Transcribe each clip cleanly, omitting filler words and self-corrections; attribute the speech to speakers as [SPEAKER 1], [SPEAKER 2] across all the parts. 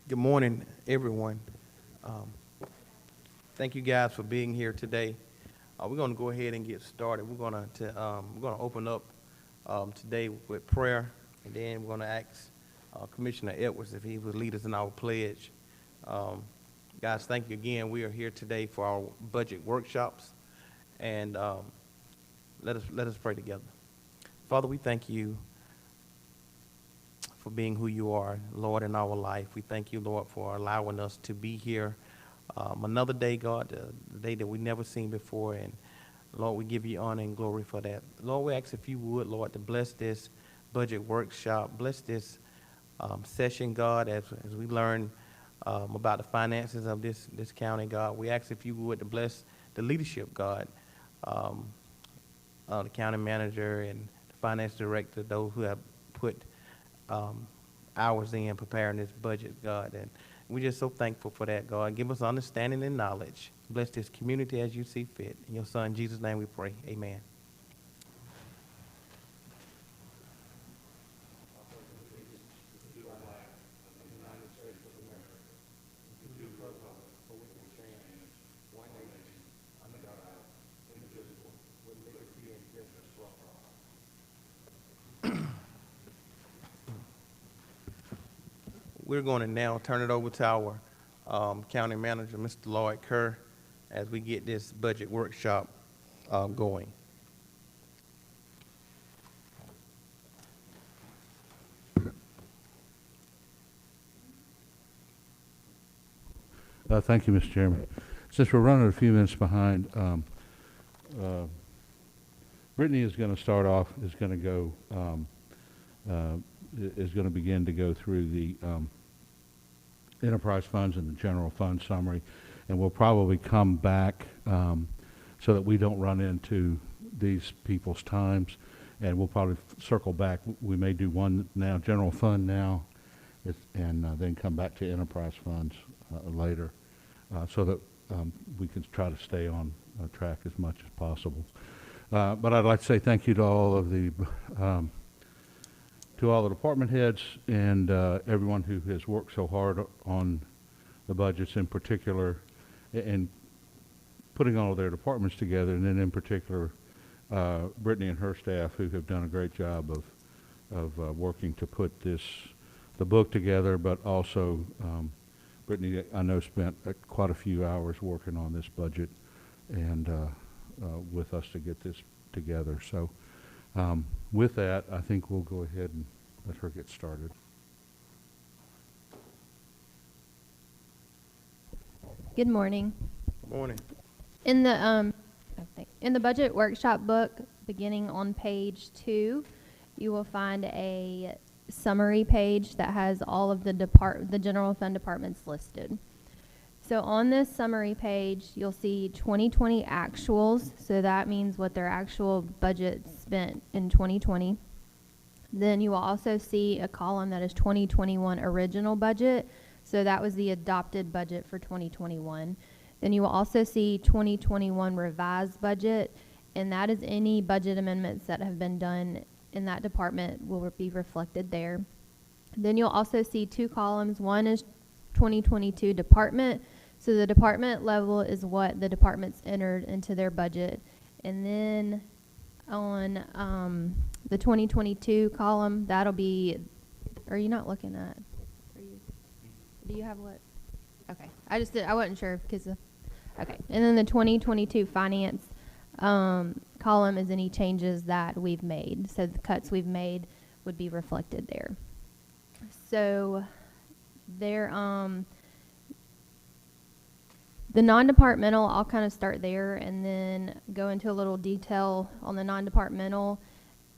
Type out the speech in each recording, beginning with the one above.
[SPEAKER 1] Good morning, everyone. Um, Thank you guys for being here today. We're going to go ahead and get started. We're going to open up today with prayer, and then we're going to ask Commissioner Edwards if he would lead us in our pledge. Um, Guys, thank you again. We are here today for our budget workshops, and let us pray together. Father, we thank you for being who you are, Lord, in our life. We thank you, Lord, for allowing us to be here another day, God, the day that we never seen before. And Lord, we give you honor and glory for that. Lord, we ask if you would, Lord, to bless this budget workshop, bless this session, God, as we learn about the finances of this county, God. We ask if you would to bless the leadership, God, the county manager and the finance director, those who have put hours in preparing this budget, God. And we're just so thankful for that, God. Give us understanding and knowledge. Bless this community as you see fit. In your son, Jesus' name we pray. Amen. We're going to now turn it over to our county manager, Mr. Lloyd Kerr, as we get this budget workshop going.
[SPEAKER 2] Thank you, Mr. Chairman. Since we're running a few minutes behind, Brittany is going to start off, is going to begin to go through the enterprise funds and the general fund summary, and we'll probably come back so that we don't run into these people's times, and we'll probably circle back. We may do one now, general fund now, and then come back to enterprise funds later, so that we can try to stay on track as much as possible. But I'd like to say thank you to all of the department heads and everyone who has worked so hard on the budgets, in particular, and putting all of their departments together, and then in particular Brittany and her staff, who have done a great job of working to put the book together, but also Brittany, I know, spent quite a few hours working on this budget and with us to get this together. So with that, I think we'll go ahead and let her get started.
[SPEAKER 3] Good morning.
[SPEAKER 1] Good morning.
[SPEAKER 3] In the budget workshop book, beginning on page 2, you will find a summary page that has all of the general fund departments listed. So on this summary page, you'll see 2020 actuals. So that means what their actual budget spent in 2020. Then you will also see a column that is 2021 original budget. So that was the adopted budget for 2021. Then you will also see 2021 revised budget, and that is any budget amendments that have been done in that department will be reflected there. Then you'll also see 2 columns. One is 2022 department. So the department level is what the departments entered into their budget. And then on the 2022 column, that'll be, are you not looking at, do you have what? Okay, I wasn't sure because okay. And then the 2022 finance column is any changes that we've made. So the cuts we've made would be reflected there. So there, the non-departmental, I'll kind of start there and then go into a little detail on the non-departmental,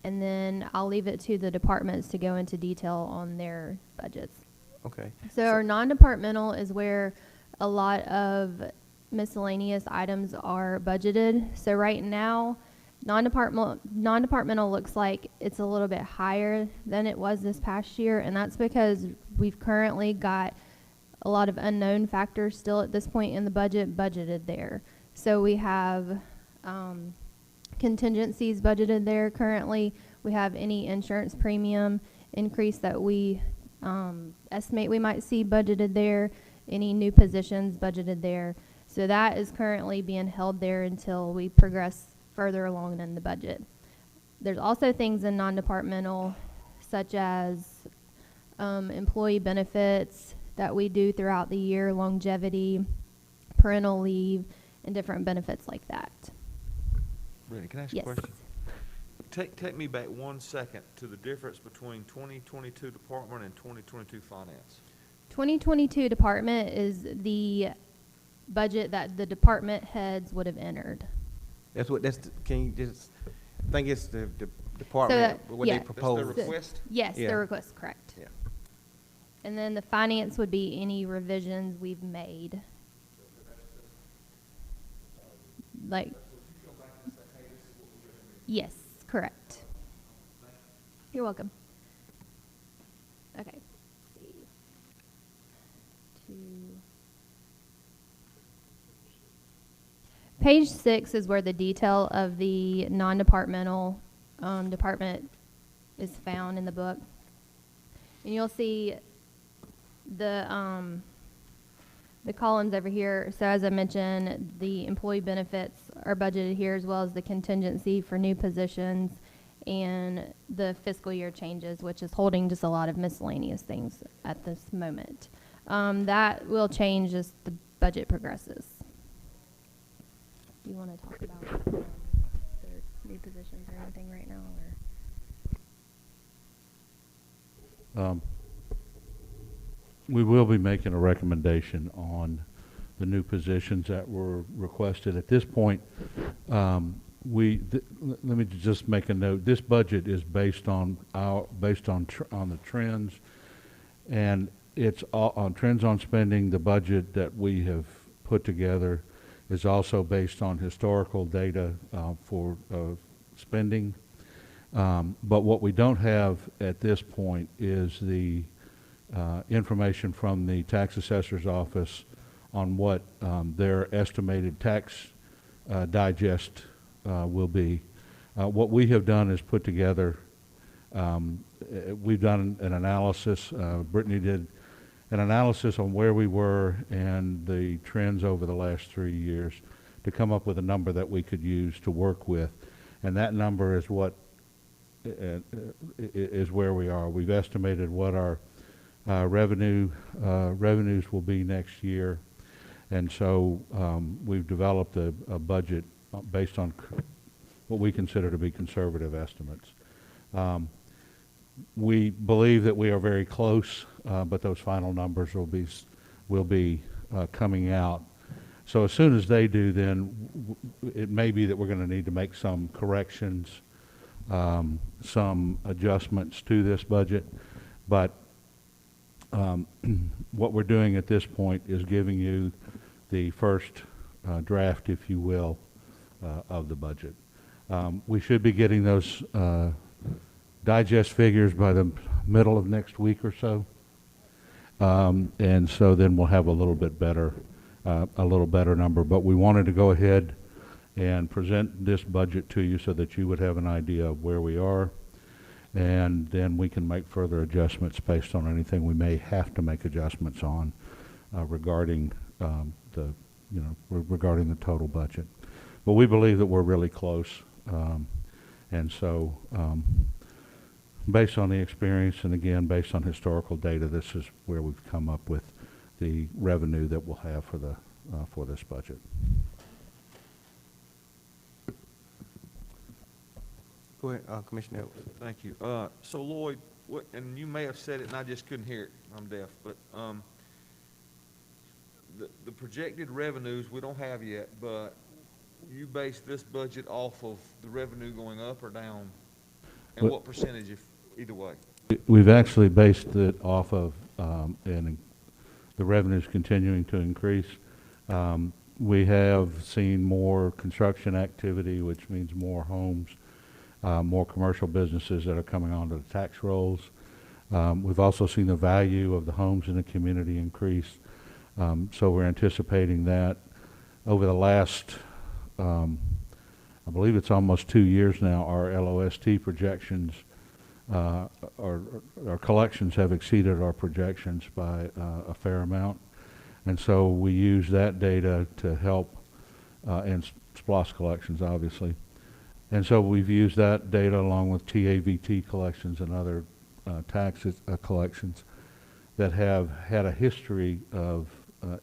[SPEAKER 3] and then I'll leave it to the departments to go into detail on their budgets.
[SPEAKER 1] Okay.
[SPEAKER 3] So our non-departmental is where a lot of miscellaneous items are budgeted. So right now, non-departmental looks like it's a little bit higher than it was this past year, and that's because we've currently got a lot of unknown factors still at this point in the budget budgeted there. So we have contingencies budgeted there currently. We have any insurance premium increase that we estimate we might see budgeted there, any new positions budgeted there. So that is currently being held there until we progress further along in the budget. There's also things in non-departmental, such as employee benefits that we do throughout the year, longevity, parental leave, and different benefits like that.
[SPEAKER 4] Brittany, can I ask
[SPEAKER 3] Yes.
[SPEAKER 4] a question? Take me back 1 second to the difference between 2022 department and 2022 finance.
[SPEAKER 3] 2022 department is the budget that the department heads would have entered.
[SPEAKER 1] Can you just, I think it's the department, what
[SPEAKER 3] yeah.
[SPEAKER 1] they
[SPEAKER 3] That's
[SPEAKER 1] propose.
[SPEAKER 4] That's the request?
[SPEAKER 3] Yes,
[SPEAKER 1] Yeah.
[SPEAKER 3] the request, correct.
[SPEAKER 1] Yeah.
[SPEAKER 3] And then the finance would be any revisions we've made. Like, yes, correct. You're welcome. Okay. Let's see. Page 6 is where the detail of the non-departmental department is found in the book. And you'll see the columns over here. So as I mentioned, the employee benefits are budgeted here, as well as the contingency for new positions and the fiscal year changes, which is holding just a lot of miscellaneous things at this moment. That will change as the budget progresses. Do you want to talk about the new positions or anything right now? Or?
[SPEAKER 2] We will be making a recommendation on the new positions that were requested. At this point, let me just make a note. This budget is based on the trends, and it's all on trends on spending. The budget that we have put together is also based on historical data for spending. But what we don't have at this point is the information from the tax assessor's office on what their estimated tax digest will be. What we have done is put together, we've done an analysis, Brittany did an analysis on where we were and the trends over the last 3 years to come up with a number that we could use to work with. And that number is what is where we are. We've estimated what our revenues will be next year, and so we've developed a budget based on what we consider to be conservative estimates. We believe that we are very close, but those final numbers will be coming out. So as soon as they do, then it may be that we're going to need to make some corrections, some adjustments to this budget, but what we're doing at this point is giving you the first draft, if you will, of the budget. We should be getting those digest figures by the middle of next week or so, and so then we'll have a little better number. But we wanted to go ahead and present this budget to you so that you would have an idea of where we are, and then we can make further adjustments based on anything we may have to make adjustments on regarding regarding the total budget. But we believe that we're really close, and so based on the experience and again based on historical data, this is where we've come up with the revenue that we'll have for this budget.
[SPEAKER 1] Go ahead, Commissioner Edwards.
[SPEAKER 4] Thank you. So Lloyd, and you may have said it and I just couldn't hear it, I'm deaf, but the projected revenues we don't have yet, but you base this budget off of the revenue going up or down, and what percentage if either way?
[SPEAKER 2] We've actually based it off of and the revenues continuing to increase. We have seen more construction activity, which means more homes, more commercial businesses that are coming onto the tax rolls. We've also seen the value of the homes in the community increase. So we're anticipating that over the last, I believe it's almost 2 years now, our LOST projections our collections have exceeded our projections by a fair amount. And so we use that data to help, and SPLOST collections, obviously. And so we've used that data along with TAVT collections and other taxes collections that have had a history of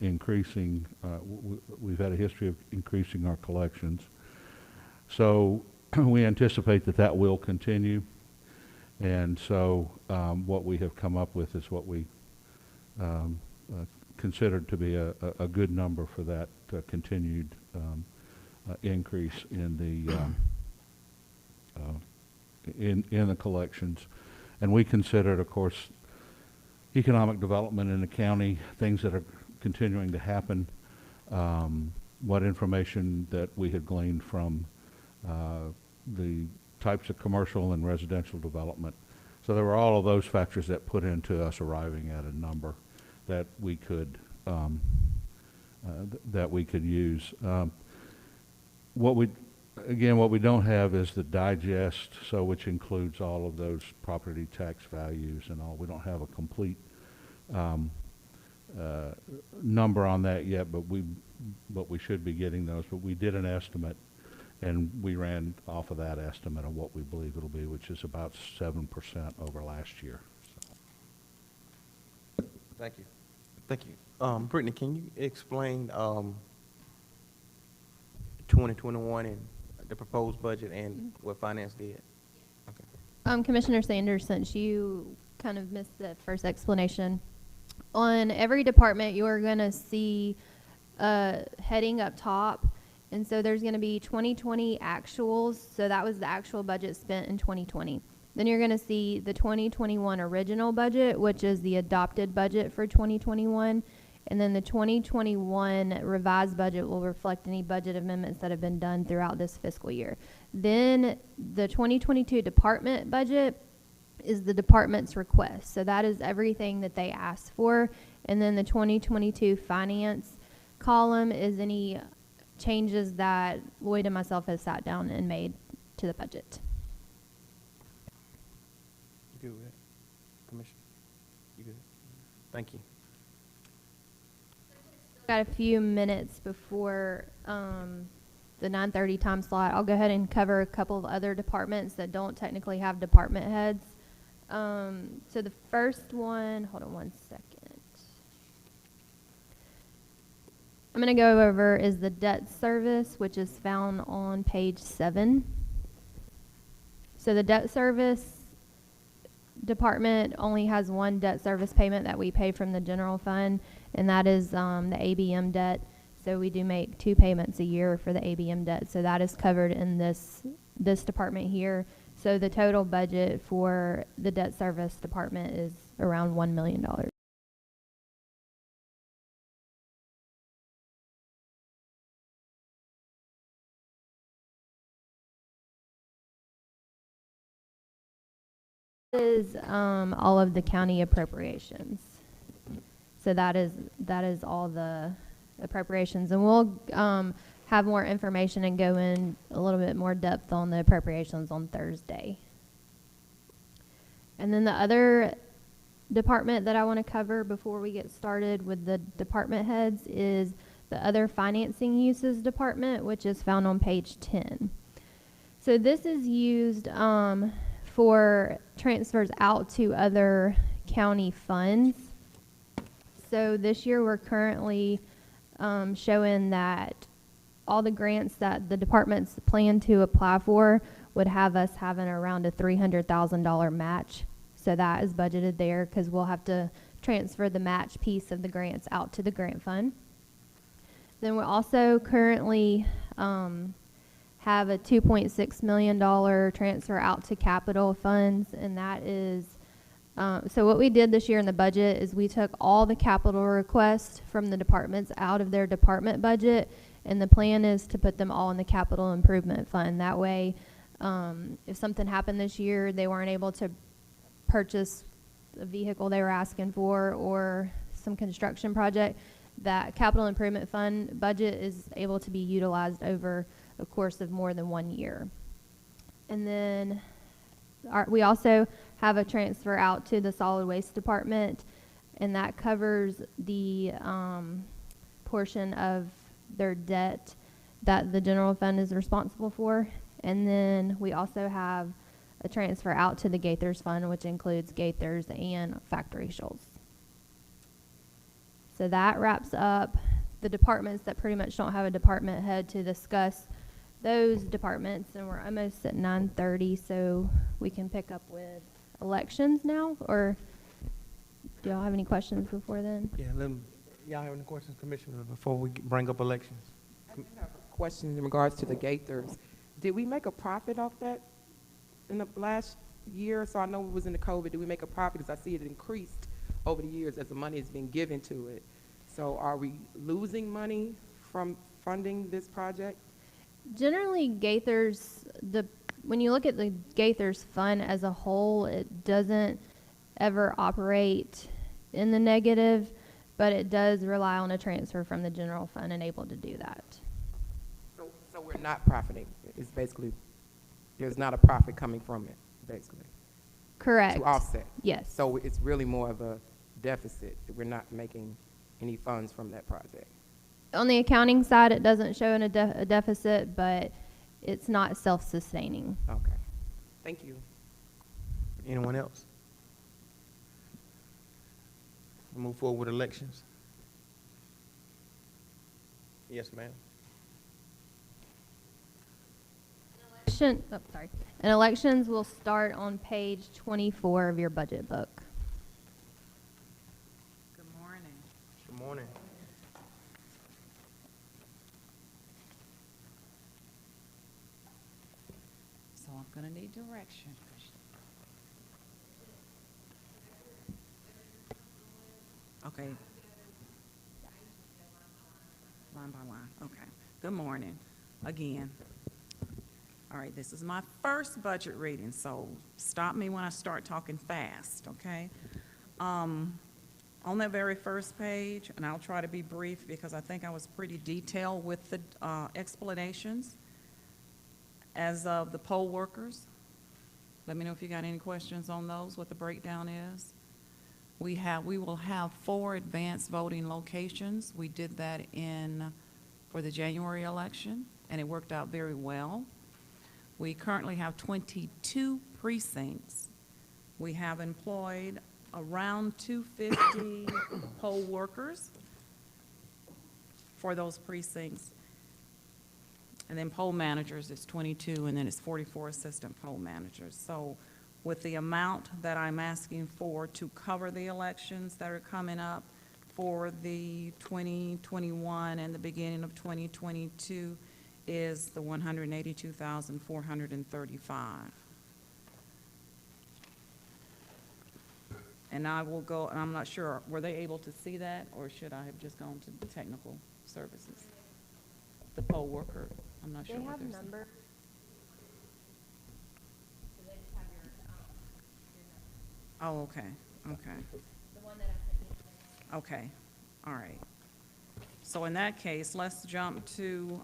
[SPEAKER 2] increasing, we've had a history of increasing our collections. So we anticipate that that will continue. And so what we have come up with is what we considered to be a good number for that continued increase in the collections. And we considered, of course, economic development in the county, things that are continuing to happen, what information that we had gleaned from the types of commercial and residential development. So there were all of those factors that put into us arriving at a number that we could use. What we don't have is the digest, so which includes all of those property tax values and all. We don't have a complete number on that yet, but we should be getting those. But we did an estimate, and we ran off of that estimate of what we believe it'll be, which is about 7% over last year. So.
[SPEAKER 4] Thank you.
[SPEAKER 1] Thank you. Brittany, can you explain 2021 and the proposed budget and what finance did? Okay.
[SPEAKER 3] Commissioner Sanders, since you kind of missed the first explanation, on every department you are going to see heading up top, and so there's going to be 2020 actuals, so that was the actual budget spent in 2020. Then you're going to see the 2021 original budget, which is the adopted budget for 2021, and then the 2021 revised budget will reflect any budget amendments that have been done throughout this fiscal year. Then the 2022 department budget is the department's request. So that is everything that they asked for. And then the 2022 finance column is any changes that Lloyd and myself have sat down and made to the budget.
[SPEAKER 1] You good with that, Commissioner? You good? Thank you.
[SPEAKER 3] Got a few minutes before the 9:30 time slot. I'll go ahead and cover a couple of other departments that don't technically have department heads. So the first one, hold on one second. I'm going to go over is the debt service, which is found on page 7. So the debt service department only has one debt service payment that we pay from the general fund, and that is the ABM debt. So we do make 2 payments a year for the ABM debt. So that is covered in this department here. So the total budget for the debt service department is around $1 million. Is all of the county appropriations. So that is all the appropriations, and we'll have more information and go in a little bit more depth on the appropriations on Thursday. And then the other department that I want to cover before we get started with the department heads is the other financing uses department, which is found on page 10. So this is used for transfers out to other county funds. So this year we're currently showing that all the grants that the departments plan to apply for would have us having around a $300,000 match. So that is budgeted there because we'll have to transfer the match piece of the grants out to the grant fund. Then we also currently have a $2.6 million transfer out to capital funds, and that is so what we did this year in the budget is we took all the capital requests from the departments out of their department budget, and the plan is to put them all in the capital improvement fund. That way, if something happened this year, they weren't able to purchase the vehicle they were asking for or some construction project, that capital improvement fund budget is able to be utilized over a course of more than 1 year. And then we also have a transfer out to the solid waste department, and that covers the portion of their debt that the general fund is responsible for. And then we also have a transfer out to the Gaithers fund, which includes Gaithers and factory shoals. So that wraps up the departments that pretty much don't have a department head to discuss those departments. And we're almost at 9:30, so we can pick up with elections now. Or do y'all have any questions before then?
[SPEAKER 1] Yeah, y'all have any questions, Commissioner, before we bring up elections?
[SPEAKER 5] I do have a question in regards to the Gaithers. Did we make a profit off that in the last year? So I know it was in the COVID. Did we make a profit? Because I see it increased over the years as the money has been given to it. So are we losing money from funding this project?
[SPEAKER 3] Generally, Gaithers, when you look at the Gaithers fund as a whole, it doesn't ever operate in the negative, but it does rely on a transfer from the general fund and able to do that.
[SPEAKER 5] So we're not profiting. It's basically, there's not a profit coming from it, basically.
[SPEAKER 3] Correct.
[SPEAKER 5] To offset.
[SPEAKER 3] Yes.
[SPEAKER 5] So it's really more of a deficit. We're not making any funds from that project.
[SPEAKER 3] On the accounting side, it doesn't show a deficit, but it's not self-sustaining.
[SPEAKER 5] Okay. Thank you.
[SPEAKER 1] Anyone else? Move forward with elections. Yes, ma'am.
[SPEAKER 3] And elections will start on page 24 of your budget book.
[SPEAKER 6] Good morning.
[SPEAKER 1] Good morning.
[SPEAKER 6] So I'm gonna need direction. Okay. Line by line, okay. Good morning, again. All right, this is my first budget reading, so stop me when I start talking fast, okay? On that very first page, and I'll try to be brief because I think I was pretty detailed with the explanations as of the poll workers. Let me know if you got any questions on those, what the breakdown is. We will have 4 advanced voting locations. We did that for the January election, and it worked out very well. We currently have 22 precincts. We have employed around 250 poll workers for those precincts. And then poll managers, it's 22, and then it's 44 assistant poll managers. So with the amount that I'm asking for to cover the elections that are coming up for the 2021 and the beginning of 2022 is the $182,435. And I will go, and I'm not sure, were they able to see that, or should I have just gone to the technical services? The poll worker, I'm not sure what they're saying.
[SPEAKER 3] number.
[SPEAKER 6] Oh, okay, okay.
[SPEAKER 3] The one that I sent you.
[SPEAKER 6] Okay, all right. So in that case, let's jump to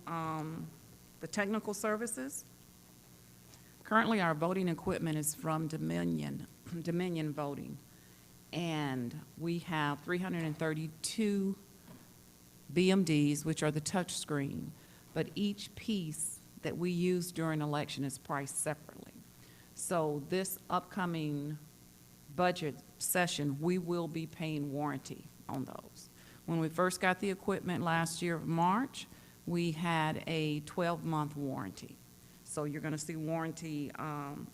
[SPEAKER 6] the technical services. Currently, our voting equipment is from Dominion Voting, and we have 332 BMDs, which are the touch screen, but each piece that we use during election is priced separately. So this upcoming budget session, we will be paying warranty on those. When we first got the equipment last year of March, we had a 12-month warranty. So you're going to see warranty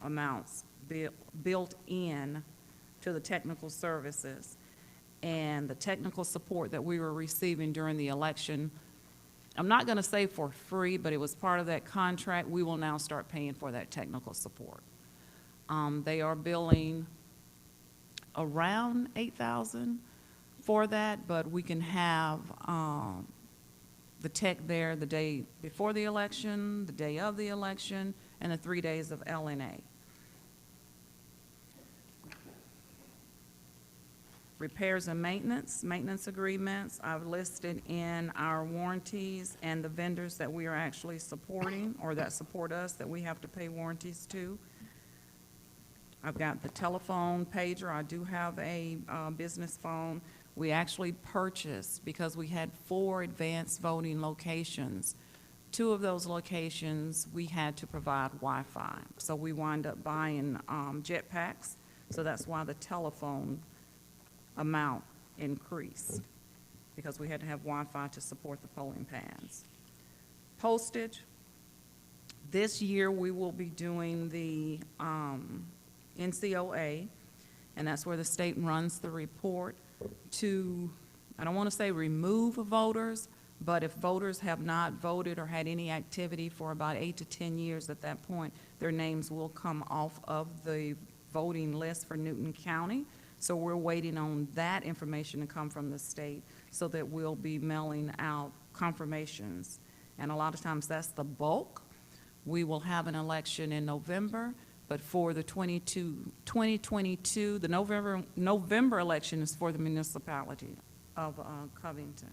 [SPEAKER 6] amounts built in to the technical services. And the technical support that we were receiving during the election, I'm not going to say for free, but it was part of that contract. We will now start paying for that technical support. They are billing around $8,000 for that, but we can have the tech there the day before the election, the day of the election, and the 3 days of LNA. Repairs and maintenance agreements, I've listed in our warranties and the vendors that we are actually supporting or that support us that we have to pay warranties to. I've got the telephone pager. I do have a business phone. We actually purchased, because we had 4 advanced voting locations, 2 of those locations, we had to provide Wi-Fi. So we wind up buying jetpacks, so that's why the telephone amount increased, because we had to have Wi-Fi to support the polling pads. Postage, this year we will be doing the NCOA, and that's where the state runs the report to, I don't want to say remove voters, but if voters have not voted or had any activity for about 8 to 10 years, at that point, their names will come off of the voting list for Newton County. So we're waiting on that information to come from the state so that we'll be mailing out confirmations. And a lot of times that's the bulk. We will have an election in November, but for the 2022, the November election is for the municipality of Covington.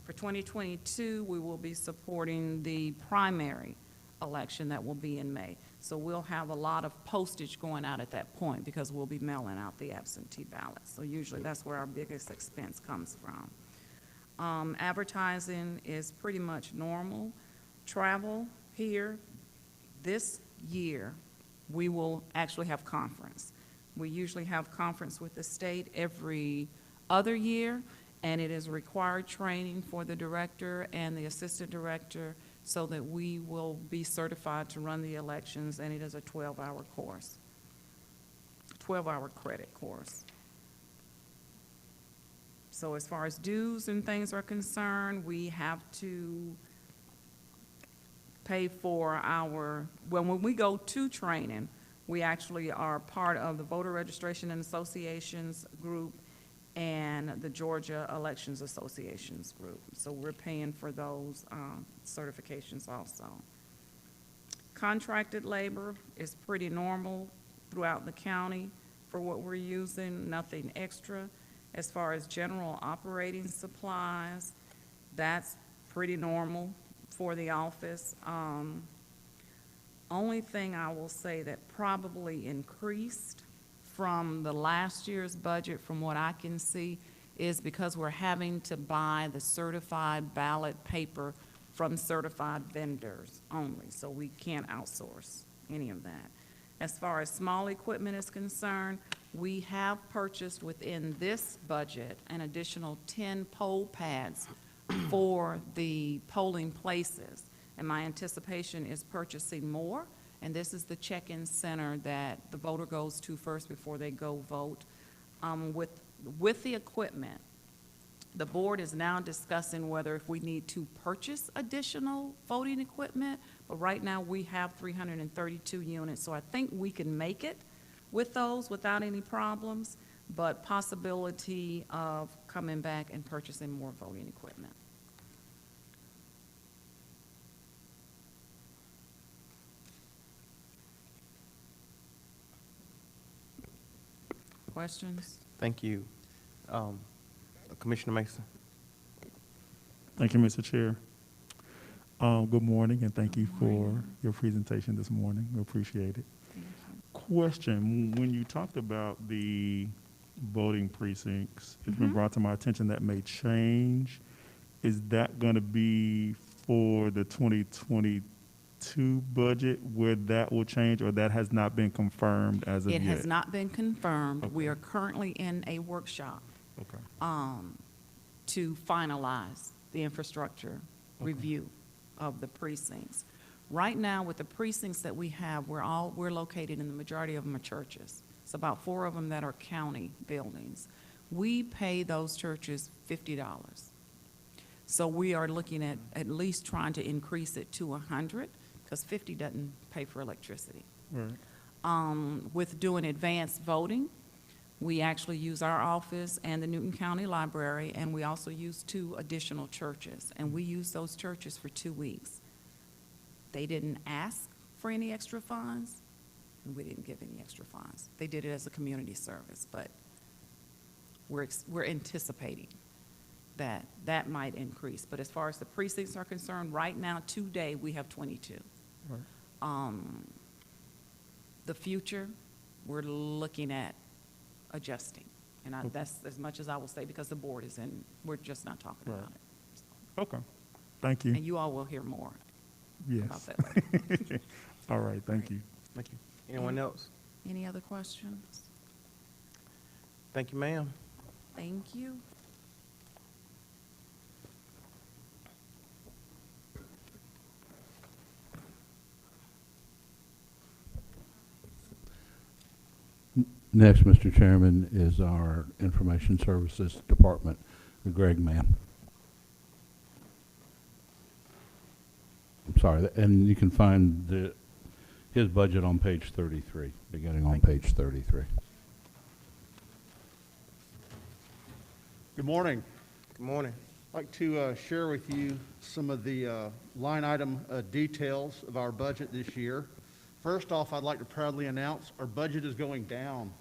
[SPEAKER 6] For 2022, we will be supporting the primary election that will be in May. So we'll have a lot of postage going out at that point because we'll be mailing out the absentee ballots. So usually that's where our biggest expense comes from. Advertising is pretty much normal. Travel here, this year, we will actually have conference. We usually have conference with the state every other year, and it is required training for the director and the assistant director so that we will be certified to run the elections, and it is a 12-hour course, 12-hour credit course. So as far as dues and things are concerned, we have to pay for our, well, when we go to training, we actually are part of the Voter Registration and Associations group and the Georgia Elections Associations group. So we're paying for those certifications also. Contracted labor is pretty normal throughout the county for what we're using, nothing extra. As far as general operating supplies, that's pretty normal for the office. Only thing I will say that probably increased from the last year's budget, from what I can see, is because we're having to buy the certified ballot paper from certified vendors only, so we can't outsource any of that. As far as small equipment is concerned, we have purchased within this budget an additional 10 poll pads for the polling places, and my anticipation is purchasing more. And this is the check-in center that the voter goes to first before they go vote. With the equipment, the board is now discussing whether if we need to purchase additional voting equipment, but right now we have 332 units, so I think we can make it with those without any problems, but possibility of coming back and purchasing more voting equipment. Questions?
[SPEAKER 1] Thank you. Commissioner Mason.
[SPEAKER 7] Thank you, Mr. Chair. Good morning, and thank you for your presentation this morning. We appreciate it. Question, when you talked about the voting precincts, it's been brought to my attention that may change. Is that going to be for the 2022 budget where that will change, or that has not been confirmed as of yet?
[SPEAKER 6] It has not been confirmed.
[SPEAKER 7] Okay.
[SPEAKER 6] We are currently in a workshop
[SPEAKER 7] Okay.
[SPEAKER 6] to finalize the infrastructure review of the precincts. Right now, with the precincts that we have, we're located in the majority of them are churches. It's about 4 of them that are county buildings. We pay those churches $50. So we are looking at least trying to increase it to 100, because 50 doesn't pay for electricity.
[SPEAKER 7] Right.
[SPEAKER 6] With doing advanced voting, we actually use our office and the Newton County Library, and we also use 2 additional churches, and we use those churches for 2 weeks. They didn't ask for any extra funds, and we didn't give any extra funds. They did it as a community service, but we're anticipating that that might increase. But as far as the precincts are concerned, right now, today, we have 22.
[SPEAKER 7] Right.
[SPEAKER 6] The future, we're looking at adjusting. And that's as much as I will say, because the board is in, we're just not talking
[SPEAKER 7] Right.
[SPEAKER 6] about it.
[SPEAKER 7] Okay, thank you.
[SPEAKER 6] And you all will hear more about
[SPEAKER 7] Yes.
[SPEAKER 6] that later.
[SPEAKER 7] All right, thank you.
[SPEAKER 1] Thank you. Anyone else?
[SPEAKER 6] Any other questions?
[SPEAKER 1] Thank you, ma'am.
[SPEAKER 6] Thank you.
[SPEAKER 2] Next, Mr. Chairman, is our Information Services Department, Greg Mann. I'm sorry, and you can find his budget on page 33, beginning on page 33.
[SPEAKER 8] Good morning.
[SPEAKER 1] Good morning.
[SPEAKER 8] I'd like to share with you some of the line item details of our budget this year. First off, I'd like to proudly announce our budget is going down.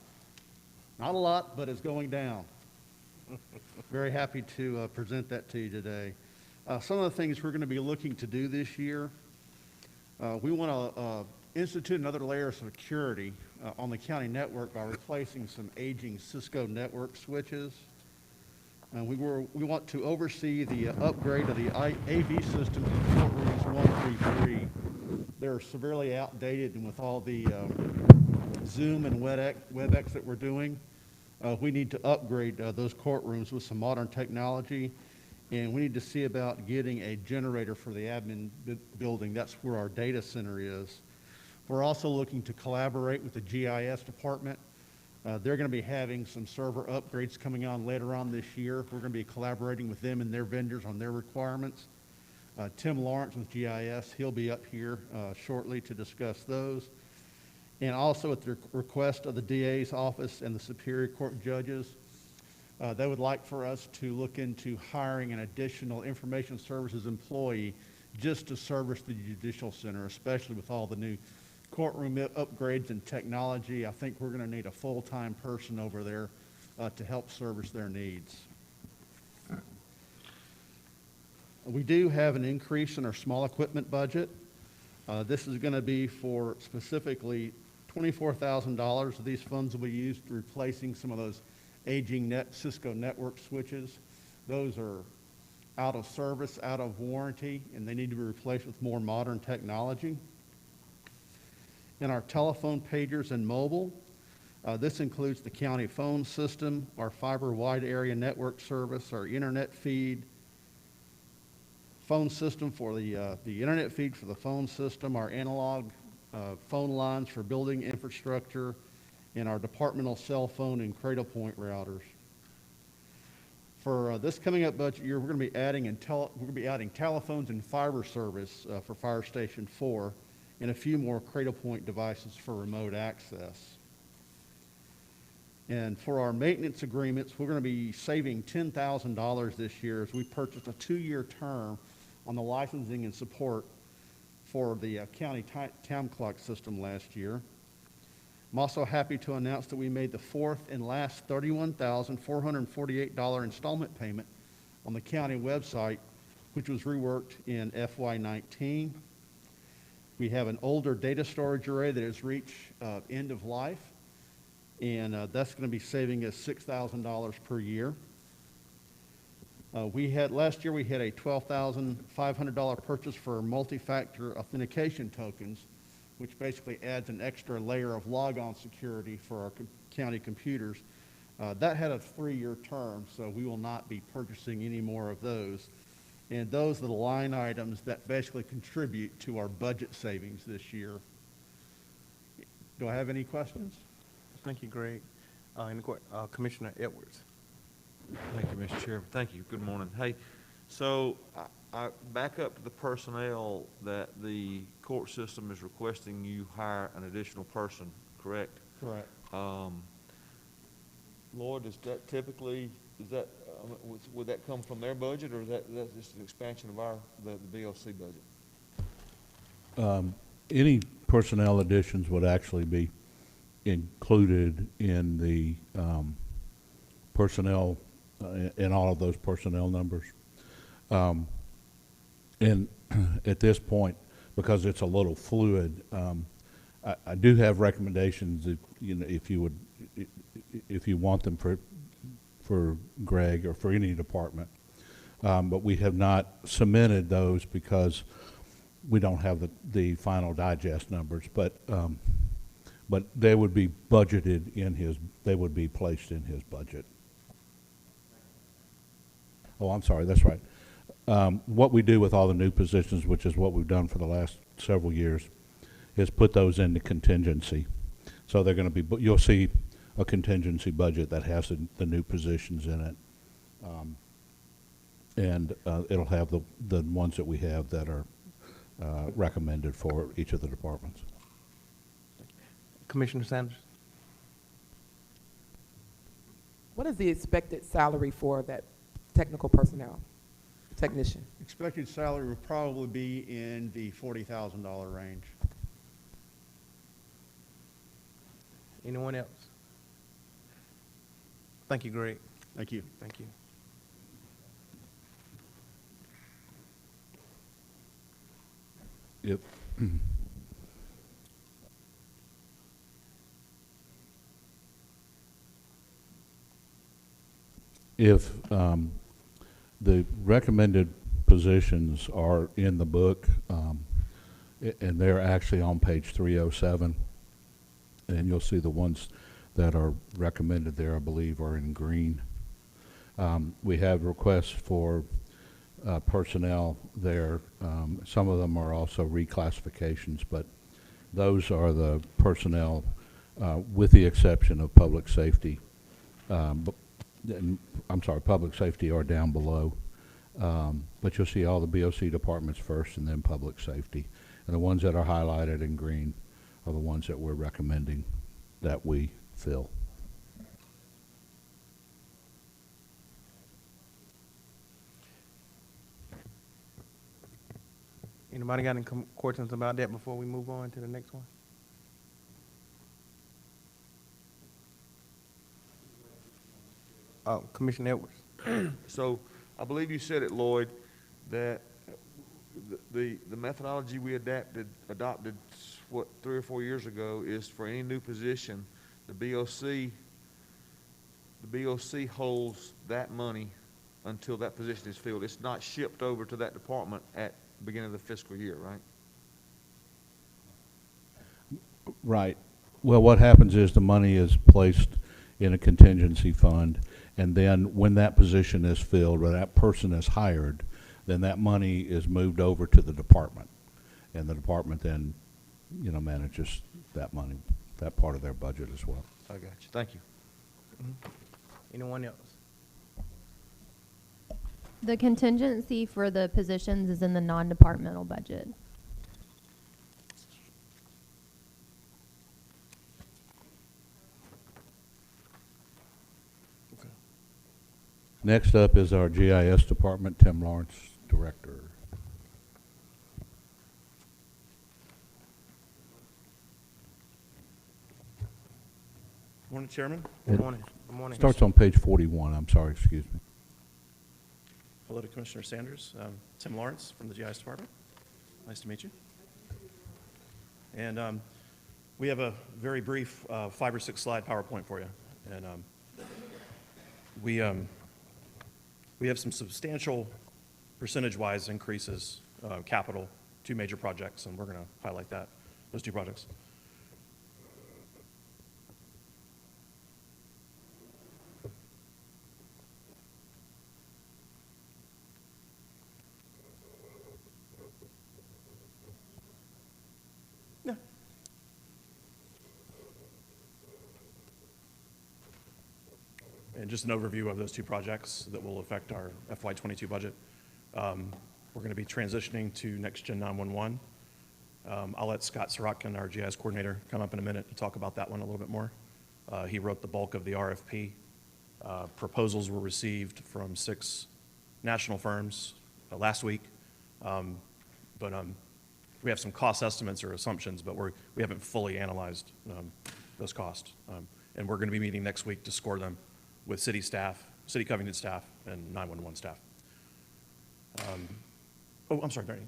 [SPEAKER 8] Not a lot, but it's going down. Very happy to present that to you today. Some of the things we're going to be looking to do this year, we want to institute another layer of security on the county network by replacing some aging Cisco network switches. We want to oversee the upgrade of the AV systems in courtrooms 1 through 3. They're severely outdated, and with all the Zoom and WebEx that we're doing, we need to upgrade those courtrooms with some modern technology, and we need to see about getting a generator for the admin building. That's where our data center is. We're also looking to collaborate with the GIS department. They're going to be having some server upgrades coming on later on this year. We're going to be collaborating with them and their vendors on their requirements. Tim Lawrence with GIS, he'll be up here shortly to discuss those. And also at the request of the DA's office and the Superior Court judges, they would like for us to look into hiring an additional information services employee just to service the Judicial Center, especially with all the new courtroom upgrades and technology. I think we're going to need a full-time person over there to help service their needs. We do have an increase in our small equipment budget. This is going to be for specifically $24,000. These funds will be used to replacing some of those aging Cisco network switches. Those are out of service, out of warranty, and they need to be replaced with more modern technology. In our telephone pagers and mobile, this includes the county phone system, our fiber wide area network service, our internet feed, phone system for the internet feed for the phone system, our analog phone lines for building infrastructure, and our departmental cell phone and cradle point routers. For this coming up budget year, we're going to be adding telephones and fiber service for Fire Station 4, and a few more cradle point devices for remote access. And for our maintenance agreements, we're going to be saving $10,000 this year as we purchased a 2-year term on the licensing and support for the county town clock system last year. I'm also happy to announce that we made the fourth and last $31,448 installment payment on the county website, which was reworked in FY19. We have an older data storage array that has reached end of life, and that's going to be saving us $6,000 per year. Last year we had a $12,500 purchase for multi-factor authentication tokens, which basically adds an extra layer of logon security for our county computers. That had a 3-year term, so we will not be purchasing any more of those. And those are the line items that basically contribute to our budget savings this year. Do I have any questions?
[SPEAKER 1] Thank you, Greg. Commissioner Edwards.
[SPEAKER 4] Thank you, Mr. Chairman. Thank you. Good morning. Hey, so I back up to the personnel that the court system is requesting you hire an additional person, correct?
[SPEAKER 8] Correct.
[SPEAKER 4] Lloyd, is that typically, would that come from their budget, or is that just an expansion of the BOC budget?
[SPEAKER 2] Any personnel additions would actually be included in the personnel, in all of those personnel numbers. And at this point, because it's a little fluid, I do have recommendations if, if you would, if you want them for Greg or for any department. But we have not submitted those because we don't have the final digest numbers. But they would be budgeted in they would be placed in his budget. Oh, I'm sorry, that's right. What we do with all the new positions, which is what we've done for the last several years, is put those into contingency. So they're going to be, you'll see a contingency budget that has the new positions in it. And it'll have the ones that we have that are recommended for each of the departments.
[SPEAKER 1] Commissioner Sanders?
[SPEAKER 5] What is the expected salary for that technical personnel, technician?
[SPEAKER 8] Expected salary will probably be in the $40,000 range.
[SPEAKER 1] Anyone else? Thank you, Greg.
[SPEAKER 8] Thank you.
[SPEAKER 1] Thank you.
[SPEAKER 2] Yep. If the recommended positions are in the book, and they're actually on page 307, and you'll see the ones that are recommended there, I believe, are in green. We have requests for personnel there. Some of them are also reclassifications, but those are the personnel with the exception of public safety. I'm sorry, public safety are down below. But you'll see all the BOC departments first and then public safety. And the ones that are highlighted in green are the ones that we're recommending that we fill.
[SPEAKER 1] Anybody got any questions about that before we move on to the next one? Commissioner Edwards.
[SPEAKER 4] So I believe you said it, Lloyd, that the methodology we adopted, what, 3 or 4 years ago is for any new position, the BOC holds that money until that position is filled. It's not shipped over to that department at the beginning of the fiscal year, right?
[SPEAKER 2] Right. Well, what happens is the money is placed in a contingency fund, and then when that position is filled or that person is hired, then that money is moved over to the department, and the department then, manages that money, that part of their budget as well.
[SPEAKER 4] I got you. Thank you.
[SPEAKER 1] Anyone else?
[SPEAKER 3] The contingency for the positions is in the non-departmental budget.
[SPEAKER 2] Next up is our GIS Department Tim Lawrence, Director.
[SPEAKER 9] Morning, Chairman.
[SPEAKER 1] Good morning. Good morning.
[SPEAKER 2] Starts on page 41. I'm sorry, excuse me.
[SPEAKER 9] Hello to Commissioner Sanders. Tim Lawrence from the GIS Department. Nice to meet you. And we have a very brief 5 or 6 slide PowerPoint for you. And we have some substantial percentage-wise increases, capital, 2 major projects, and we're going to highlight those 2 projects. Yeah. And just an overview of those 2 projects that will affect our FY22 budget. We're going to be transitioning to Next Gen 911. I'll let Scott Sorokin, our GIS coordinator, come up in a minute to talk about that one a little bit more. He wrote the bulk of the RFP. Proposals were received from 6 national firms last week. We have some cost estimates or assumptions, but we haven't fully analyzed those costs. And we're going to be meeting next week to score them with city staff, city Covington staff, and 911 staff. I'm sorry, Barry.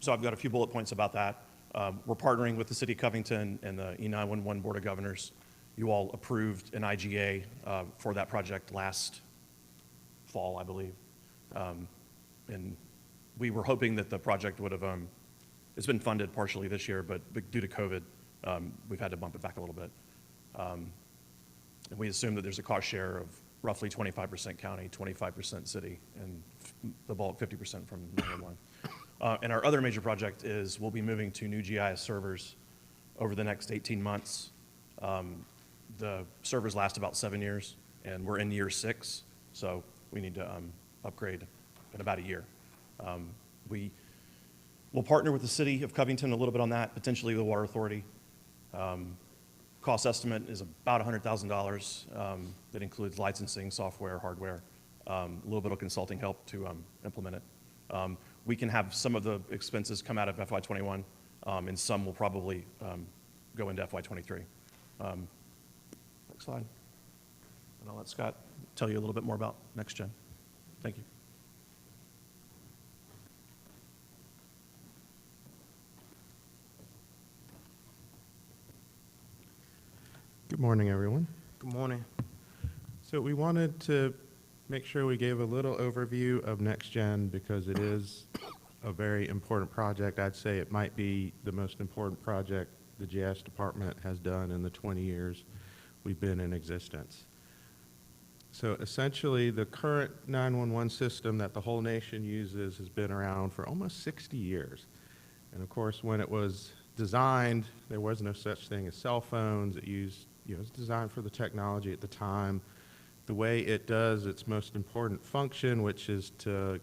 [SPEAKER 9] So I've got a few bullet points about that. We're partnering with the City of Covington and the E911 Board of Governors. You all approved an IGA for that project last fall, I believe. And we were hoping that the project would have, it's been funded partially this year, but due to COVID, we've had to bump it back a little bit. And we assume that there's a cost share of roughly 25% county, 25% city, and the bulk 50% from 911. And our other major project is we'll be moving to new GIS servers over the next 18 months. The servers last about 7 years, and we're in year 6, so we need to upgrade in about a year. We will partner with the City of Covington a little bit on that, potentially the Water Authority. Cost estimate is about $100,000. That includes licensing, software, hardware, a little bit of consulting help to implement it. We can have some of the expenses come out of FY21, and some will probably go into FY23. Next slide. And I'll let Scott tell you a little bit more about Next Gen. Thank you.
[SPEAKER 10] Good morning, everyone.
[SPEAKER 1] Good morning.
[SPEAKER 10] So we wanted to make sure we gave a little overview of Next Gen because it is a very important project. I'd say it might be the most important project the Gis Department has done in the 20 years we've been in existence. So essentially, the current 911 system that the whole nation uses has been around for almost 60 years. And of course, when it was designed, there was no such thing as cell phones. It used, it was designed for the technology at the time. The way it does its most important function, which is to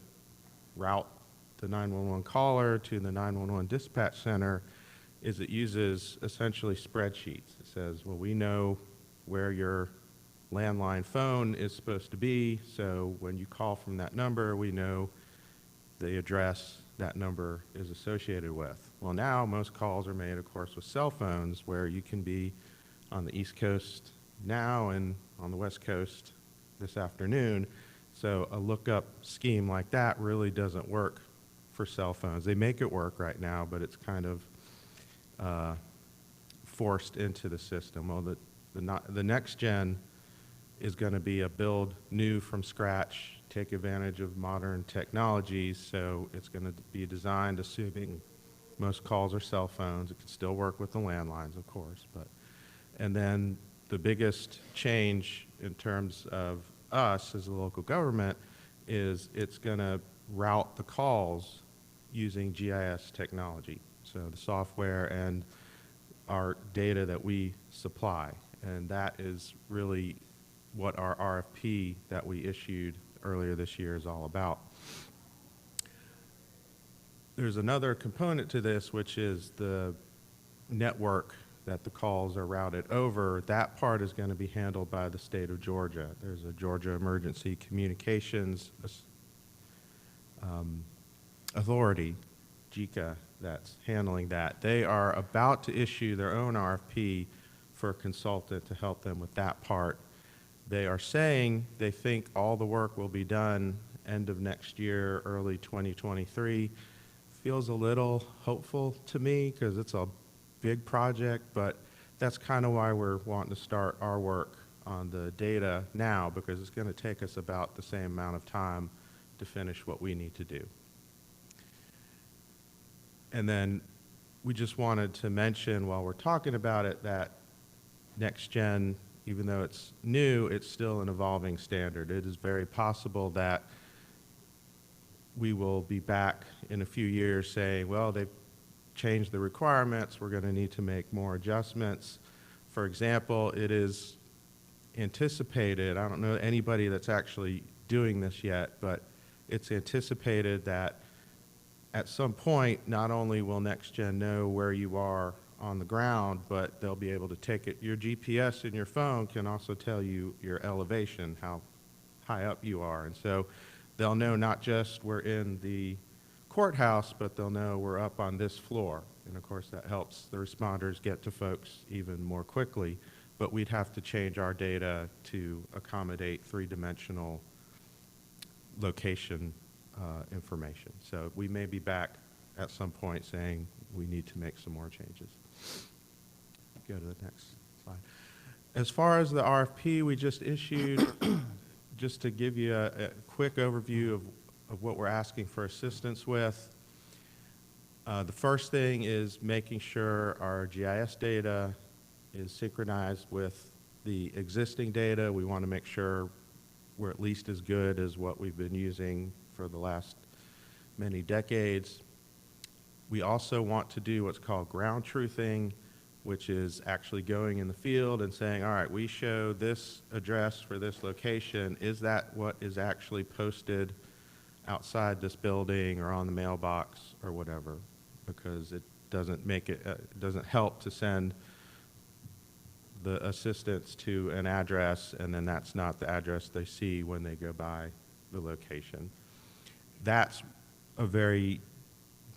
[SPEAKER 10] route the 911 caller to the 911 dispatch center, is it uses essentially spreadsheets. It says, well, we know where your landline phone is supposed to be, so when you call from that number, we know the address that number is associated with. Well, now most calls are made, of course, with cell phones, where you can be on the East Coast now and on the West Coast this afternoon. So a lookup scheme like that really doesn't work for cell phones. They make it work right now, but it's kind of forced into the system. Well, the Next Gen is going to be a build new from scratch, take advantage of modern technologies. So it's going to be designed assuming most calls are cell phones. It can still work with the landlines, of course. And then the biggest change in terms of us as a local government is it's going to route the calls using GIS technology. So the software and our data that we supply. And that is really what our RFP that we issued earlier this year is all about. There's another component to this, which is the network that the calls are routed over. That part is going to be handled by the state of Georgia. There's a Georgia Emergency Communications Authority, JICA, that's handling that. They are about to issue their own RFP for a consultant to help them with that part. They are saying they think all the work will be done end of next year, early 2023. Feels a little hopeful to me because it's a big project, but that's kind of why we're wanting to start our work on the data now, because it's going to take us about the same amount of time to finish what we need to do. And then we just wanted to mention while we're talking about it that Next Gen, even though it's new, it's still an evolving standard. It is very possible that we will be back in a few years saying, well, they've changed the requirements, we're going to need to make more adjustments. For example, it is anticipated, I don't know anybody that's actually doing this yet, but it's anticipated that at some point, not only will Next Gen know where you are on the ground, but they'll be able to take it. Your GPS in your phone can also tell you your elevation, how high up you are. And so they'll know not just we're in the courthouse, but they'll know we're up on this floor. And of course, that helps the responders get to folks even more quickly. But we'd have to change our data to accommodate three-dimensional location information. So we may be back at some point saying we need to make some more changes. Go to the next slide. As far as the RFP we just issued, just to give you a quick overview of what we're asking for assistance with. The first thing is making sure our GIS data is synchronized with the existing data. We want to make sure we're at least as good as what we've been using for the last many decades. We also want to do what's called ground truthing, which is actually going in the field and saying, all right, we show this address for this location. Is that what is actually posted outside this building or on the mailbox or whatever? Because it doesn't make it, doesn't help to send the assistants to an address and then that's not the address they see when they go by the location. That's a very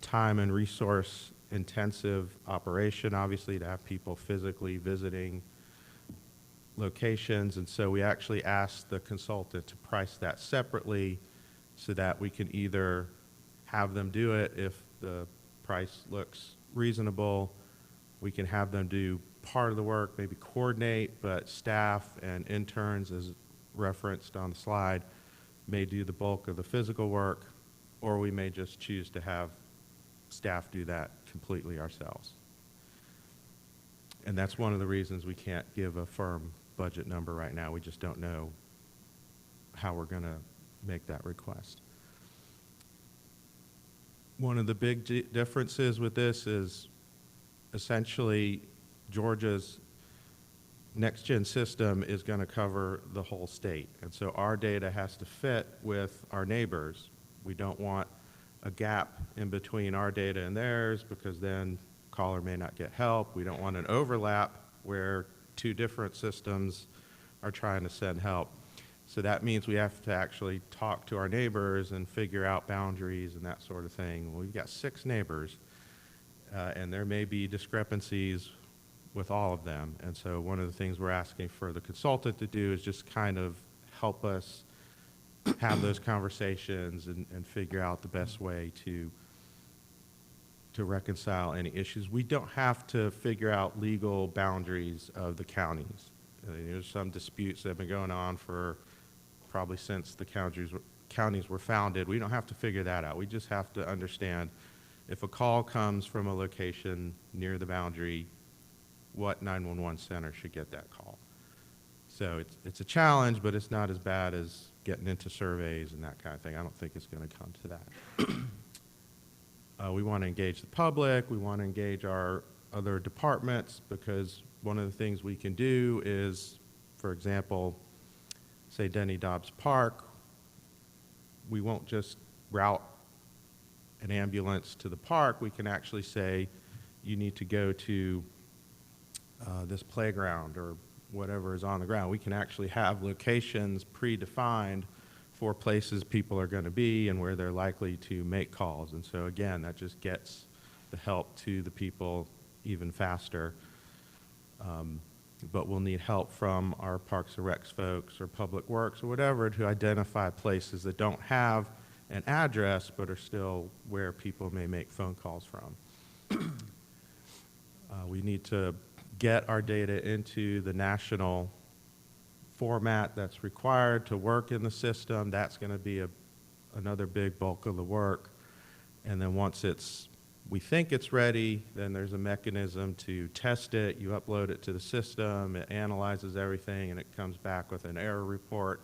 [SPEAKER 10] time and resource intensive operation, obviously, to have people physically visiting locations, and so we actually asked the consultant to price that separately so that we can either have them do it if the price looks reasonable. We can have them do part of the work, maybe coordinate, but staff and interns, as referenced on the slide, may do the bulk of the physical work, or we may just choose to have staff do that completely ourselves. And that's one of the reasons we can't give a firm budget number right now. We just don't know how we're going to make that request. One of the big differences with this is essentially Georgia's next-gen system is going to cover the whole state. And so our data has to fit with our neighbors. We don't want a gap in between our data and theirs because then caller may not get help. We don't want an overlap where two different systems are trying to send help. So that means we have to actually talk to our neighbors and figure out boundaries and that sort of thing. Well, we've got 6 neighbors, and there may be discrepancies with all of them. And so one of the things we're asking for the consultant to do is just kind of help us have those conversations and figure out the best way to reconcile any issues. We don't have to figure out legal boundaries of the counties. There's some disputes that have been going on for probably since the counties were founded. We don't have to figure that out. We just have to understand if a call comes from a location near the boundary, what 911 center should get that call. So it's a challenge, but it's not as bad as getting into surveys and that kind of thing. I don't think it's going to come to that. We want to engage the public. We want to engage our other departments because one of the things we can do is, for example, say Denny Dobbs Park, we won't just route an ambulance to the park. We can actually say, you need to go to this playground or whatever is on the ground. We can actually have locations predefined for places people are going to be and where they're likely to make calls. And so again, that just gets the help to the people even faster. But we'll need help from our Parks and Recs folks or Public Works or whatever to identify places that don't have an address but are still where people may make phone calls from. We need to get our data into the national format that's required to work in the system. That's going to be another big bulk of the work. And then once we think it's ready, then there's a mechanism to test it. You upload it to the system, it analyzes everything, and it comes back with an error report.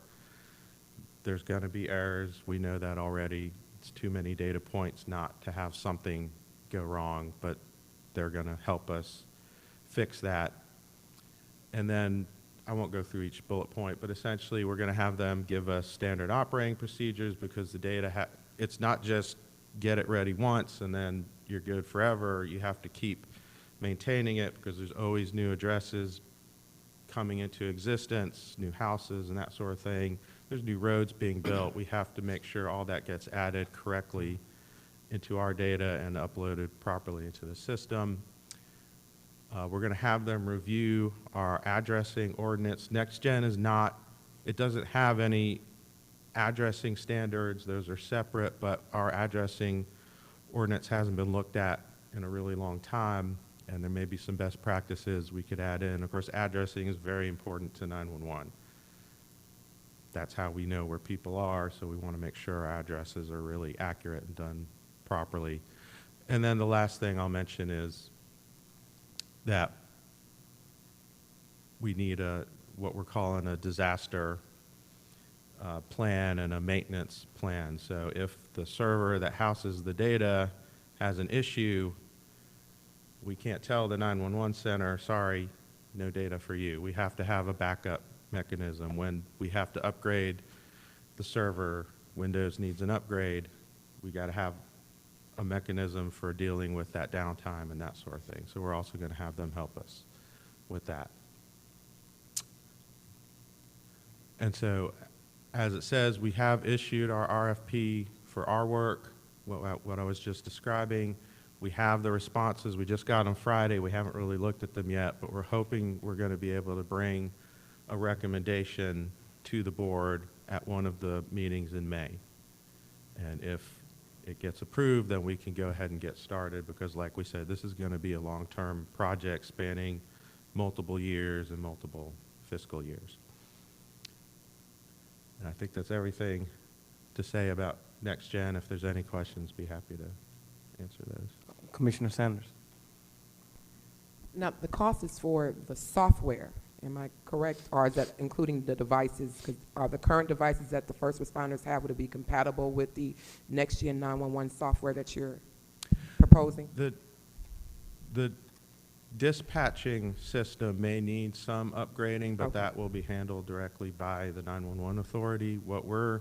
[SPEAKER 10] There's going to be errors. We know that already. It's too many data points not to have something go wrong, but they're going to help us fix that. And then I won't go through each bullet point, but essentially we're going to have them give us standard operating procedures because the data, it's not just get it ready once and then you're good forever. You have to keep maintaining it because there's always new addresses coming into existence, new houses and that sort of thing. There's new roads being built. We have to make sure all that gets added correctly into our data and uploaded properly into the system. We're going to have them review our addressing ordinance. NextGen is not, it doesn't have any addressing standards. Those are separate, but our addressing ordinance hasn't been looked at in a really long time, and there may be some best practices we could add in. Of course, addressing is very important to 911. That's how we know where people are, so we want to make sure our addresses are really accurate and done properly. And then the last thing I'll mention is that we need what we're calling a disaster plan and a maintenance plan. So if the server that houses the data has an issue, we can't tell the 911 center, sorry, no data for you. We have to have a backup mechanism. When we have to upgrade the server, Windows needs an upgrade, we got to have a mechanism for dealing with that downtime and that sort of thing. So we're also going to have them help us with that. And so, as it says, we have issued our RFP for our work, what I was just describing. We have the responses. We just got them Friday. We haven't really looked at them yet, but we're hoping we're going to be able to bring a recommendation to the board at one of the meetings in May. And if it gets approved, then we can go ahead and get started, because like we said, this is going to be a long-term project spanning multiple years and multiple fiscal years. And I think that's everything to say about Next Gen. If there's any questions, be happy to answer those.
[SPEAKER 1] Commissioner Sanders.
[SPEAKER 5] Now, the cost is for the software, am I correct? Or is that including the devices? Because are the current devices that the first responders have, would it be compatible with the Next Gen 911 software that you're proposing?
[SPEAKER 10] The dispatching system may need some upgrading, but
[SPEAKER 5] Okay.
[SPEAKER 10] that will be handled directly by the 911 authority. What we're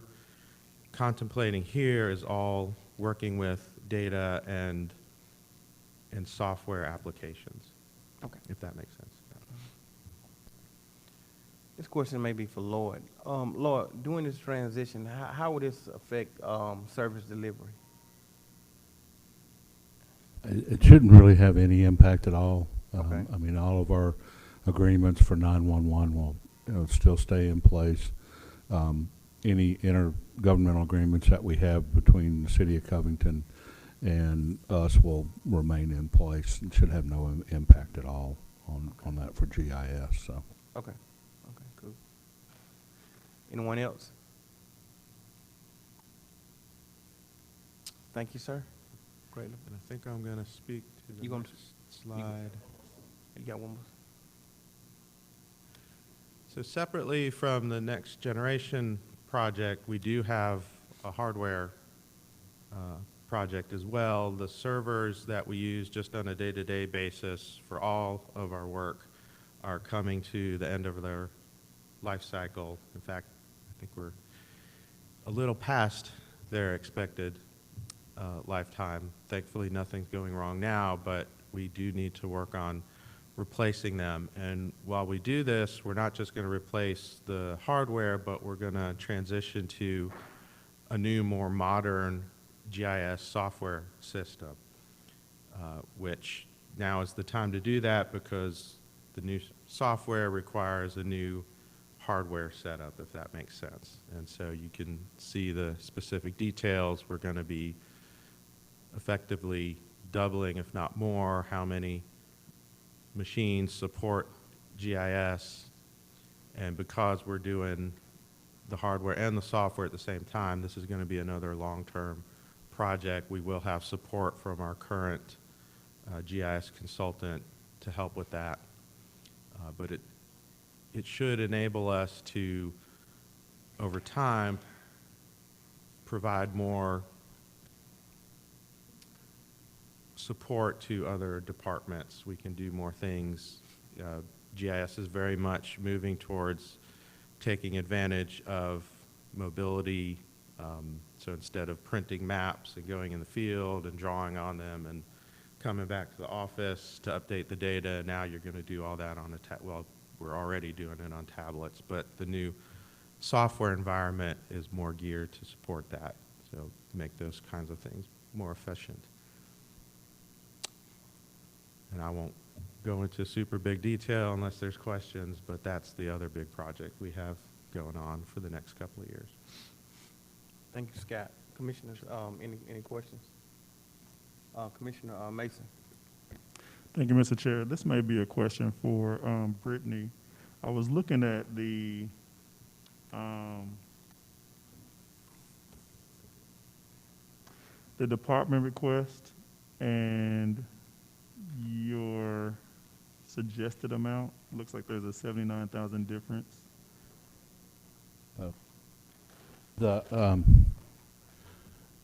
[SPEAKER 10] contemplating here is all working with data and software applications,
[SPEAKER 5] Okay.
[SPEAKER 10] if that makes sense.
[SPEAKER 1] This question may be for Lloyd. Lloyd, during this transition, how would this affect service delivery?
[SPEAKER 2] It shouldn't really have any impact at all.
[SPEAKER 1] Okay.
[SPEAKER 2] I mean, all of our agreements for 911 will still stay in place. Any intergovernmental agreements that we have between the City of Covington and us will remain in place and should have no impact at all on that for GIS. So.
[SPEAKER 1] Okay. Okay, cool. Anyone else? Thank you, sir. Great.
[SPEAKER 10] And I think I'm going to speak to the
[SPEAKER 1] You gonna
[SPEAKER 10] next slide.
[SPEAKER 1] You got one more?
[SPEAKER 10] So separately from the Next Generation project, we do have a hardware project as well. The servers that we use just on a day-to-day basis for all of our work are coming to the end of their life cycle. In fact, I think we're a little past their expected lifetime. Thankfully, nothing's going wrong now, but we do need to work on replacing them. And while we do this, we're not just going to replace the hardware, but we're going to transition to a new, more modern GIS software system, which now is the time to do that because the new software requires a new hardware setup, if that makes sense. And so you can see the specific details. We're going to be effectively doubling, if not more, how many machines support GIS. And because we're doing the hardware and the software at the same time, this is going to be another long-term project. We will have support from our current GIS consultant to help with that. But it should enable us to, over time, provide more support to other departments. We can do more things. GIS is very much moving towards taking advantage of mobility. So instead of printing maps and going in the field and drawing on them and coming back to the office to update the data, now you're going to do all that on well, we're already doing it on tablets, but the new software environment is more geared to support that, so make those kinds of things more efficient. And I won't go into super big detail unless there's questions, but that's the other big project we have going on for the next couple of years.
[SPEAKER 1] Thank you, Scott. Commissioners, any questions? Commissioner Mason.
[SPEAKER 7] Thank you, Mr. Chair. This may be a question for Brittany. I was looking at the department request and your suggested amount. Looks like there's a 79,000 difference.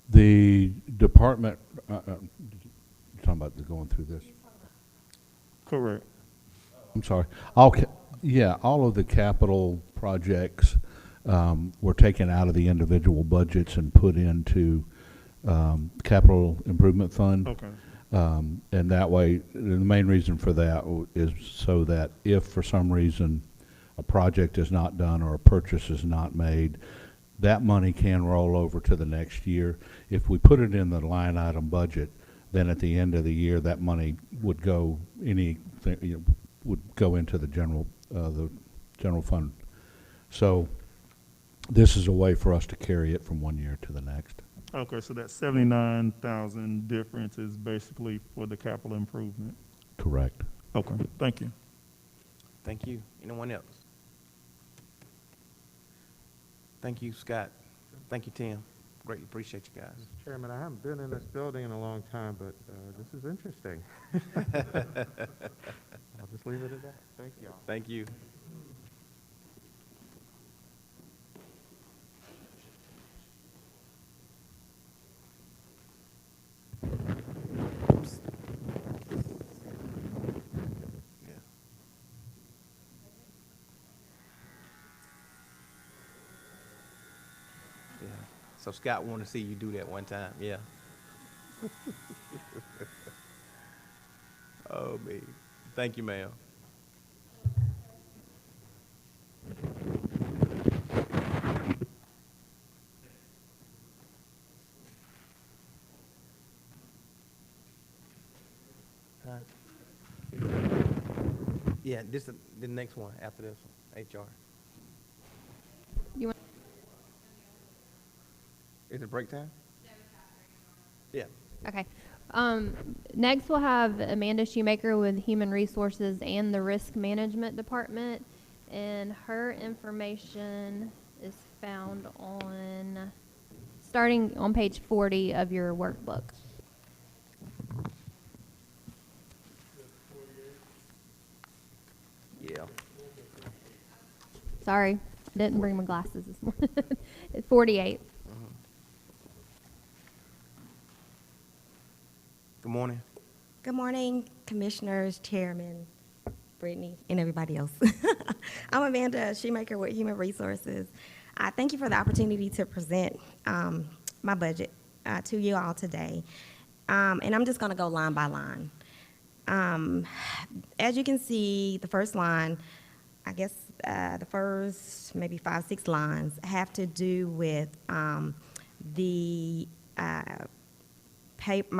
[SPEAKER 2] The department, you're talking about going through this?
[SPEAKER 7] Correct.
[SPEAKER 2] I'm sorry. Yeah, all of the capital projects were taken out of the individual budgets and put into capital improvement fund.
[SPEAKER 7] Okay.
[SPEAKER 2] And that way, the main reason for that is so that if for some reason a project is not done or a purchase is not made, that money can roll over to the next year. If we put it in the line item budget, then at the end of the year, that money would go would go into the general fund. So this is a way for us to carry it from one year to the next.
[SPEAKER 7] Okay, so that 79,000 difference is basically for the capital improvement.
[SPEAKER 2] Correct.
[SPEAKER 7] Okay, thank you.
[SPEAKER 1] Thank you. Anyone else? Thank you, Scott. Thank you, Tim. Greatly appreciate you guys.
[SPEAKER 10] Mr. Chairman, I haven't been in this building in a long time, but this is interesting. I'll just leave it at that. Thank you all.
[SPEAKER 1] Thank you. Yeah. Yeah. So Scott wanted to see you do that one time. Yeah. Oh, me. Thank you, ma'am. Yeah, this is the next one after this one, HR.
[SPEAKER 3] You want?
[SPEAKER 1] Is it break time? Yeah.
[SPEAKER 3] Okay. Next, we'll have Amanda Shoemaker with Human Resources and the Risk Management Department, and her information is found on, starting on page 40 of your workbook.
[SPEAKER 1] Yeah.
[SPEAKER 3] Sorry, I didn't bring my glasses this morning. It's 48.
[SPEAKER 1] Good morning.
[SPEAKER 11] Good morning, Commissioners, Chairman, Brittany, and everybody else. I'm Amanda Shoemaker with Human Resources. Thank you for the opportunity to present my budget to you all today. And I'm just going to go line by line. As you can see, the first line, I guess the first maybe 5, 6 lines have to do with my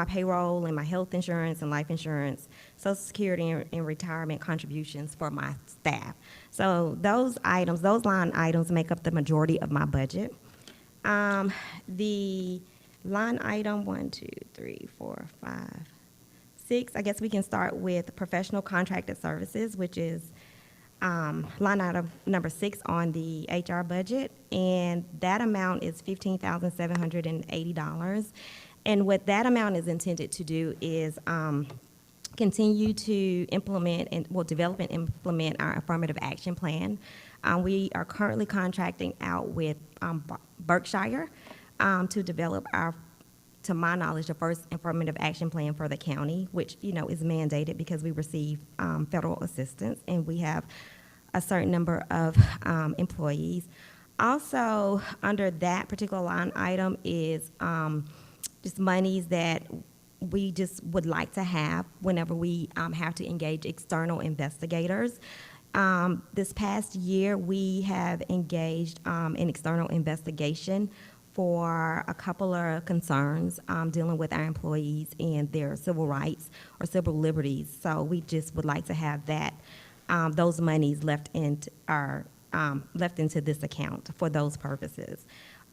[SPEAKER 11] payroll and my health insurance and life insurance, Social Security and retirement contributions for my staff. So those items, those line items make up the majority of my budget. The line item 1, 2, 3, 4, 5, 6, I guess we can start with professional contracted services, which is line item number 6 on the HR budget, and that amount is $15,780. And what that amount is intended to do is continue to implement and, well, develop and implement our affirmative action plan. We are currently contracting out with Berkshire to develop our, to my knowledge, the first affirmative action plan for the county, which, you know, is mandated because we receive federal assistance and we have a certain number of employees. Also, under that particular line item is just monies that we just would like to have whenever we have to engage external investigators. This past year, we have engaged an external investigation for a couple of concerns dealing with our employees and their civil rights or civil liberties. So we just would like to have that, those monies left into our left into this account for those purposes.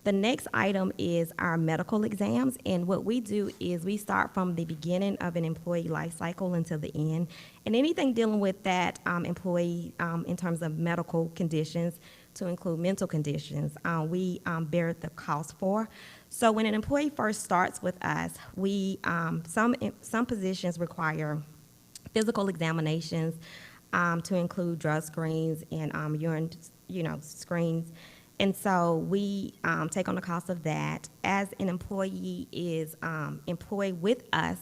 [SPEAKER 11] The next item is our medical exams, and what we do is we start from the beginning of an employee life cycle until the end, and anything dealing with that employee in terms of medical conditions, to include mental conditions, we bear the cost for. So when an employee first starts with us, we some positions require physical examinations to include drug screens and urine, screens. And so we take on the cost of that. As an employee is employed with us,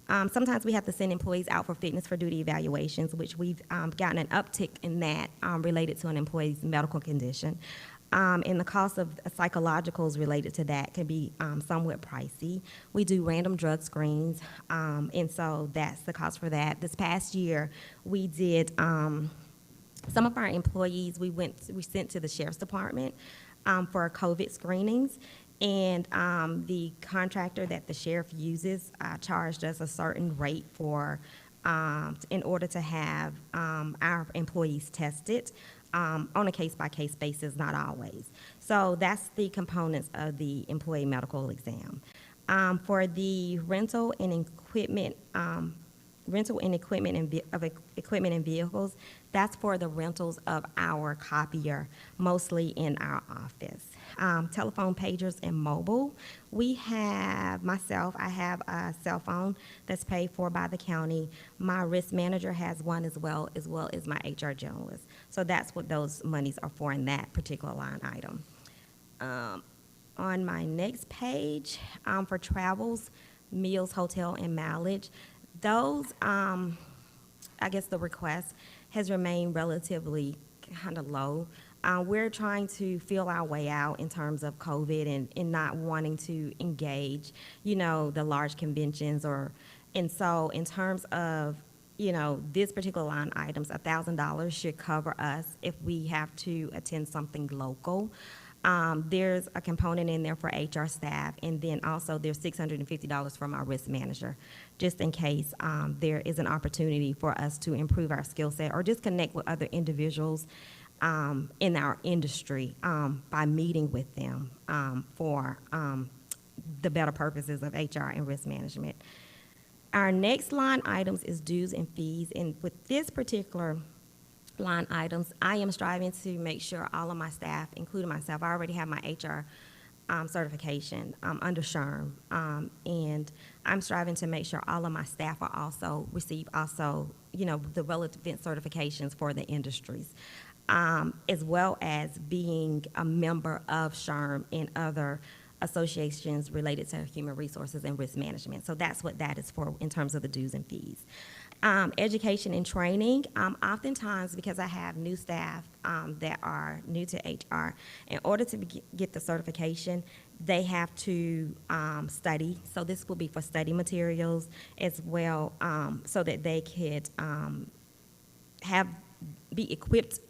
[SPEAKER 11] sometimes we have to send employees out for fitness for duty evaluations, which we've gotten an uptick in that related to an employee's medical condition. And the cost of psychologicals related to that can be somewhat pricey. We do random drug screens, and so that's the cost for that. This past year, we did some of our employees, we sent to the Sheriff's Department for COVID screenings, and the contractor that the sheriff uses charged us a certain rate for, in order to have our employees tested on a case-by-case basis, not always. So that's the components of the employee medical exam. For the rental and equipment equipment and vehicles, that's for the rentals of our copier, mostly in our office. Telephone pagers and mobile. We have, I have a cell phone that's paid for by the county. My risk manager has one as well as my HR generalist. So that's what those monies are for in that particular line item. On my next page, for travels, meals, hotel, and mileage, those, I guess the request has remained relatively kind of low. We're trying to feel our way out in terms of COVID and not wanting to engage, the large conventions and so in terms of, this particular line items, $1,000 should cover us if we have to attend something local. There's a component in there for HR staff, and then also there's $650 from our risk manager, just in case there is an opportunity for us to improve our skill set or just connect with other individuals in our industry by meeting with them for the better purposes of HR and risk management. Our next line items is dues and fees, and with this particular line items, I am striving to make sure all of my staff, including myself, I already have my HR certification under SHRM, and I'm striving to make sure all of my staff are receive the relevant certifications for the industries, as well as being a member of SHRM and other associations related to human resources and risk management. So that's what that is for in terms of the dues and fees. Education and training, oftentimes because I have new staff that are new to HR, in order to get the certification, they have to study. So this will be for study materials as well, so that they could be equipped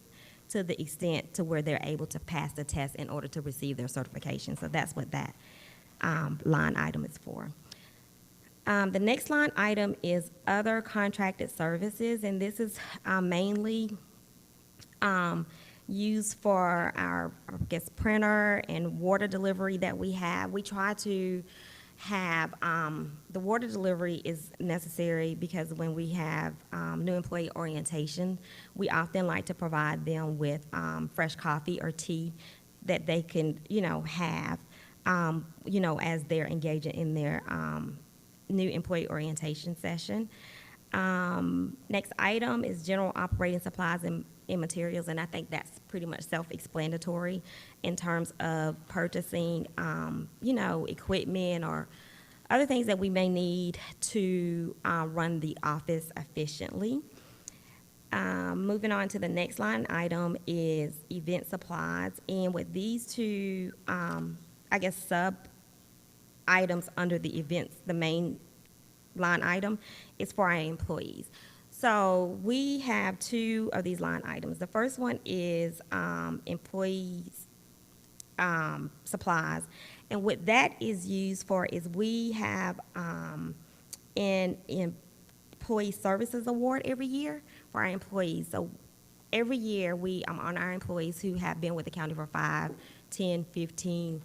[SPEAKER 11] to the extent to where they're able to pass the test in order to receive their certification. So that's what that line item is for. The next line item is other contracted services, and this is mainly used for our, printer and water delivery that we have. We try to have, the water delivery is necessary because when we have new employee orientation, we often like to provide them with fresh coffee or tea that they can, have, as they're engaging in their new employee orientation session. Next item is general operating supplies and materials, and I think that's pretty much self-explanatory in terms of purchasing, equipment or other things that we may need to run the office efficiently. Moving on to the next line item is event supplies, and with these two, sub items under the events, the main line item is for our employees. So we have two of these line items. The first one is employees supplies, and what that is used for is we have an employee services award every year for our employees. So every year we honor our employees who have been with the county for 5, 10, 15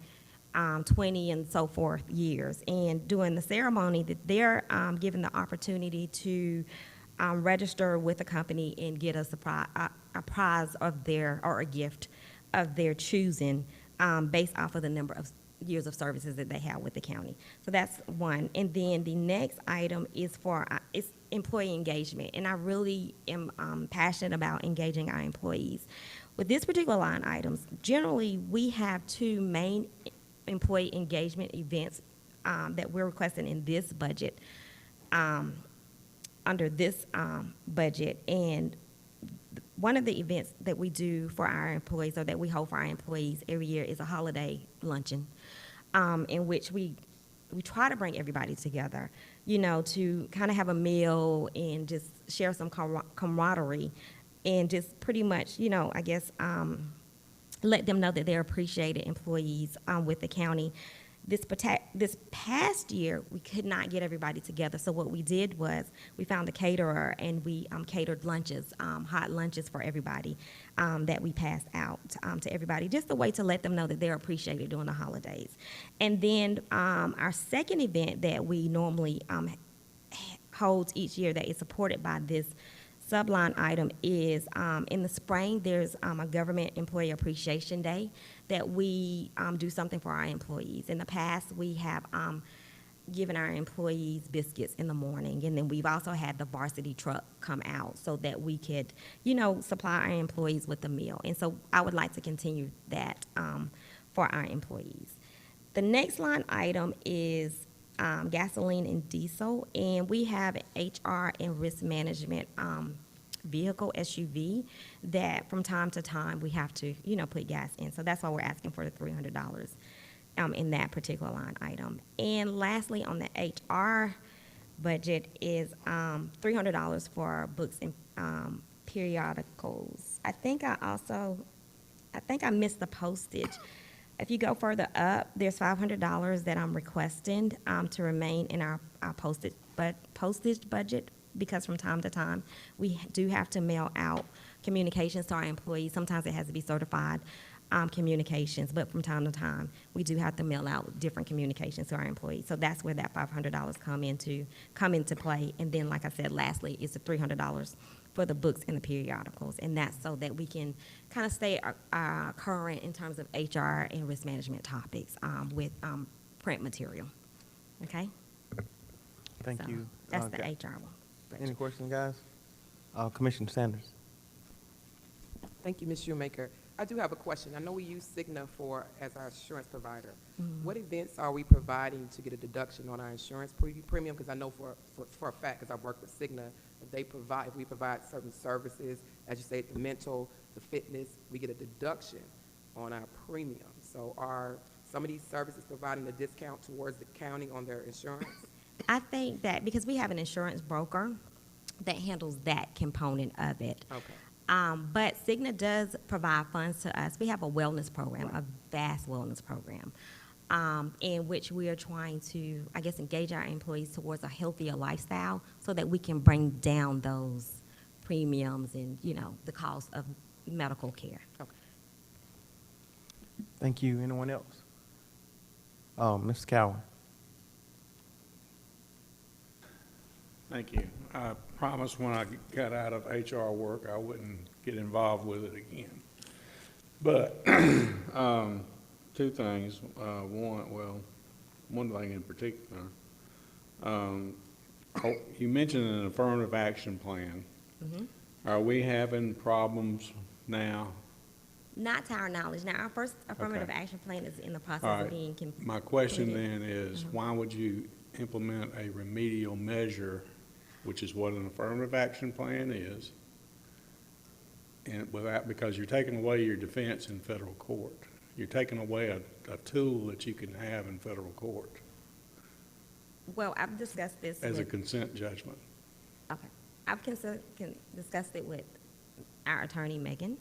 [SPEAKER 11] 20 and so forth years. And during the ceremony, that they're given the opportunity to register with a company and get a prize of their, or a gift of their choosing, based off of the number of years of services that they have with the county. So that's one. And then the next item is for it's employee engagement. And I really am passionate about engaging our employees. With this particular line items, generally we have two main employee engagement events that we're requesting in this budget, under this budget. And one of the events that we do for our employees, or that we hold for our employees every year, is a holiday luncheon, in which we try to bring everybody together, you know, to kind of have a meal and just share some camaraderie, and just pretty much, you know, I guess, let them know that they're appreciated employees with the county. This past year, we could not get everybody together, so what we did was we found a caterer, and we catered lunches, hot lunches for everybody, that we passed out to everybody, just a way to let them know that they're appreciated during the holidays. And then our second event that we normally hold each year, that is supported by this subline item, is in the spring, there's a Government Employee Appreciation Day that we do something for our employees. In the past, we have given our employees biscuits in the morning, and then we've also had the varsity truck come out so that we could, you know, supply our employees with a meal. And so I would like to continue that for our employees. The next line item is gasoline and diesel, and we have an HR and risk management vehicle, SUV, that from time to time we have to, you know, put gas in. So that's why we're asking for the $300 in that particular line item. And lastly, on the HR budget is $300 for books and periodicals. I think I missed the postage. If you go further up, there's $500 that I'm requesting to remain in our postage budget, because from time to time, we do have to mail out communications to our employees. Sometimes it has to be certified communications, but from time to time, we do have to mail out different communications to our employees. So that's where that $500 come into play. And then, like I said, lastly, is the $300 for the books and the periodicals, and that's so that we can kind of stay current in terms of HR and risk management topics with print material. Okay?
[SPEAKER 1] Thank
[SPEAKER 11] So
[SPEAKER 1] you.
[SPEAKER 11] That's the HR one.
[SPEAKER 1] Any questions, guys? Commissioner Sanders.
[SPEAKER 5] Thank you, Ms. Shoemaker. I do have a question. I know we use Cigna as our insurance provider.
[SPEAKER 11] Mm-hmm.
[SPEAKER 5] What events are we providing to get a deduction on our insurance premium? Because I know for a fact, because I've worked with Cigna, if we provide certain services, as you say, the mental, the fitness, we get a deduction on our premium. So are some of these services providing a discount towards the county on their insurance?
[SPEAKER 11] I think that because we have an insurance broker that handles that component of it.
[SPEAKER 5] Okay.
[SPEAKER 11] But Cigna does provide funds to us. We have a wellness program,
[SPEAKER 5] Right.
[SPEAKER 11] a vast wellness program, in which we are trying to, I guess, engage our employees towards a healthier lifestyle so that we can bring down those premiums and, you know, the cost of medical care.
[SPEAKER 5] Okay.
[SPEAKER 1] Thank you. Anyone else? Ms. Cowan.
[SPEAKER 12] Thank you. I promised when I got out of HR work, I wouldn't get involved with it again. But two things. One thing in particular. You mentioned an affirmative action plan.
[SPEAKER 11] Mm-hmm.
[SPEAKER 12] Are we having problems now?
[SPEAKER 11] Not to our knowledge. Now, our first affirmative action plan is in the process
[SPEAKER 12] All
[SPEAKER 11] of
[SPEAKER 12] right.
[SPEAKER 11] being
[SPEAKER 12] My question
[SPEAKER 11] completed.
[SPEAKER 12] then is,
[SPEAKER 11] Mhm.
[SPEAKER 12] why would you implement a remedial measure, which is what an affirmative action plan is, and because you're taking away your defense in federal court. You're taking away a tool that you can have in federal court
[SPEAKER 11] Well, I've discussed this
[SPEAKER 12] as a
[SPEAKER 11] with,
[SPEAKER 12] consent judgment.
[SPEAKER 11] okay. I've discussed it with our attorney, Megan,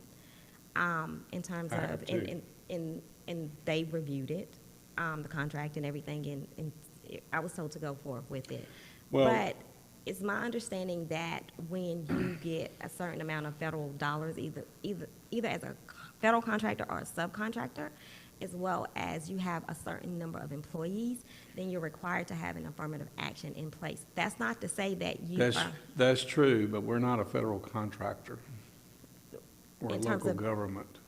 [SPEAKER 11] in terms
[SPEAKER 12] I have
[SPEAKER 11] of,
[SPEAKER 12] too.
[SPEAKER 11] and they reviewed it, the contract and everything, and I was told to go forward with it.
[SPEAKER 12] Well-
[SPEAKER 11] But it's my understanding that when you get a certain amount of federal dollars, either as a federal contractor or a subcontractor, as well as you have a certain number of employees, then you're required to have an affirmative action in place. That's not to say that you are,
[SPEAKER 12] That's true, but we're not a federal contractor. We're a
[SPEAKER 11] In terms
[SPEAKER 12] local
[SPEAKER 11] of-
[SPEAKER 12] government.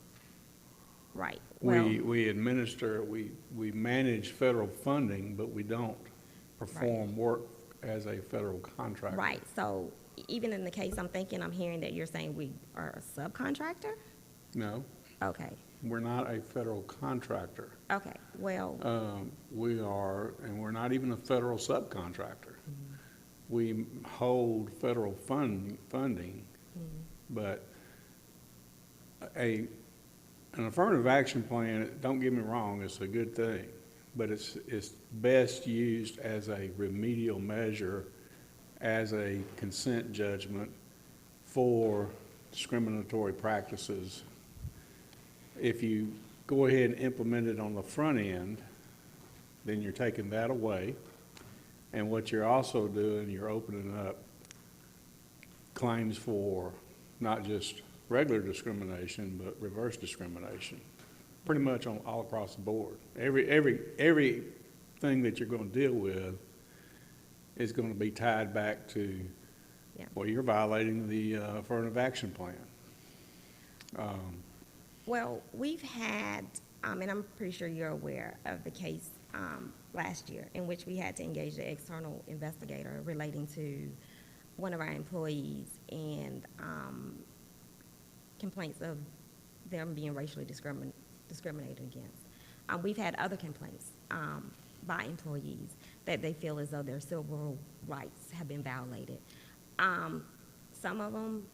[SPEAKER 11] right, well,
[SPEAKER 12] We administer, we manage federal funding, but we don't perform work as a federal contractor.
[SPEAKER 11] right, so even in the case I'm hearing that you're saying we are a subcontractor?
[SPEAKER 12] No,
[SPEAKER 11] Okay,
[SPEAKER 12] we're not a federal contractor.
[SPEAKER 11] okay, well,
[SPEAKER 12] We are, and we're not even a federal subcontractor. We hold federal funding, but an affirmative action plan, don't get me wrong, it's a good thing, but it's best used as a remedial measure, as a consent judgment for discriminatory practices. If you go ahead and implement it on the front end, then you're taking that away. And what you're also doing, you're opening up claims for not just regular discrimination, but reverse discrimination, pretty much on all across the board. Everything that you're going to deal with is going to be tied back to,
[SPEAKER 11] Yeah.
[SPEAKER 12] well, you're violating the affirmative action plan.
[SPEAKER 11] well, we've had, and I'm pretty sure you're aware of the case last year in which we had to engage the external investigator relating to one of our employees and complaints of them being racially discriminated against. We've had other complaints by employees that they feel as though their civil rights have been violated. Some of them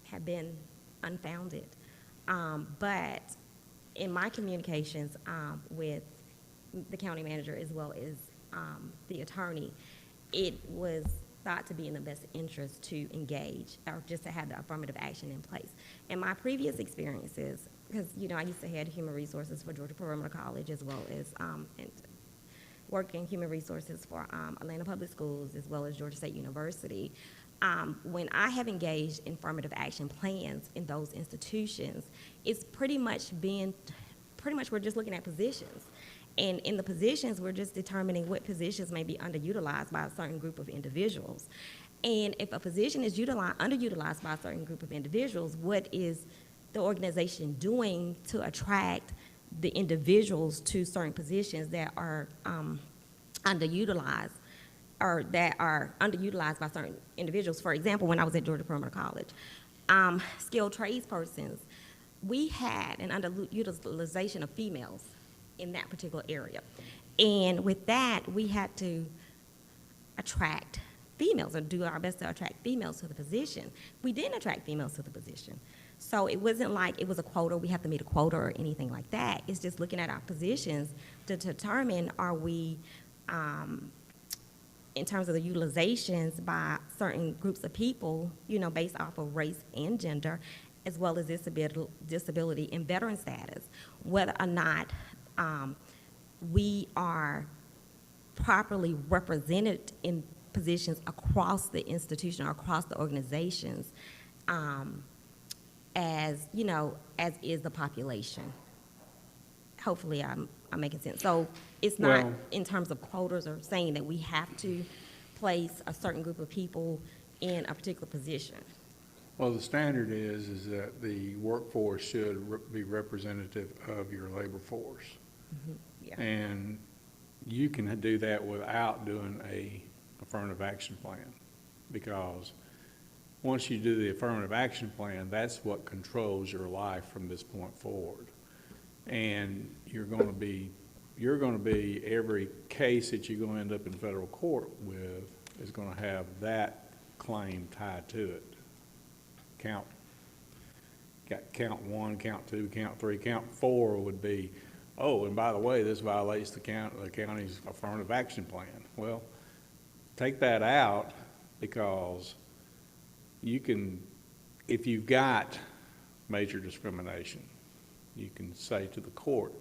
[SPEAKER 11] have been unfounded. But in my communications with the county manager as well as the attorney, it was thought to be in the best interest to engage or just to have the affirmative action in place. In my previous experiences, because, you know, I used to head human resources for Georgia Perimeter College as well as and work in human resources for Atlanta Public Schools as well as Georgia State University. When I have engaged in affirmative action plans in those institutions, it's pretty much we're just looking at positions. And in the positions, we're just determining what positions may be underutilized by a certain group of individuals. And if a position is underutilized by a certain group of individuals, what is the organization doing to attract the individuals to certain positions that are underutilized or that are underutilized by certain individuals? For example, when I was at Georgia Perimeter College, skilled tradespersons, we had an underutilization of females in that particular area. And with that, we had to attract females or do our best to attract females to the position. We didn't attract females to the position. So it wasn't like it was a quota, we have to meet a quota or anything like that. It's just looking at our positions to determine are we, in terms of the utilizations by certain groups of people, you know, based off of race and gender, as well as disability and veteran status, whether or not we are properly represented in positions across the institution or across the organizations, as, you know, as is the population. Hopefully I'm making sense. So it's not
[SPEAKER 12] Well,
[SPEAKER 11] in terms of quotas or saying that we have to place a certain group of people in a particular position.
[SPEAKER 12] Well, the standard is that the workforce should be representative of your labor force.
[SPEAKER 11] Yeah.
[SPEAKER 12] And you can do that without doing a affirmative action plan, because once you do the affirmative action plan, that's what controls your life from this point forward. And you're going to be, every case that you're going to end up in federal court with is going to have that claim tied to it. Count 1, count 2, count 3, count 4 would be, oh, and by the way, this violates the county's affirmative action plan. Well, take that out, because you can, if you've got major discrimination, you can say to the court,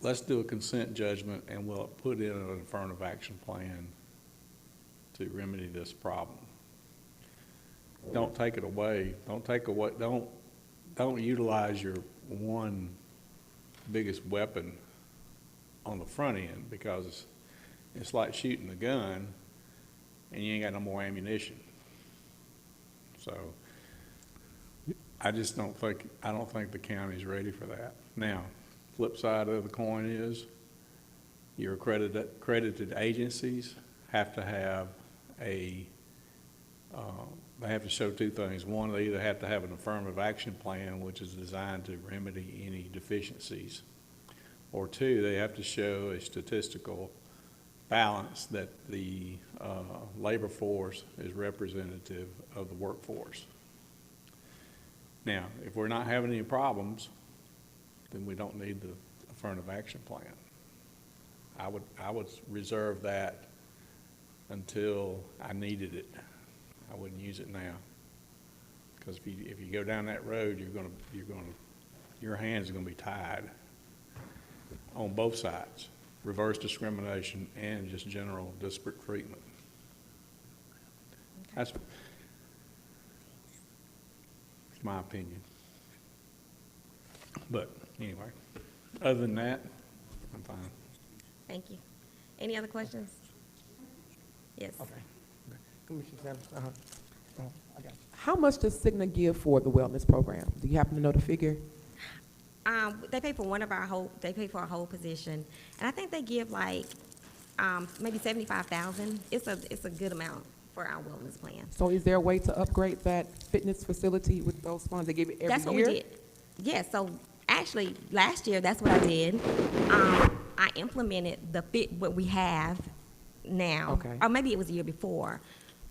[SPEAKER 12] let's do a consent judgment and we'll put in an affirmative action plan to remedy this problem. Don't take it away. Don't utilize your one biggest weapon on the front end, because it's like shooting a gun and you ain't got no more ammunition. So I just don't think the county's ready for that. Now, flip side of the coin is your accredited agencies have to have they have to show two things. One, they either have to have an affirmative action plan, which is designed to remedy any deficiencies, or two, they have to show a statistical balance that the labor force is representative of the workforce. Now, if we're not having any problems, then we don't need the affirmative action plan. I would reserve that until I needed it. I wouldn't use it now, because if you go down that road, your hands are gonna be tied on both sides, reverse discrimination and just general disparate treatment. That's my opinion. But anyway, other than that, I'm fine.
[SPEAKER 11] Thank you. Any other questions? Yes.
[SPEAKER 5] Okay. Commissioner Sanders, how much does Cigna give for the wellness program? Do you happen to know the figure?
[SPEAKER 11] They pay for they pay for a whole position, and I think they give like maybe $75,000. It's a good amount for our wellness plan.
[SPEAKER 5] So is there a way to upgrade that fitness facility with those funds? They give it every year?
[SPEAKER 11] That's what we did. Yeah, so actually last year that's what I did. I implemented what we have now,
[SPEAKER 5] okay,
[SPEAKER 11] or maybe it was the year before,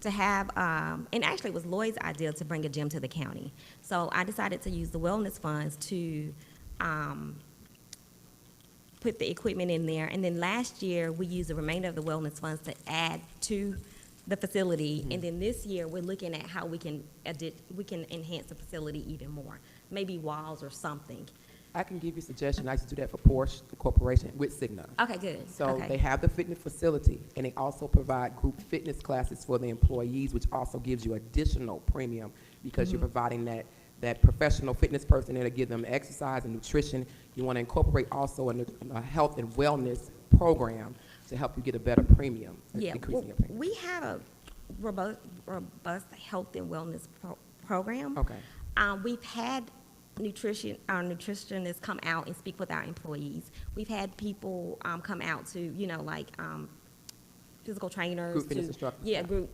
[SPEAKER 11] to have, and actually it was Lloyd's idea to bring a gym to the county. So I decided to use the wellness funds to put the equipment in there. And then last year, we used the remainder of the wellness funds to add to the facility. Mm-hmm. And then this year, we're looking at how we can enhance the facility even more, maybe walls or something.
[SPEAKER 5] I can give you a suggestion. I used to do that for Porsche, the corporation, with Cigna.
[SPEAKER 11] Okay, good.
[SPEAKER 5] So
[SPEAKER 11] okay.
[SPEAKER 5] They have the fitness facility, and they also provide group fitness classes for the employees, which also gives you additional premium because you're providing that professional fitness person there to give them exercise and nutrition. You want to incorporate also a health and wellness program to help you get a better premium, increasing your premium.
[SPEAKER 11] We have a robust health and wellness program.
[SPEAKER 5] Okay.
[SPEAKER 11] We've had our nutritionists come out and speak with our employees. We've had people come out to, physical trainers.
[SPEAKER 5] Group fitness instructors.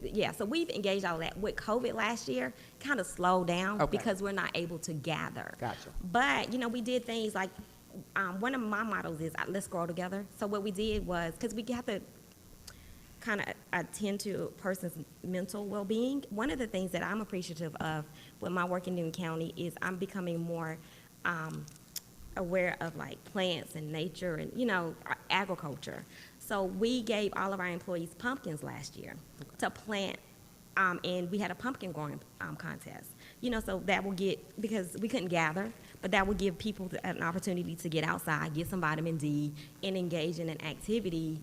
[SPEAKER 11] Yeah, so we've engaged all that. With COVID last year, kind of slowed down because we're not able to gather.
[SPEAKER 5] Gotcha.
[SPEAKER 11] But, we did things like, one of my mottos is, let's grow together. So what we did was, because we have to kind of attend to a person's mental well-being, one of the things that I'm appreciative of with my work in Newton County is I'm becoming more aware of like plants and nature and, agriculture. So we gave all of our employees pumpkins last year to plant, and we had a pumpkin growing contest. So that will because we couldn't gather, but that would give people an opportunity to get outside, get some vitamin D, and engage in an activity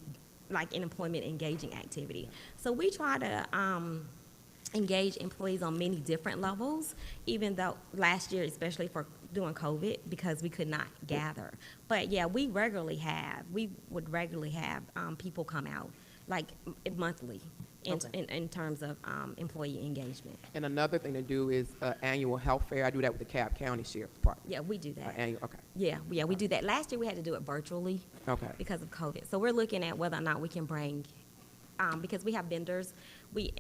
[SPEAKER 11] like an employment engaging activity. So we try to engage employees on many different levels, even though last year, especially for during COVID, because we could not gather. But yeah, we would regularly have people come out, like monthly, in terms of employee engagement.
[SPEAKER 5] And another thing to do is annual health fair. I do that with the Cobb County Sheriff's Department.
[SPEAKER 11] Yeah, we do that.
[SPEAKER 5] Okay.
[SPEAKER 11] Yeah, we do that. Last year we had to do it virtually because of COVID. So we're looking at whether or not we can bring, because we have vendors, we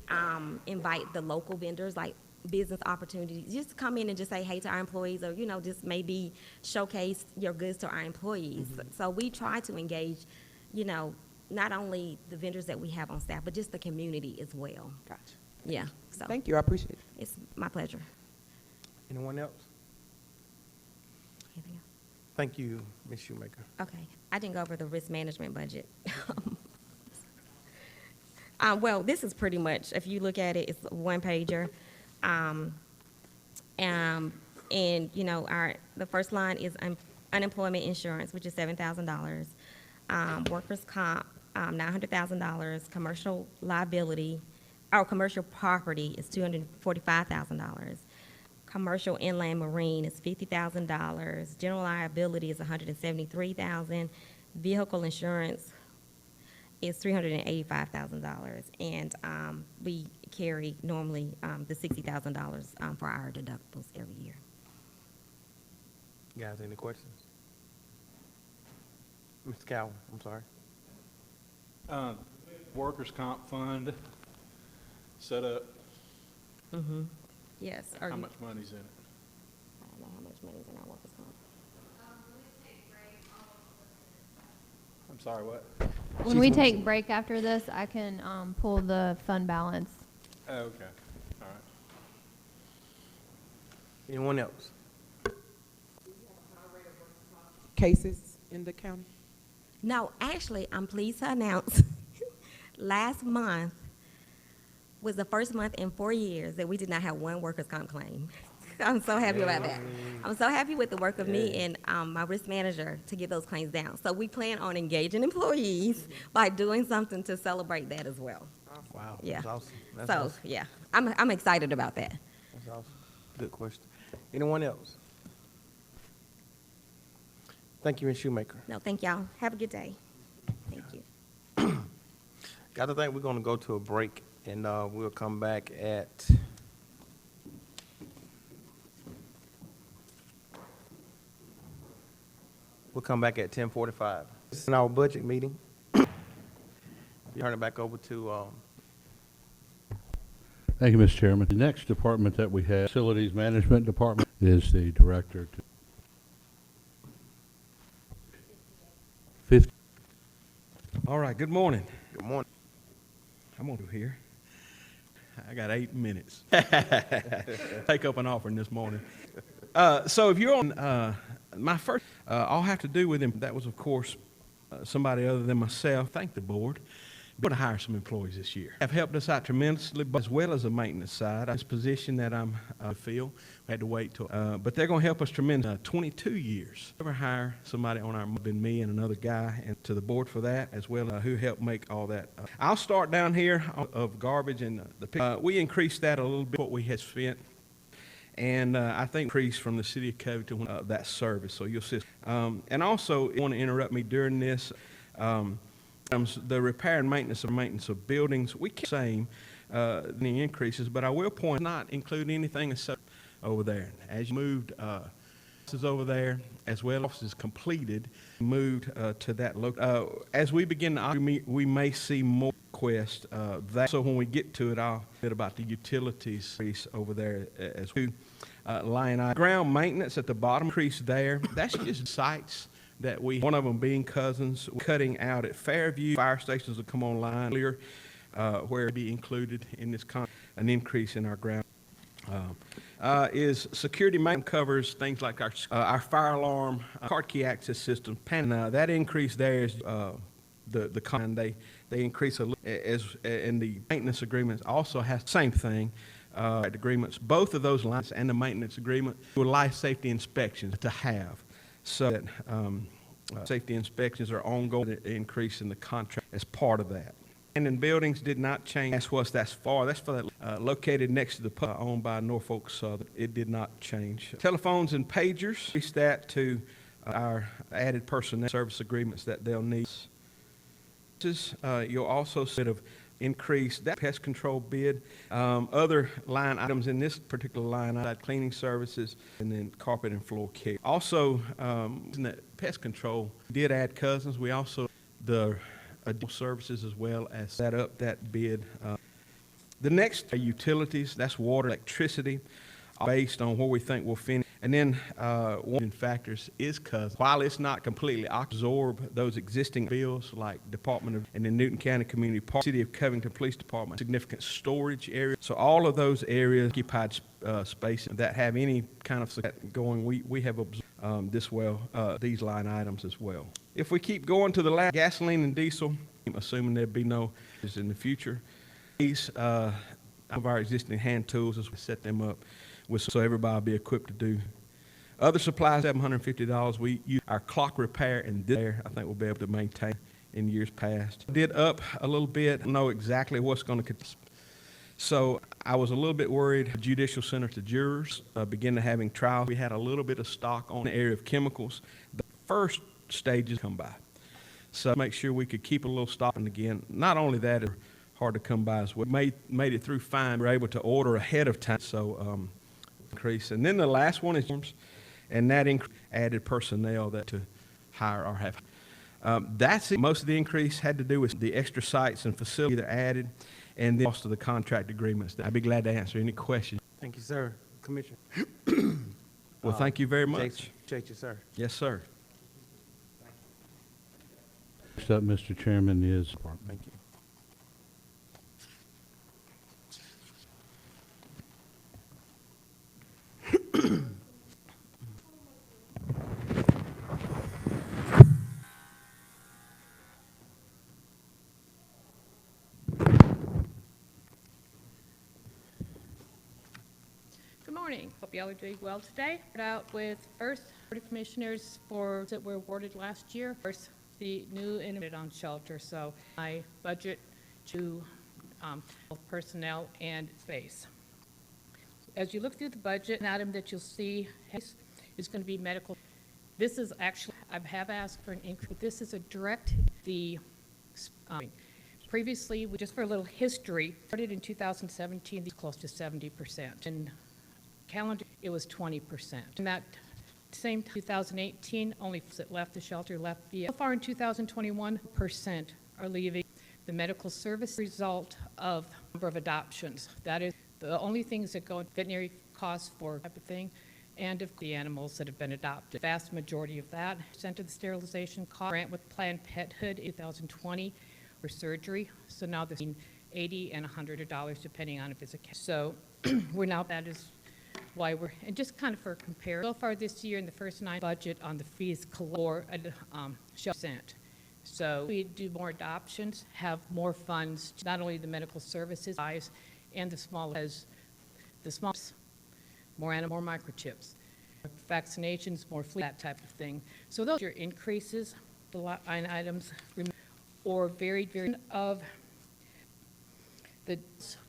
[SPEAKER 11] invite the local vendors, like business opportunities, just come in and just say hey to our employees, or just maybe showcase your goods to our employees. Mm-hmm. So we try to engage, not only the vendors that we have on staff, but just the community as well.
[SPEAKER 5] Gotcha.
[SPEAKER 11] Yeah. So
[SPEAKER 5] thank you. I appreciate it.
[SPEAKER 11] It's my pleasure.
[SPEAKER 1] Anyone else?
[SPEAKER 11] Anything else?
[SPEAKER 1] Thank you, Ms. Shoemaker.
[SPEAKER 11] Okay. I didn't go over the risk management budget. Well, this is pretty much, if you look at it, it's a one-pager. And the first line is unemployment insurance, which is $7,000. Workers' comp, $900,000. Commercial liability, or commercial property is $245,000. Commercial inland marine is $50,000. General liability is $173,000. Vehicle insurance is $385,000. And we carry normally the $60,000 for our deductibles every year.
[SPEAKER 1] You guys, any questions? Mr. Cowell, I'm sorry.
[SPEAKER 12] Workers' comp fund set up,
[SPEAKER 11] Yes.
[SPEAKER 12] how much money's in it?
[SPEAKER 11] I don't know how much money is in our workers' comp.
[SPEAKER 12] I'm sorry, what?
[SPEAKER 3] When we take break after this, I can pull the fund balance.
[SPEAKER 12] Oh, okay, all right.
[SPEAKER 1] Anyone else?
[SPEAKER 5] Cases in the county?
[SPEAKER 11] No, actually, I'm pleased to announce last month was the first month in 4 years that we did not have one workers' comp claim. I'm so happy about that. I'm so happy with the work of me and my risk manager to get those claims down. So we plan on engaging employees by doing something to celebrate that as well.
[SPEAKER 1] Wow,
[SPEAKER 11] Yeah.
[SPEAKER 1] that's awesome. That's
[SPEAKER 11] So,
[SPEAKER 1] awesome.
[SPEAKER 11] yeah, I'm excited about that.
[SPEAKER 1] That's awesome. Good question. Anyone else? Thank you, Ms. Shoemaker.
[SPEAKER 11] No, thank y'all. Have a good day. Thank you.
[SPEAKER 1] Got to think we're going to go to a break, and we'll come back at We'll come back at 10:45. This is our budget meeting. Turn it back over to
[SPEAKER 2] Thank you, Mr. Chairman. The next department that we have, Facilities Management Department, is the Director. 50.
[SPEAKER 13] All right, good morning.
[SPEAKER 1] good morning.
[SPEAKER 13] I'm going to here. I got 8 minutes. Take up an offering this morning. So if you're on my first, I'll have to do with him. That was, of course, somebody other than myself. Thank the board. We're going to hire some employees this year. Have helped us out tremendously, as well as the maintenance side. This position that I'm feel, we had to wait till, but they're going to help us tremendously. 22 years. Ever hire somebody on our, been me and another guy, and to the board for that, as well as who helped make all that. I'll start down here of garbage and we increased that a little bit, what we had spent. And I think increase from the city of Covington that service. So you'll see. And also, you want to interrupt me during this. The repair and maintenance of buildings, we can't same the increases, but I will point not include anything over there. As you moved is over there, as well as offices completed, moved to that location. As we begin to we may see more requests. So when we get to it, I'll bit about the utilities over there as well. Line item. Ground maintenance at the bottom increase there. That's just sites that we, one of them being Cousins, cutting out at Fairview. Fire stations will come online earlier, where it'll be included in this an increase in our ground. Is security maintenance covers things like our fire alarm, card key access system. That increase there is the kind they increase a little, as in the maintenance agreements also has the same thing. Agreements, both of those lines and the maintenance agreement with life safety inspections to have. So that safety inspections are ongoing, increase in the contract as part of that. And in buildings did not change. That's for that located next to the owned by Norfolk Southern. It did not change. Telephones and pagers, increase that to our added personnel service agreements that they'll need. You'll also sort of increase that pest control bid. Other line items in this particular line item, cleaning services, and then carpet and floor care. Also, in that pest control, did add Cousins. We also, the additional services as well as set up that bid. The next are utilities, that's water, electricity, based on where we think we'll finish. And then one of the factors is Cousins. While it's not completely absorb those existing bills like Department of, and then Newton County Community Park, City of Covington Police Department, significant storage area. So all of those areas, occupied space that have any kind of going, we have absorbed these line items as well. If we keep going to the last, gasoline and diesel, assuming there'd be no in the future, these of our existing hand tools as we set them up. So everybody will be equipped to do. Other supplies, $750. We use our clock repair and there, I think we'll be able to maintain in years past. Did up a little bit. I don't know exactly what's going to So I was a little bit worried. Judicial Center to jurors began to having trials. We had a little bit of stock on the area of chemicals. The first stages come by. So make sure we could keep a little stock. And again, not only that, it's hard to come by as well. Made it through fine. We were able to order ahead of time. So increase. And then the last one is, and that added personnel that to hire or have. That's it. Most of the increase had to do with the extra sites and facilities that are added, and the cost of the contract agreements. I'd be glad to answer any questions.
[SPEAKER 1] Thank you, sir. Commissioner.
[SPEAKER 13] Well, thank you very much.
[SPEAKER 1] Thank you, sir.
[SPEAKER 13] Yes, sir.
[SPEAKER 2] Next up, Mr. Chairman, is
[SPEAKER 1] Thank you.
[SPEAKER 14] Good morning. Hope y'all are doing well today. Start out with first, Board of Commissioners for that were awarded last year. First, the new innovated on shelter. So my budget to personnel and space. As you look through the budget, an item that you'll see is going to be medical. This is actually, I have asked for an increase. This is a direct, previously, just for a little history, started in 2017, close to 70%. And calendar, it was 20%. And that same 2018, only that left the shelter left the. So far in 2021, % are leaving the medical service result of number of adoptions. That is the only things that go in veterinary costs for type of thing, and of the animals that have been adopted. The vast majority of that sent to the sterilization cost grant with Planned Parenthood in 2020 for surgery. So now there's $80 and $100 depending on if it's a case. So we're now, that is why we're, and just kind of for comparison, so far this year in the first 9 budget on the fees for percent. So we do more adoptions, have more funds, not only the medical services size and the small, as the small, more animal, more microchips, vaccinations, more fleet, that type of thing. So those are your increases, the line items, or varied of the,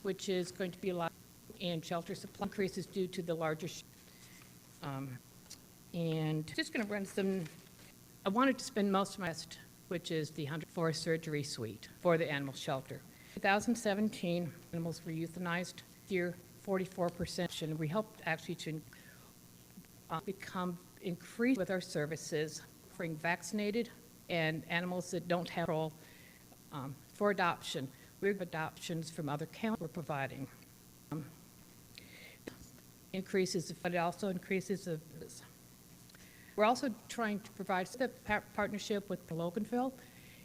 [SPEAKER 14] which is going to be a lot, and shelter supply increases due to the larger, and just going to run some, I wanted to spend most of my, which is the 104 surgery suite for the animal shelter. 2017, animals were euthanized. Year, 44%. And we helped actually to increase with our services for vaccinated and animals that don't have control for adoption. We have adoptions from other counties we're providing. Increases, but it also increases of. We're also trying to provide the partnership with Loganville.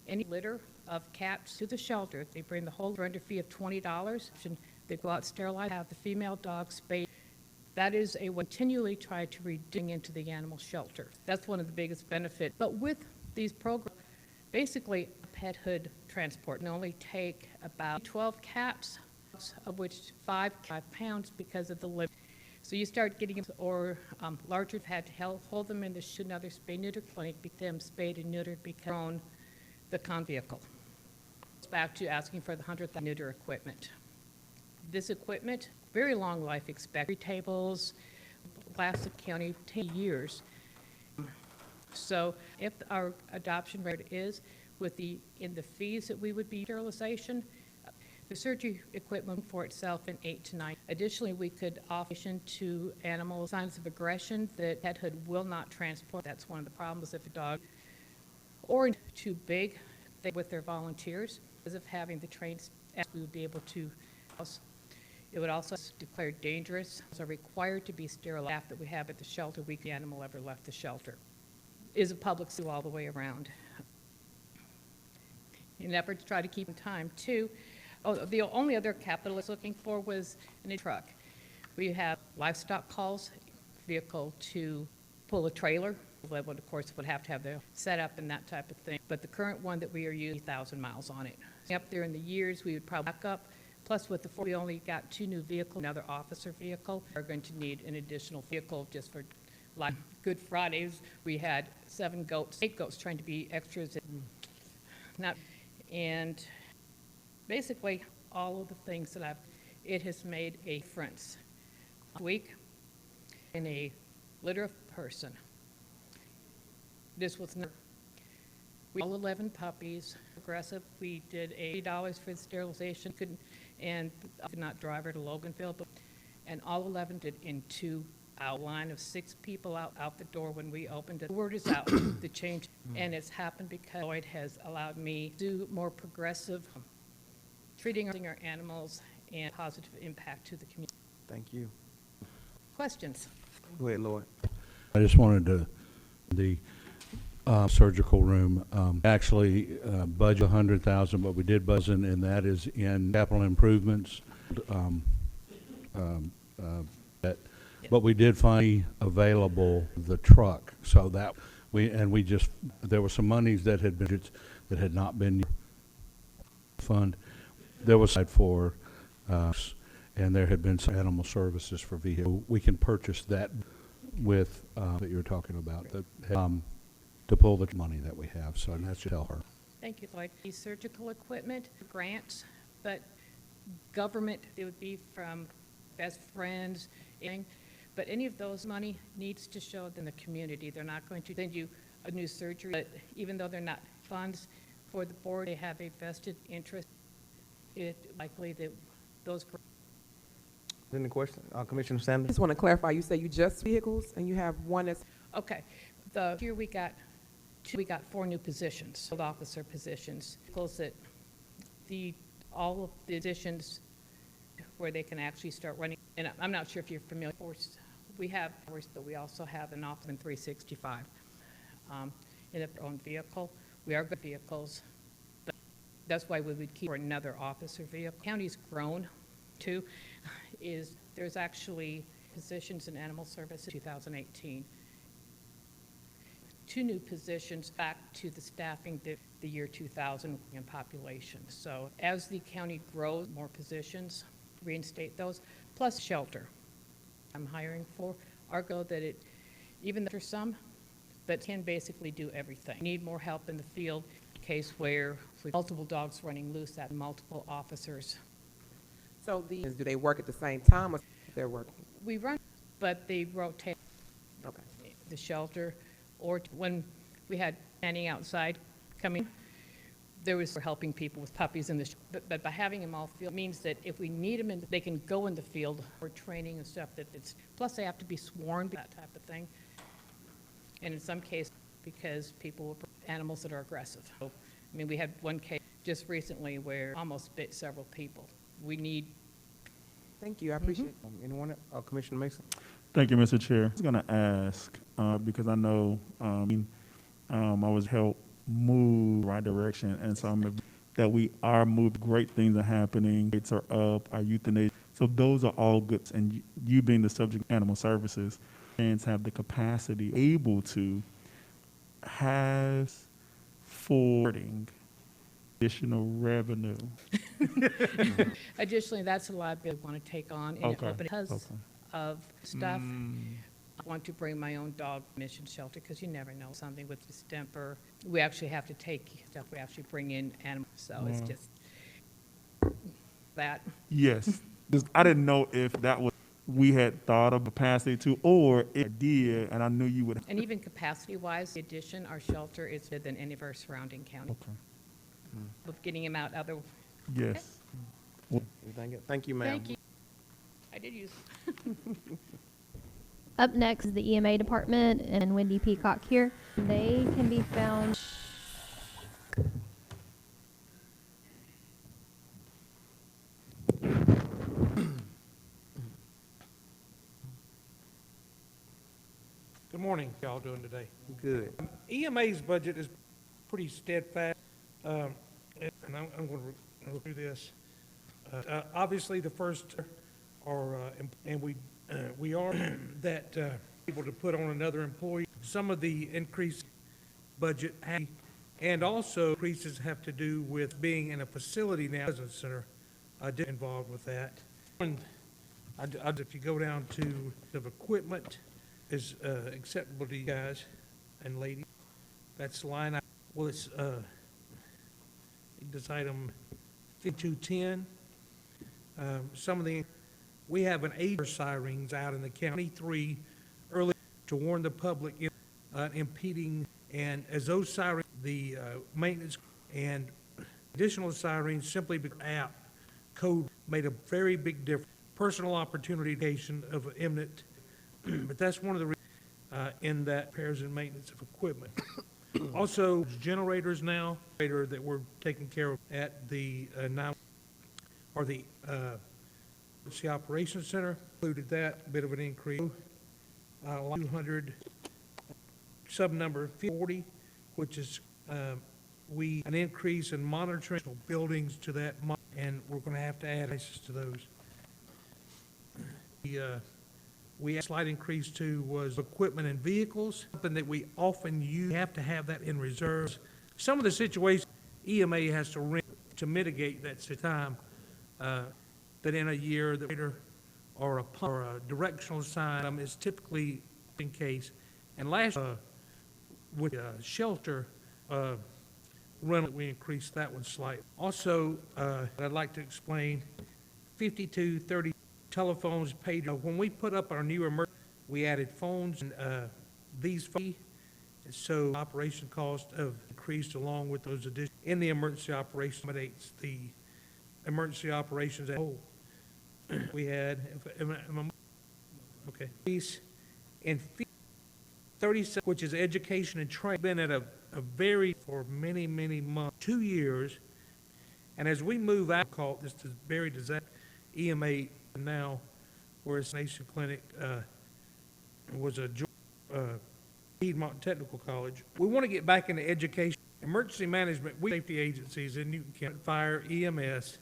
[SPEAKER 14] Any litter of cats to the shelter, they bring the whole surrender fee of $20. And they go out, sterilize, have the female dog spayed. That is a continually try to reduce into the animal shelter. That's one of the biggest benefits. But with these programs, basically pet hood transport and only take about 12 cats, of which 5 pounds because of the limit. So you start getting, or larger, had to hold them in the another spay neuter clinic, be them spayed and neutered because the vehicle. It's back to asking for the 100th neuter equipment. This equipment, very long life expectancy, tables, lasted county 10 years. So if our adoption rate is with in the fees that we would be sterilization, the surgery equipment for itself in 8 to 9. Additionally, we could offer to animals signs of aggression that pet hood will not transport. That's one of the problems if a dog or too big with their volunteers. Because of having the trained staff, we would be able to. It would also declare dangerous. So required to be sterilized. Staff that we have at the shelter, the animal ever left the shelter, is a public zoo all the way around. In an effort to try to keep in time too. Oh, the only other capital I was looking for was in a truck. We have livestock calls, vehicle to pull a trailer. Of course, would have to have the setup and that type of thing. But the current one that we are using, 1,000 miles on it. Up there in the years, we would probably back up. Plus, with the 4, we only got 2 new vehicles. Another officer vehicle. We're going to need an additional vehicle just for like Good Fridays. We had 8 goats trying to be extras. And basically, all of the things that I've It has made a difference. Week in a litter of person. This was not, we all 11 puppies, aggressive. We did $80 for the sterilization, couldn't, and I could not drive her to Loganville, but, and all 11 did in 2 hours. Line of 6 people out the door when we opened it. The word is out, the change, and it's happened because Lloyd has allowed me to do more progressive treating our animals and positive impact to the community.
[SPEAKER 1] Thank you.
[SPEAKER 14] Questions?
[SPEAKER 1] Go ahead, Lloyd.
[SPEAKER 2] I just wanted to, the surgical room, actually budget 100,000, but we did budget, and that is in capital improvements. But we did find available the truck, so that we just, there were some monies that had not been fund. There was for and there had been some animal services for vehicles. We can purchase that with that you were talking about to pull the money that we have. So and that's to tell her.
[SPEAKER 14] Thank you, Lloyd. The surgical equipment grants, but government, it would be from best friends, but any of those money needs to show in the community. They're not going to send you a new surgery, but even though they're not funds for the board, they have a vested interest. It likely that those.
[SPEAKER 1] Any question, Commissioner Sanders?
[SPEAKER 5] I just want to clarify, you say you just vehicles and you have one that's.
[SPEAKER 14] Okay, here we got 4 new positions, field officer positions. Close it, all of the positions where they can actually start running. And I'm not sure if you're familiar. We have hours, but we also have an officer in 365 in their own vehicle. We are good vehicles, but that's why we would keep for another officer vehicle. County's grown too. There's actually positions in animal service in 2018. 2 new positions back to the staffing the year 2000 in population. So as the county grows, more positions, reinstate those, plus shelter. I'm hiring for Argo that even after some, but can basically do everything. Need more help in the field in case where with multiple dogs running loose at multiple officers.
[SPEAKER 5] So do they work at the same time or they're working?
[SPEAKER 14] We run, but they rotate.
[SPEAKER 5] Okay.
[SPEAKER 14] The shelter, or when we had standing outside coming, there was helping people with puppies in the but by having them all field means that if we need them, they can go in the field for training and stuff. Plus they have to be sworn, that type of thing. And in some cases, because people with animals that are aggressive. So, I mean, we had one case just recently where almost bit several people. We need.
[SPEAKER 5] Thank you. I appreciate it.
[SPEAKER 1] Anyone? Commissioner Mason.
[SPEAKER 7] Thank you, Mr. Chair. I was going to ask, because I know I was helped move the right direction, and so that we are moving, great things are happening, rates are up, our euthanasia. So those are all good, and you being the subject of animal services, and have the capacity, able to, has forwarding additional revenue.
[SPEAKER 14] Additionally, that's a liability I want to take on, and because of stuff. I want to bring my own dog mission shelter because you never know something with distemper. We actually have to take stuff. We actually bring in animals, so it's just that.
[SPEAKER 7] Yes, I didn't know if that was we had thought of capacity to, or it did, and I knew you would.
[SPEAKER 14] And even capacity-wise, in addition, our shelter is better than any of our surrounding counties.
[SPEAKER 7] Okay.
[SPEAKER 14] With getting them out other.
[SPEAKER 7] Yes.
[SPEAKER 1] Thank you, ma'am.
[SPEAKER 14] Thank you. I did use.
[SPEAKER 3] Up next is the EMA department and Wendy Peacock here. They can be found.
[SPEAKER 15] Good morning. How y'all doing today?
[SPEAKER 1] Good.
[SPEAKER 15] EMA's budget is pretty steadfast, and I'm going to go through this. Obviously, the first are, and we are that able to put on another employee. Some of the increased budget and also increases have to do with being in a facility now. Residence center involved with that. And if you go down to the equipment is acceptable to you guys and ladies. That's line. Well, it's this item 5210. some of the, we have an 8 sirens out in the county, 3 early to warn the public impeding, and as those sirens, the maintenance and additional sirens simply because app code made a very big difference. Personal opportunity of imminent, but that's one of the reasons in that repairs and maintenance of equipment. Also, generators now that we're taking care of at the emergency operations center included that bit of an increase. 200 sub number 40, which is an increase in monitoring buildings to that, and we're going to have to add access to those. We had a slight increase to was equipment and vehicles, something that we often use. We have to have that in reserves. Some of the situations EMA has to rent to mitigate that time that in a year that or a directional sign is typically in case. And last with shelter rental, we increased that one slightly. Also, I'd like to explain 5230 telephones paid. When we put up our new emergency, we added phones and these phones, so operation cost have increased along with those additions in the emergency operations. Accommodates the emergency operations as a whole. We had okay piece in 37, which is education and training, been at a very for many months, 2 years, and as we move out, call this is very disaster. EMA now, whereas Nation Clinic was a Piedmont Technical College. We want to get back into education, emergency management, safety agencies in Newton County, fire, EMS,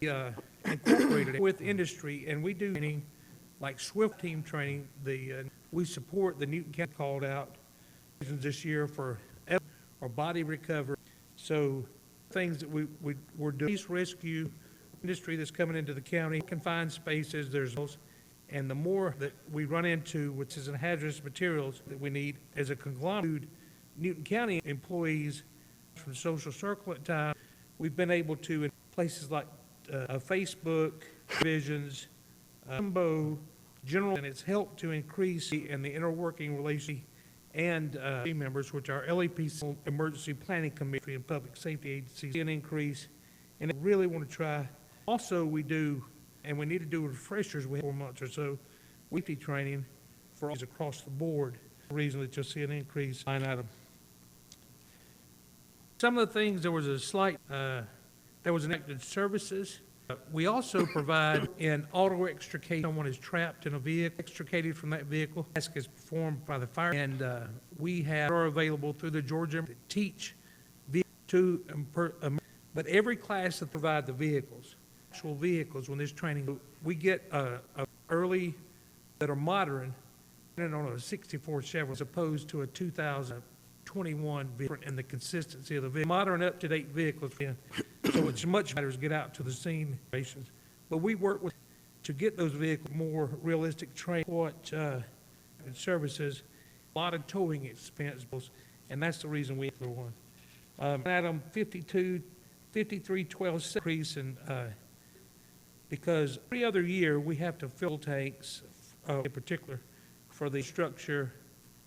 [SPEAKER 15] incorporated with industry, and we do training like SWIFT team training. We support the Newton County called out this year for our body recovery. So things that we're doing, police rescue industry that's coming into the county, confined spaces, there's those, and the more that we run into, which is in hazardous materials that we need as a conglomerate, Newton County employees from social circle at times, we've been able to in places like Facebook, Visions, General, and it's helped to increase and the interworking relationship and team members, which are LEPC, Emergency Planning Committee and Public Safety Agencies, an increase, and I really want to try. Also, we do, and we need to do refreshers. We have 4 months or so, weekly training for all across the board. The reason that you'll see an increase line item. Some of the things, there was a slight, there was enacted services. We also provide in auto extrication. Someone is trapped in a vehicle, extricated from that vehicle. Task is performed by the fire, and we are available through the Georgia to teach but every class that provide the vehicles. Actual vehicles when this training, we get early that are modern and on a 64 Chevrolet as opposed to a 2021 vehicle, and the consistency of the vehicle. Modern up-to-date vehicles, so it's much better to get out to the scene. But we work with to get those vehicles more realistic training, and services, a lot of towing expenses, and that's the reason we have the one. Item 5312 increase in because every other year we have to fill tanks, in particular, for the structure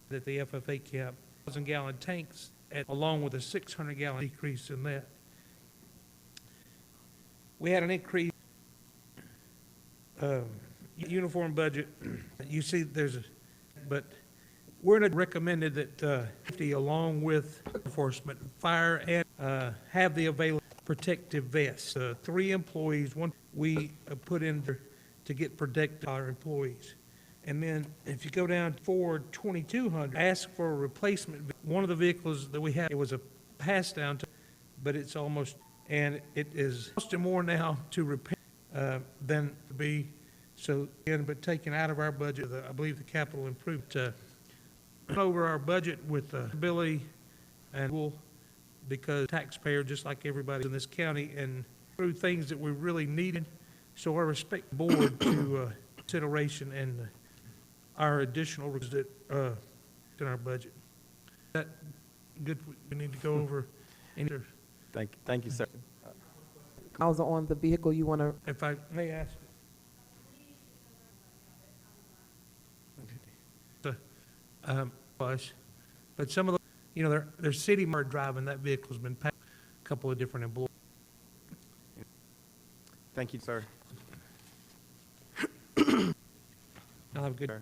[SPEAKER 15] that the FFA camp, 1,000-gallon tanks, along with a 600-gallon decrease in that. We had an increase uniform budget. You see, but we're recommended that along with enforcement, fire, and have the available protective vests. 3 employees, one we put in to get protected our employees. And then if you go down to Ford 2200, ask for a replacement. One of the vehicles that we had, it was a pass down to, but it's almost, and it is costing more now to repair than to be. So again, but taken out of our budget, I believe the capital improved over our budget with ability and because taxpayer, just like everybody in this county, and through things that we really needed. So I respect the board to consideration and our additional that in our budget. That good? We need to go over.
[SPEAKER 1] Thank you, sir.
[SPEAKER 5] Also on the vehicle, you want to?
[SPEAKER 15] If I may ask, Plus, but some of the, you know, their city are driving, that vehicle's been packed, a couple of different employees.
[SPEAKER 1] Thank you, sir.
[SPEAKER 15] I'll have a good.
[SPEAKER 1] Sir.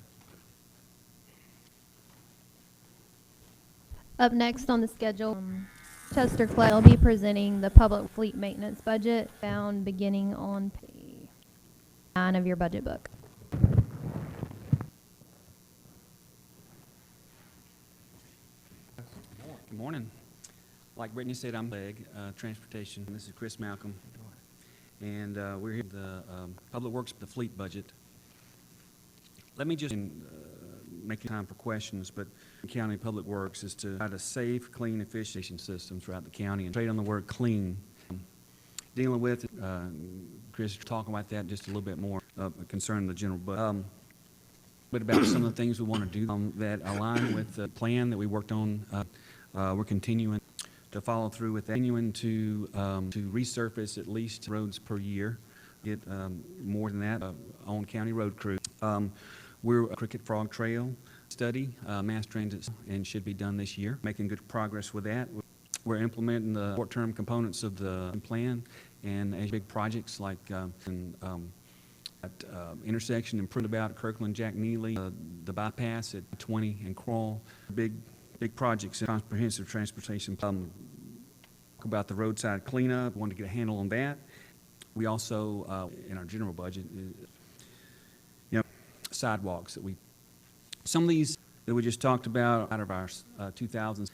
[SPEAKER 3] Up next on the schedule, Chester Clay will be presenting the public fleet maintenance budget found beginning on page 9 of your budget book.
[SPEAKER 16] Good morning. Like Brittany said, I'm Transportation. This is Chris Malcolm. And we're here with the Public Works, the fleet budget. Let me just make time for questions, but County Public Works is to provide a safe, clean, efficient systems throughout the county. And trade on the word clean. Dealing with, Chris, talking about that just a little bit more concerning the general budget. But about some of the things we want to do that align with the plan that we worked on. We're continuing to follow through with that, continuing to resurface at least roads per year, get more than that on county road crew. We're a Cricket Frog Trail study, mass transit, and should be done this year. Making good progress with that. We're implementing the short-term components of the plan, and as big projects like intersection improved about Kirkland, Jack Neely, the bypass at 20 and Crawl, big projects in comprehensive transportation. About the roadside cleanup, wanted to get a handle on that. We also, in our general budget, sidewalks that some of these that we just talked about out of our 2000s,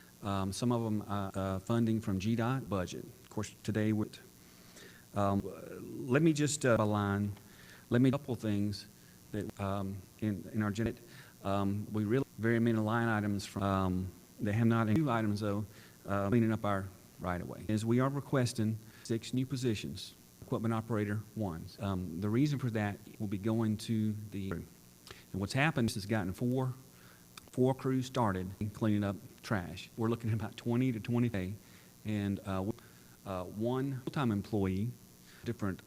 [SPEAKER 16] some of them funding from GDOT budget. Of course, today, let me just align. Let me couple things that in our budget. We really very many line items from they have not new items though cleaning up our right away. As we are requesting 6 new positions, equipment operator 1. The reason for that will be going to the and what's happened is it's gotten four crews started cleaning up trash. We're looking at about 20 to 20 days, and 1 full-time employee, different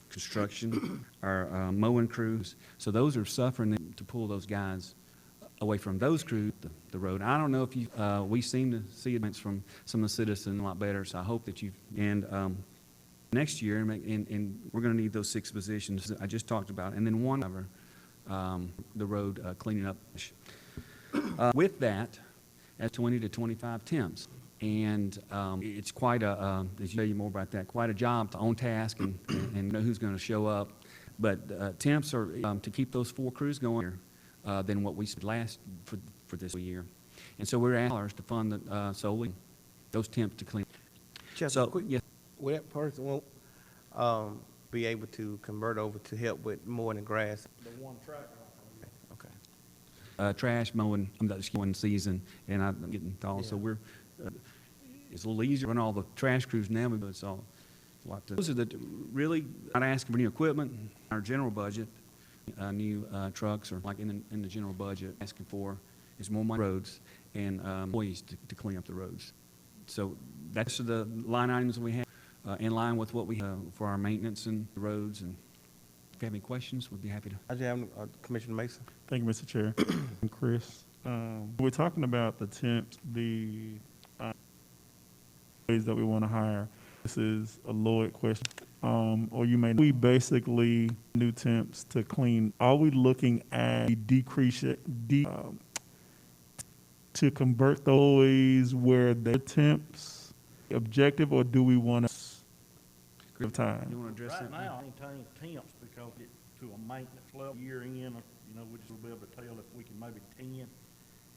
[SPEAKER 16] construction, our mowing crews. So those are suffering to pull those guys away from those crews, the road. I don't know if you, we seem to see events from some of the citizens a lot better, so I hope that you, and next year, and we're going to need those 6 positions I just talked about, and then 1 over the road cleaning up. With that, at 20 to 25 temps. And it's quite a, as you tell you more about that, quite a job to own task and know who's going to show up. But temps are to keep those 4 crews going than what we said last for this year. And so we're asking dollars to fund solely those temps to clean.
[SPEAKER 1] Just
[SPEAKER 16] so,
[SPEAKER 1] quick,
[SPEAKER 16] yes.
[SPEAKER 1] Will that person won't be able to convert over to help with mowing the grass?
[SPEAKER 13] The one tractor.
[SPEAKER 1] Okay.
[SPEAKER 16] Trash mowing, one season, and I'm getting calls. Yeah. So we're, it's a little easier on all the trash crews now, but it's all a lot to. Those are the really not asking for new equipment. Our general budget, new trucks, or like in the general budget, asking for is more money roads and employees to clean up the roads. So that's the line items we have in line with what we have for our maintenance and the roads. And if you have any questions, we'd be happy to.
[SPEAKER 1] I just have Commissioner Mason.
[SPEAKER 7] Thank you, Mr. Chair. And Chris, we're talking about the temps, the ways that we want to hire. This is a Lloyd question. Or you may, we basically new temps to clean. Are we looking at decrease it, to convert those where they're temps objective, or do we want to give time?
[SPEAKER 16] You want to address
[SPEAKER 13] Right
[SPEAKER 16] it?
[SPEAKER 13] now, I maintain temps because it to a maintenance level year in, you know, we just will be able to tell if we can maybe 10,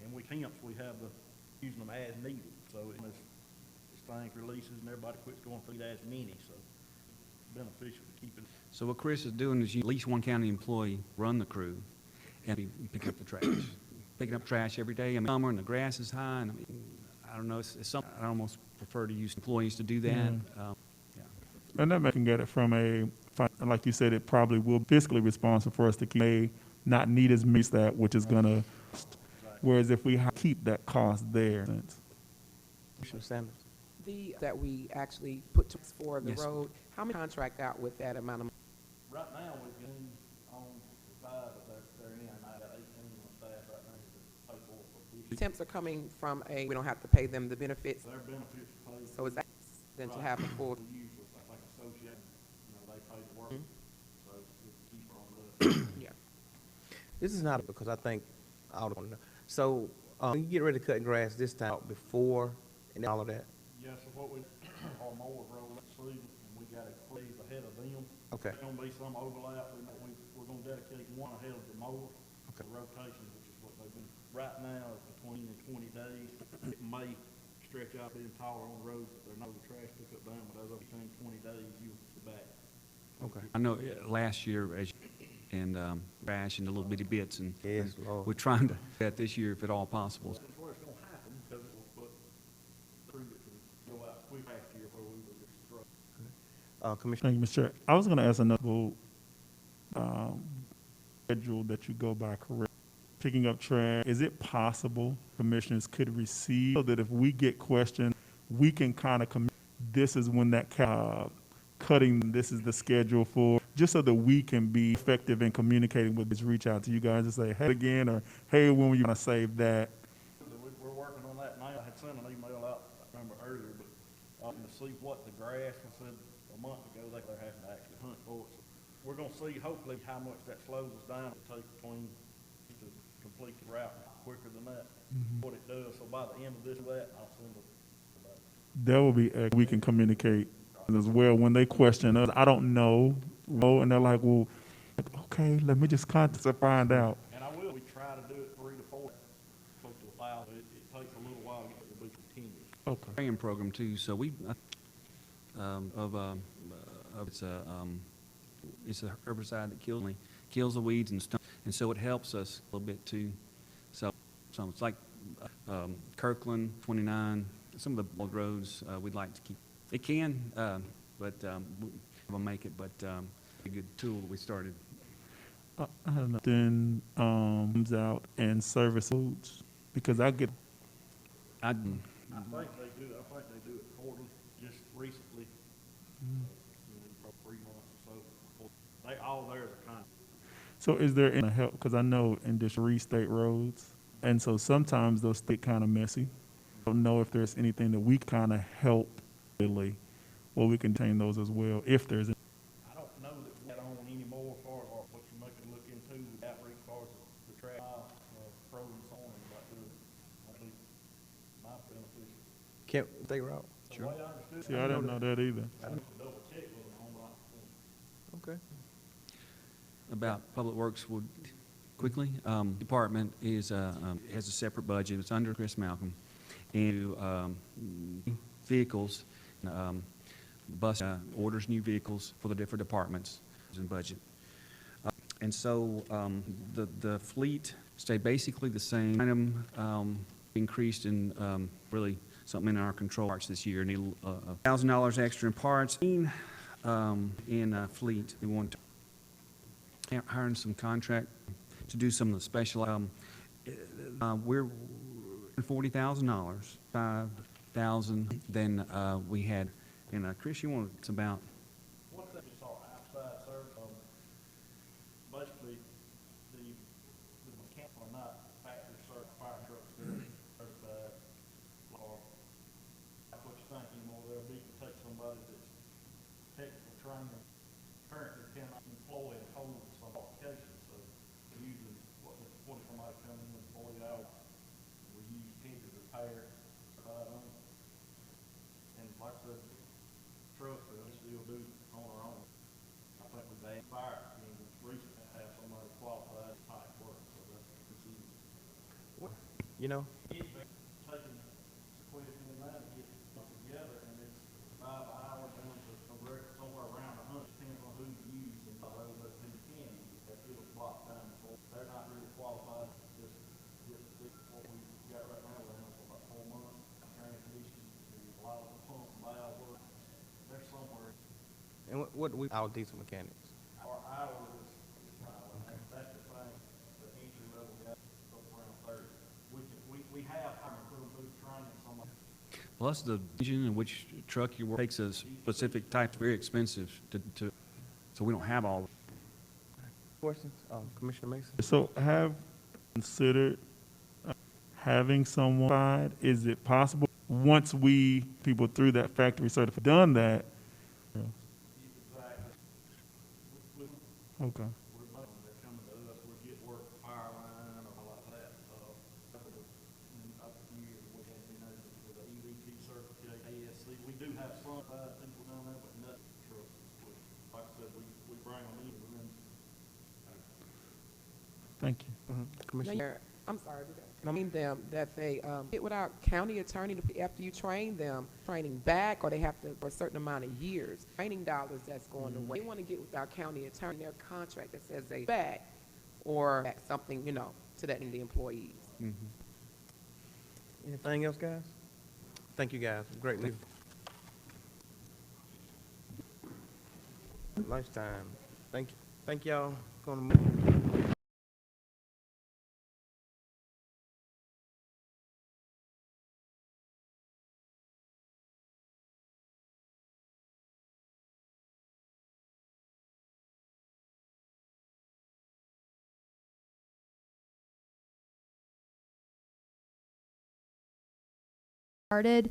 [SPEAKER 13] and we temps we have the using them as needed. So as things releases and everybody quits going through that as many, so it's beneficial to keep it.
[SPEAKER 16] So what Chris is doing is you at least one county employee run the crew and pick up the trash. Picking up trash every day. I mean, summer and the grass is high, and I don't know. It's something I almost prefer to use employees to do that.
[SPEAKER 7] Yeah. And that can get it from a, like you said, it probably will be fiscally responsible for us to keep not need as much that, which is going to. Whereas if we keep that cost there.
[SPEAKER 1] Commissioner Sanders.
[SPEAKER 5] That we actually put for the
[SPEAKER 16] Yes.
[SPEAKER 5] road, how many contract out with that amount of money?
[SPEAKER 13] Right now, we've been on 5 of they're in, and I got 18 on staff right now.
[SPEAKER 5] temps are coming from we don't have to pay them the benefits,
[SPEAKER 12] Their benefits paid.
[SPEAKER 5] so is that then to have a full?
[SPEAKER 12] Usually, like association, they pay the work, so it's cheaper on us.
[SPEAKER 5] Yeah.
[SPEAKER 1] This is not because I think I don't know. So when you get ready to cut grass this time before and all of that.
[SPEAKER 12] Yeah, so what we, our mowers roll that season, and we got to cleave ahead of them.
[SPEAKER 1] Okay.
[SPEAKER 12] There's gonna be some overlap, we're gonna dedicate one ahead of the mower.
[SPEAKER 1] Okay.
[SPEAKER 12] The rotation, which is what they've been, right now, it's between 20 days. It may stretch out being taller on the road, but there's no trash pickup down, but as of between 20 days, you'll be back.
[SPEAKER 1] Okay.
[SPEAKER 16] I know last year, and trash into little bitty bits, and
[SPEAKER 1] Yes, Lord.
[SPEAKER 16] we're trying to do that this year if at all possible.
[SPEAKER 12] That's where it's gonna happen, because it will put, through it to go out quick last year before we would get struck.
[SPEAKER 1] Commissioner.
[SPEAKER 7] Thank you, Mr. Chair. I was going to ask another schedule that you go by correct. Picking up trash, is it possible commissioners could receive so that if we get questions, we can kind of this is when that cutting, this is the schedule for, just so that we can be effective in communicating with this, reach out to you guys and say, hey, again, or hey, when we want to save that.
[SPEAKER 12] We're working on that now. I had sent an email out, I remember earlier, but to see what the grass, I said a month ago, they're having to actually hunt for it. So we're gonna see hopefully how much that slows us down to take between to complete the route quicker than that, what it does. So by the end of this, I'll send it.
[SPEAKER 7] That will be, we can communicate as well when they question us. I don't know, and they're like, well, okay, let me just contact to find out.
[SPEAKER 12] And I will, we try to do it 3 to 4, close to 1,000. It takes a little while to get it to be continuous.
[SPEAKER 7] Okay.
[SPEAKER 16] Training program too, so we, it's a herbicide that kills the weeds and stuff, and so it helps us a little bit too. So it's like Kirkland, 29, some of the old roads we'd like to keep. It can, but we'll make it. But a good tool we started.
[SPEAKER 7] I don't know. Then comes out and service roads because I get.
[SPEAKER 12] I think they do it quarterly, just recently. Probably 3 months or so. They all there is a kind.
[SPEAKER 7] So is there any help? Because I know in just state roads, and so sometimes those get kind of messy. I don't know if there's anything that we kind of help really, well, we can contain those as well if there's.
[SPEAKER 12] I don't know that we got on anymore as far as what you make it look into the outreach as far as the track pros and so on, but that'd be my beneficial.
[SPEAKER 1] Can't they route?
[SPEAKER 12] The way I understood
[SPEAKER 7] See, I didn't know that either.
[SPEAKER 12] I need to double check with them on that.
[SPEAKER 1] Okay.
[SPEAKER 16] About Public Works would quickly. Department has a separate budget. It's under Chris Malcolm, and vehicles, bus orders new vehicles for the different departments in budget. And so the fleet stayed basically the same. Item increased in really something in our control parts this year. Need $1,000 extra in parts. In fleet, we want to hire some contract to do some of the special. We're $40,000, $5,000 than we had. And Chris, you want it's about.
[SPEAKER 12] One thing you saw outside service, basically the mechanical are not factory certified fire trucks, they're certified, or that's what you think anymore. They'll be to take somebody that's technical training currently cannot employ and hold some qualifications. So usually what somebody comes in 40 hours, we use 10 to repair, certified on. And like I said, trucks that we still do on our own. I think we've had fire engines recently have somebody qualified type work, so that's easy.
[SPEAKER 1] You know,
[SPEAKER 12] It's taking sequential in that to get it together, and it's 5 hours down to somewhere around 100, depends on who you use, and those that who can use, that give us block time. So they're not really qualified, just what we got right now, we're for about 4 months. Transmission, a lot of the pump valve work, they're somewhere.
[SPEAKER 1] and what we our diesel mechanics.
[SPEAKER 12] Our hours is, that's the thing, the entry level guy up around 30. We have our crew who's training somebody.
[SPEAKER 16] Plus the engine in which truck you work takes a specific type, very expensive to so we don't have all.
[SPEAKER 1] Questions, Commissioner Mason?
[SPEAKER 7] So have considered having someone, is it possible, once people through that factory certification done that? Okay. Thank you.
[SPEAKER 1] Commissioner?
[SPEAKER 5] Mayor, I'm sorry, I mean them, that they get with our county attorney after you train them, training back, or they have to, for a certain amount of years, training dollars that's going away. They want to get with our county attorney, their contract that says they back, or back something, you know, to that in the employees.
[SPEAKER 1] Anything else, guys? Thank you, guys. Great leader. Lunchtime. Thank you. Thank y'all. Gonna move.
[SPEAKER 3] Started,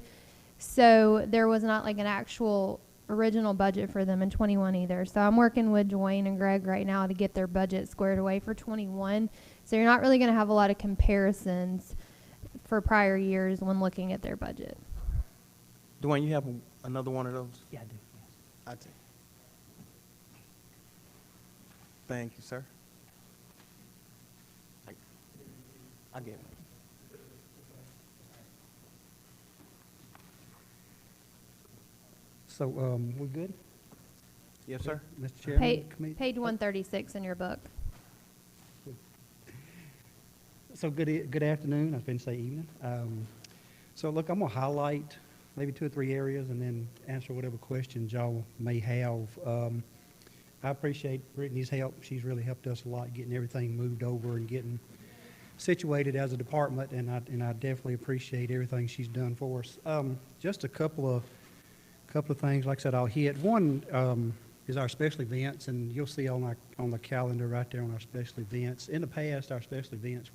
[SPEAKER 3] so there was not like an actual original budget for them in 21 either. So I'm working with Dwayne and Greg right now to get their budget squared away for 21. So you're not really going to have a lot of comparisons for prior years when looking at their budget.
[SPEAKER 1] Dwayne, you have another one of those?
[SPEAKER 17] Yeah, I do.
[SPEAKER 1] I do. Thank you, sir. I get it.
[SPEAKER 17] So, we're good?
[SPEAKER 1] Yes, sir.
[SPEAKER 17] Mr. Chairman?
[SPEAKER 3] Page 136 in your book.
[SPEAKER 17] So good afternoon, I was going to say evening. So look, I'm going to highlight maybe 2 or 3 areas and then answer whatever questions y'all may have. I appreciate Brittany's help. She's really helped us a lot getting everything moved over and getting situated as a department, and I definitely appreciate everything she's done for us. Just a couple of things, like I said, I'll hit. One is our special events, and you'll see on the calendar right there on our special events. In the past, our special events,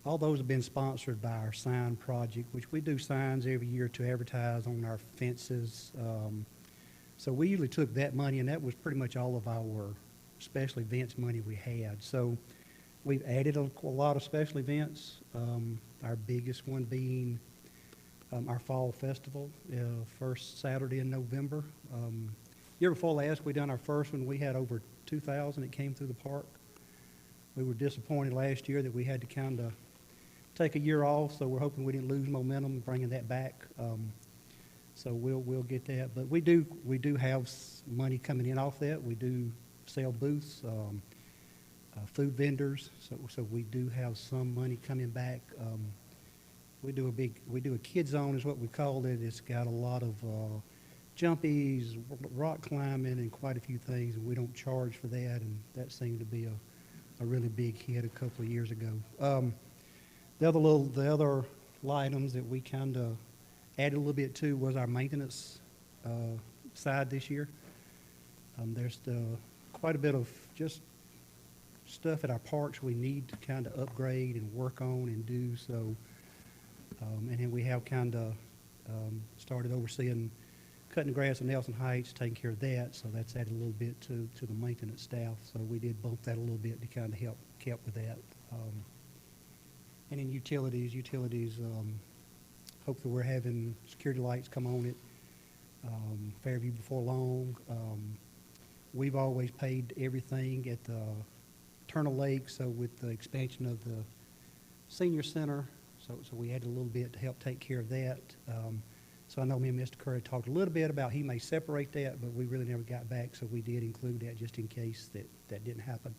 [SPEAKER 17] all those have been sponsored by our sign project, which we do signs every year to advertise on our fences. So we usually took that money, and that was pretty much all of our special events money we had. So we've added a lot of special events, our biggest one being our fall festival, first Saturday in November. Year before last, we done our first one. We had over 2,000 that came through the park. We were disappointed last year that we had to kind of take a year off, so we're hoping we didn't lose momentum bringing that back. So we'll get that. But we do have money coming in off that. We do sell booths, food vendors. So we do have some money coming back. We do a kid zone is what we called it. It's got a lot of jumpies, rock climbing, and quite a few things, and we don't charge for that, and that seemed to be a really big hit a couple of years ago. The other items that we kind of added a little bit to was our maintenance side this year. There's quite a bit of just stuff at our parks we need to kind of upgrade and work on and do so. And then we have kind of started overseeing cutting the grass in Nelson Heights, taking care of that, so that's added a little bit to the maintenance staff. So we did bump that a little bit to kind of help with that. And in utilities, hopefully we're having security lights come on it, Fairview before long. We've always paid everything at the Turner Lake, so with the expansion of the senior center, so we had a little bit to help take care of that. So I know me and Mr. Curry talked a little bit about he may separate that, but we really never got back, so we did include that just in case that didn't happen.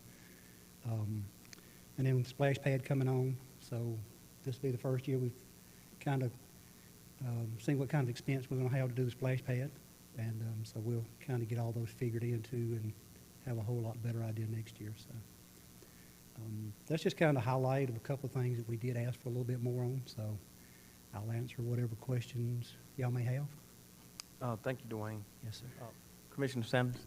[SPEAKER 17] And then with the splash pad coming on, so this will be the first year we've kind of seen what kind of expense we're going to have to do the splash pad, and so we'll kind of get all those figured in too and have a whole lot better idea next year. So that's just kind of a highlight of a couple of things that we did ask for a little bit more on, so I'll answer whatever questions y'all may have.
[SPEAKER 1] Thank you, Dwayne.
[SPEAKER 17] Yes, sir.
[SPEAKER 1] Commissioner Sanders?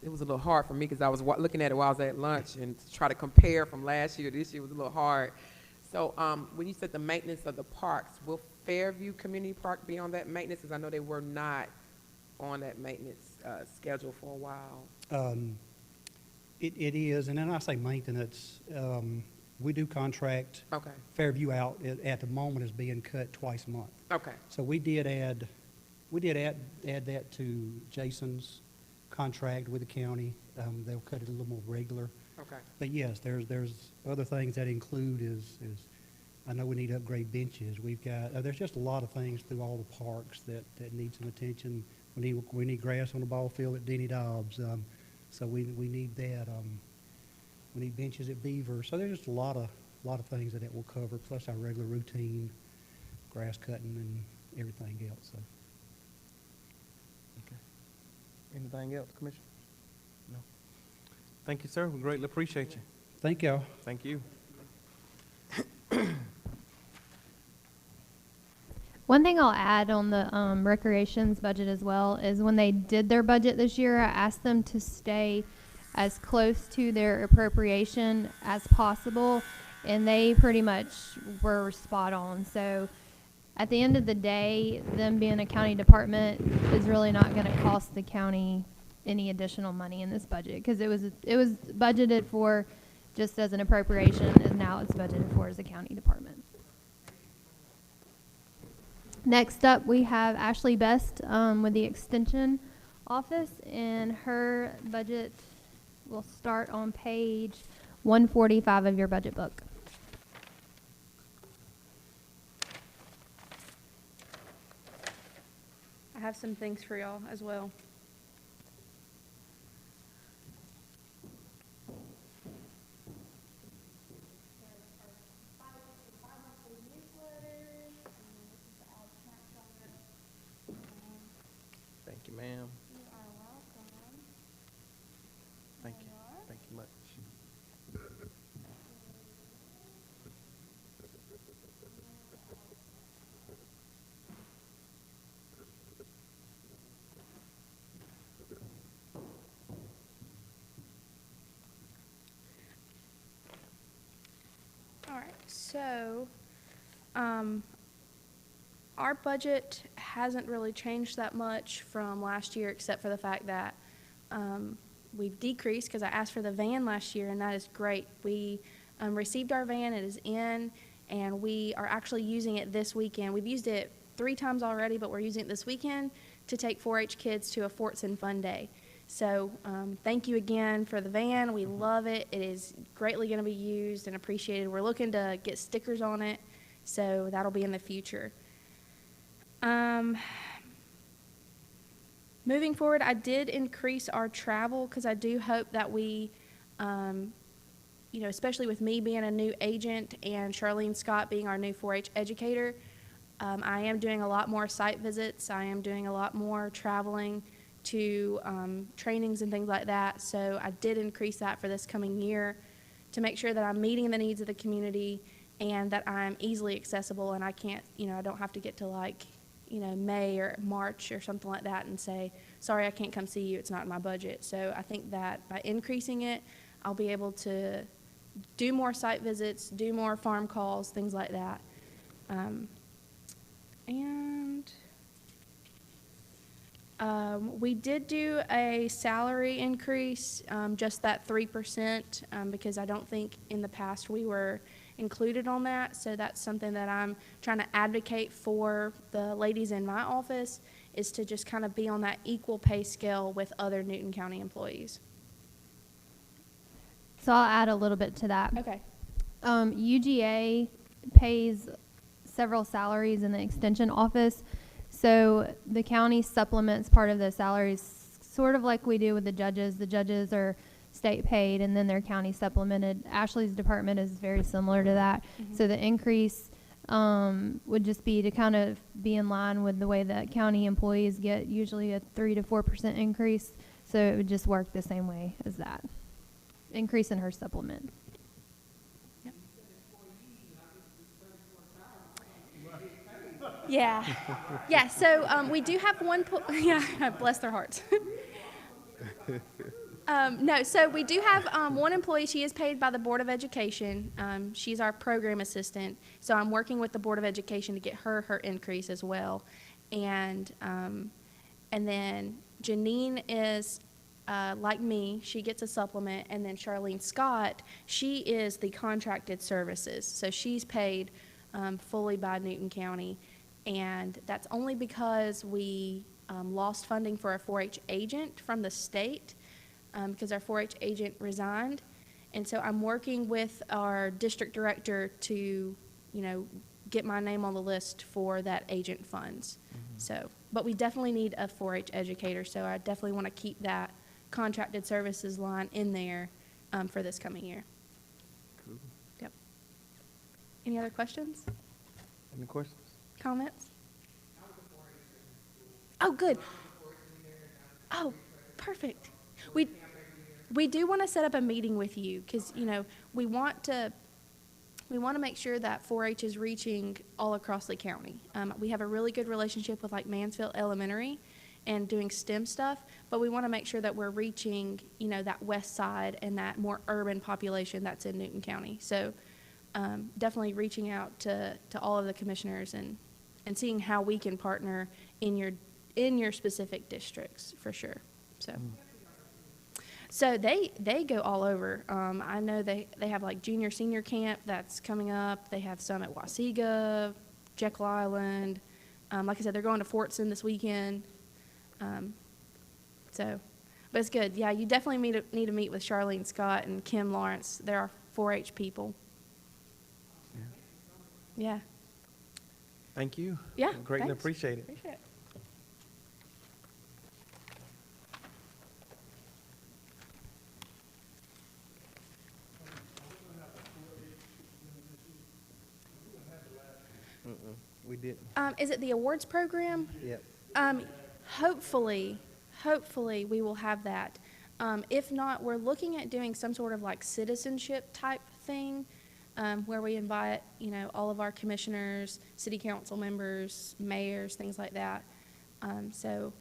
[SPEAKER 5] It was a little hard for me because I was looking at it while I was at lunch, and to try to compare from last year to this year was a little hard. So, when you said the maintenance of the parks, will Fairview Community Park be on that maintenance? Because I know they were not on that maintenance, schedule for a while.
[SPEAKER 17] It is, and then I say maintenance, we do contract
[SPEAKER 5] Okay,
[SPEAKER 17] Fairview out at the moment is being cut twice a month.
[SPEAKER 5] okay,
[SPEAKER 17] So we did add that to Jason's contract with the county. They'll cut it a little more regular.
[SPEAKER 5] okay.
[SPEAKER 17] But yes, there's other things that include is I know we need to upgrade benches. We've got, there's just a lot of things through all the parks that need some attention. We need grass on the ball field at Denny Dobbs. So we need that. We need benches at Beaver. So there's just a lot of things that it will cover, plus our regular routine, grass cutting and everything else. So.
[SPEAKER 1] Anything else, Commissioner? No. Thank you, sir. We greatly appreciate you.
[SPEAKER 17] Thank y'all.
[SPEAKER 1] Thank you.
[SPEAKER 3] One thing I'll add on the recreations budget as well is when they did their budget this year, I asked them to stay as close to their appropriation as possible, and they pretty much were spot on. So at the end of the day, them being a county department is really not going to cost the county any additional money in this budget, because it was budgeted for just as an appropriation, and now it's budgeted for as a county department. Next up, we have Ashley Best with the Extension Office, and her budget will start on page 145 of your budget book.
[SPEAKER 18] I have some things for y'all as well.
[SPEAKER 1] Thank you, ma'am.
[SPEAKER 18] You are welcome.
[SPEAKER 1] Thank you. Thank you much.
[SPEAKER 18] All right, so our budget hasn't really changed that much from last year, except for the fact that we've decreased, because I asked for the van last year, and that is great. We received our van, it is in, and we are actually using it this weekend. We've used it 3 times already, but we're using it this weekend to take 4-H kids to a Fortson Fun Day. So thank you again for the van. We love it. It is greatly going to be used and appreciated. We're looking to get stickers on it, so that'll be in the future. Moving forward, I did increase our travel, because I do hope that we, especially with me being a new agent and Charlene Scott being our new 4-H educator, I am doing a lot more site visits. I am doing a lot more traveling to trainings and things like that. So I did increase that for this coming year to make sure that I'm meeting the needs of the community and that I'm easily accessible, and I can't, I don't have to get to May or March or something like that and say, sorry, I can't come see you, it's not in my budget. So I think that by increasing it, I'll be able to do more site visits, do more farm calls, things like that. We did do a salary increase, just that 3%, because I don't think in the past we were included on that. So that's something that I'm trying to advocate for the ladies in my office, is to just kind of be on that equal pay scale with other Newton County employees.
[SPEAKER 3] So I'll add a little bit to that.
[SPEAKER 18] Okay.
[SPEAKER 3] UGA pays several salaries in the extension office. So the county supplements part of the salaries, sort of like we do with the judges. The judges are state paid, and then they're county supplemented. Ashley's department is very similar to that.
[SPEAKER 18] Mm-hmm.
[SPEAKER 3] So the increase would just be to kind of be in line with the way that county employees get usually a 3 to 4% increase. So it would just work the same way as that. Increase in her supplement.
[SPEAKER 18] Yep. Yeah. Yeah, so we do have one, yeah, bless their hearts. No, so we do have one employee. She is paid by the Board of Education. She's our program assistant. So I'm working with the Board of Education to get her increase as well. And then Janine is like me. She gets a supplement. And then Charlene Scott, she is the contracted services. So she's paid fully by Newton County. And that's only because we lost funding for our 4-H agent from the state. Because our 4-H agent resigned. And so I'm working with our district director to, get my name on the list for that agent funds. So, but we definitely need a 4-H educator, so I definitely want to keep that contracted services line in there for this coming year.
[SPEAKER 1] Cool.
[SPEAKER 18] Yep. Any other questions?
[SPEAKER 1] Any questions?
[SPEAKER 18] Comments? Oh, good. Oh, perfect. We do want to set up a meeting with you because, we want to make sure that 4-H is reaching all across the county. We have a really good relationship with like Mansfield Elementary and doing STEM stuff, but we want to make sure that we're reaching, that west side and that more urban population that's in Newton County. So definitely reaching out to all of the commissioners and seeing how we can partner in your specific districts for sure. So they go all over. I know they have like junior senior camp that's coming up. They have some at Wauseega, Jekyll Island. Like I said, they're going to Fortson this weekend. But it's good. Yeah, you definitely need to meet with Charlene Scott and Kim Lawrence. They're our 4-H people. Yeah.
[SPEAKER 1] Thank you.
[SPEAKER 18] Yeah.
[SPEAKER 1] Greatly
[SPEAKER 18] thanks.
[SPEAKER 1] appreciate it.
[SPEAKER 18] Appreciate it.
[SPEAKER 1] We didn't.
[SPEAKER 18] Is it the awards program?
[SPEAKER 1] Yep.
[SPEAKER 18] Hopefully we will have that. If not, we're looking at doing some sort of like citizenship type thing, where we invite, all of our commissioners, city council members, mayors, things like that. So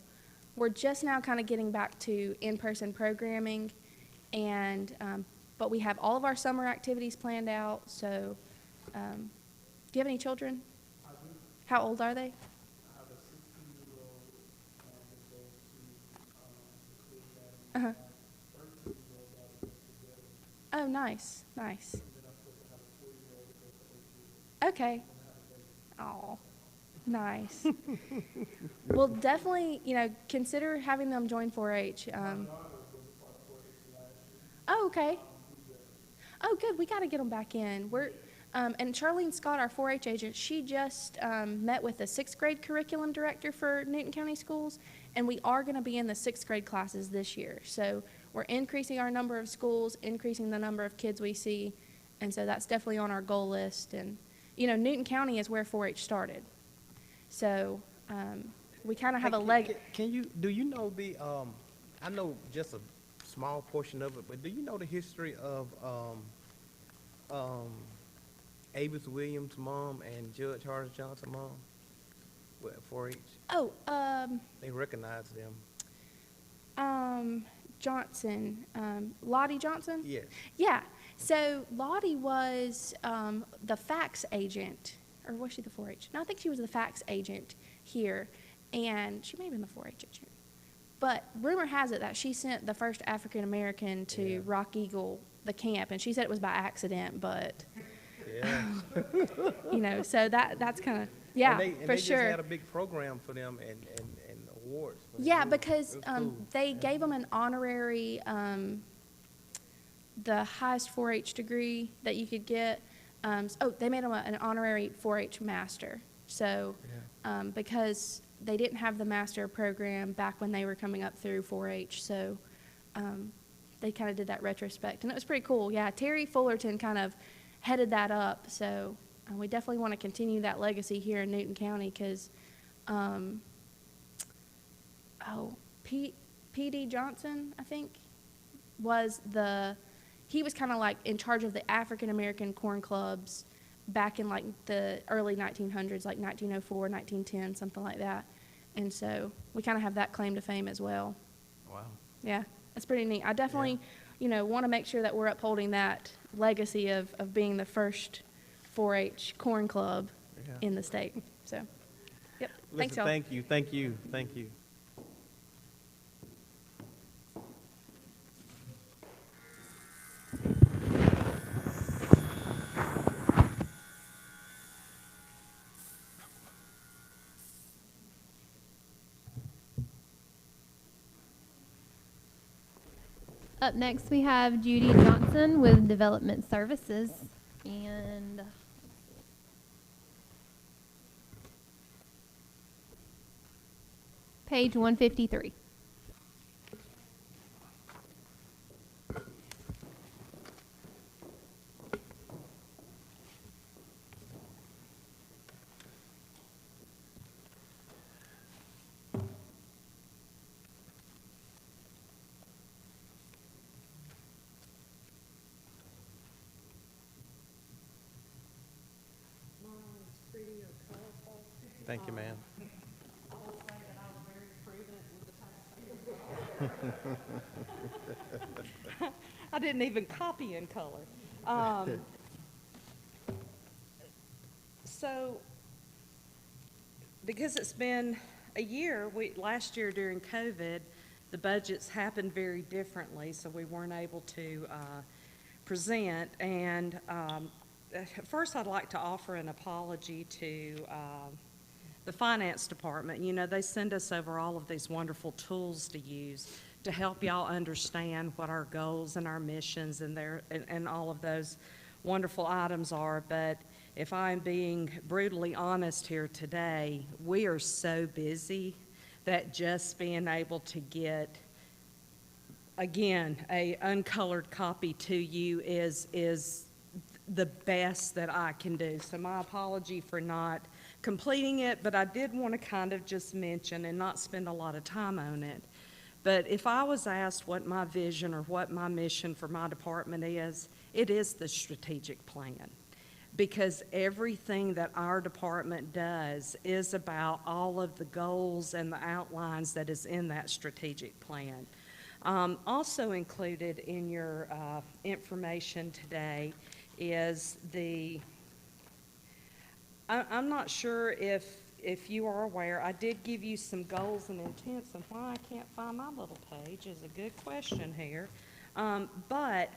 [SPEAKER 18] we're just now kind of getting back to in-person programming, and but we have all of our summer activities planned out. So, do you have any children? How old are they?
[SPEAKER 17] I have a 16-year-old that goes to
[SPEAKER 18] Uh-huh.
[SPEAKER 17] 13-year-old.
[SPEAKER 18] Oh, nice.
[SPEAKER 17] And then I'm supposed to have a 4-year-old that goes to 8 years.
[SPEAKER 18] Okay. Oh, nice. Well, definitely, consider having them join 4-H. Oh, okay. Oh, good. We got to get them back in. And Charlene Scott, our 4-H agent, she just met with the 6th grade curriculum director for Newton County Schools, and we are going to be in the 6th grade classes this year. So we're increasing our number of schools, increasing the number of kids we see, and so that's definitely on our goal list. And, Newton County is where 4-H started. So we kind of have a leg.
[SPEAKER 1] Do you know I know just a small portion of it, but do you know the history of Avis Williams' mom and Judge Horace Johnson's mom with 4-H?
[SPEAKER 18] Oh,
[SPEAKER 1] They recognize them.
[SPEAKER 18] Johnson, Lottie Johnson?
[SPEAKER 1] Yes.
[SPEAKER 18] Yeah. So Lottie was the fax agent, or was she the 4-H? No, I think she was the fax agent here, and she may have been the 4-H agent. But rumor has it that she sent the first African American to Rock Eagle, the camp, and she said it was by accident, but so that's kind of
[SPEAKER 1] and
[SPEAKER 18] for
[SPEAKER 1] they
[SPEAKER 18] sure.
[SPEAKER 1] just had a big program for them and awards.
[SPEAKER 18] Yeah, because
[SPEAKER 1] cool.
[SPEAKER 18] they gave them an honorary, the highest 4-H degree that you could get. They made them an honorary 4-H master. So because they didn't have the master program back when they were coming up through 4-H, so they kind of did that retrospect, and it was pretty cool. Yeah, Terry Fullerton kind of headed that up, so we definitely want to continue that legacy here in Newton County because, P.D. Johnson, I think, he was kind of like in charge of the African American corn clubs back in like the early 1900s, like 1904, 1910, something like that. And so we kind of have that claim to fame as well.
[SPEAKER 1] Wow.
[SPEAKER 18] Yeah. It's pretty neat. I definitely, want to make sure that we're upholding that legacy of being the first 4-H corn club in the state. So, yep. Thanks, y'all.
[SPEAKER 1] Thank you, thank you, thank you.
[SPEAKER 3] Up next, we have Judy Johnson with Development Services, and page 153.
[SPEAKER 1] Thank you, ma'am.
[SPEAKER 19] I didn't even copy in color. So, because it's been a year, last year during COVID, the budgets happened very differently, so we weren't able to present. And first, I'd like to offer an apology to the finance department. They send us over all of these wonderful tools to use to help y'all understand what our goals and our missions and all of those wonderful items are. But if I'm being brutally honest here today, we are so busy that just being able to get, again, a uncolored copy to you is the best that I can do. So my apology for not completing it, but I did want to kind of just mention and not spend a lot of time on it. But if I was asked what my vision or what my mission for my department is, it is the strategic plan. Because everything that our department does is about all of the goals and the outlines that is in that strategic plan. Also included in your information today is I'm not sure if you are aware, I did give you some goals and intents, and why I can't find my little page is a good question here. But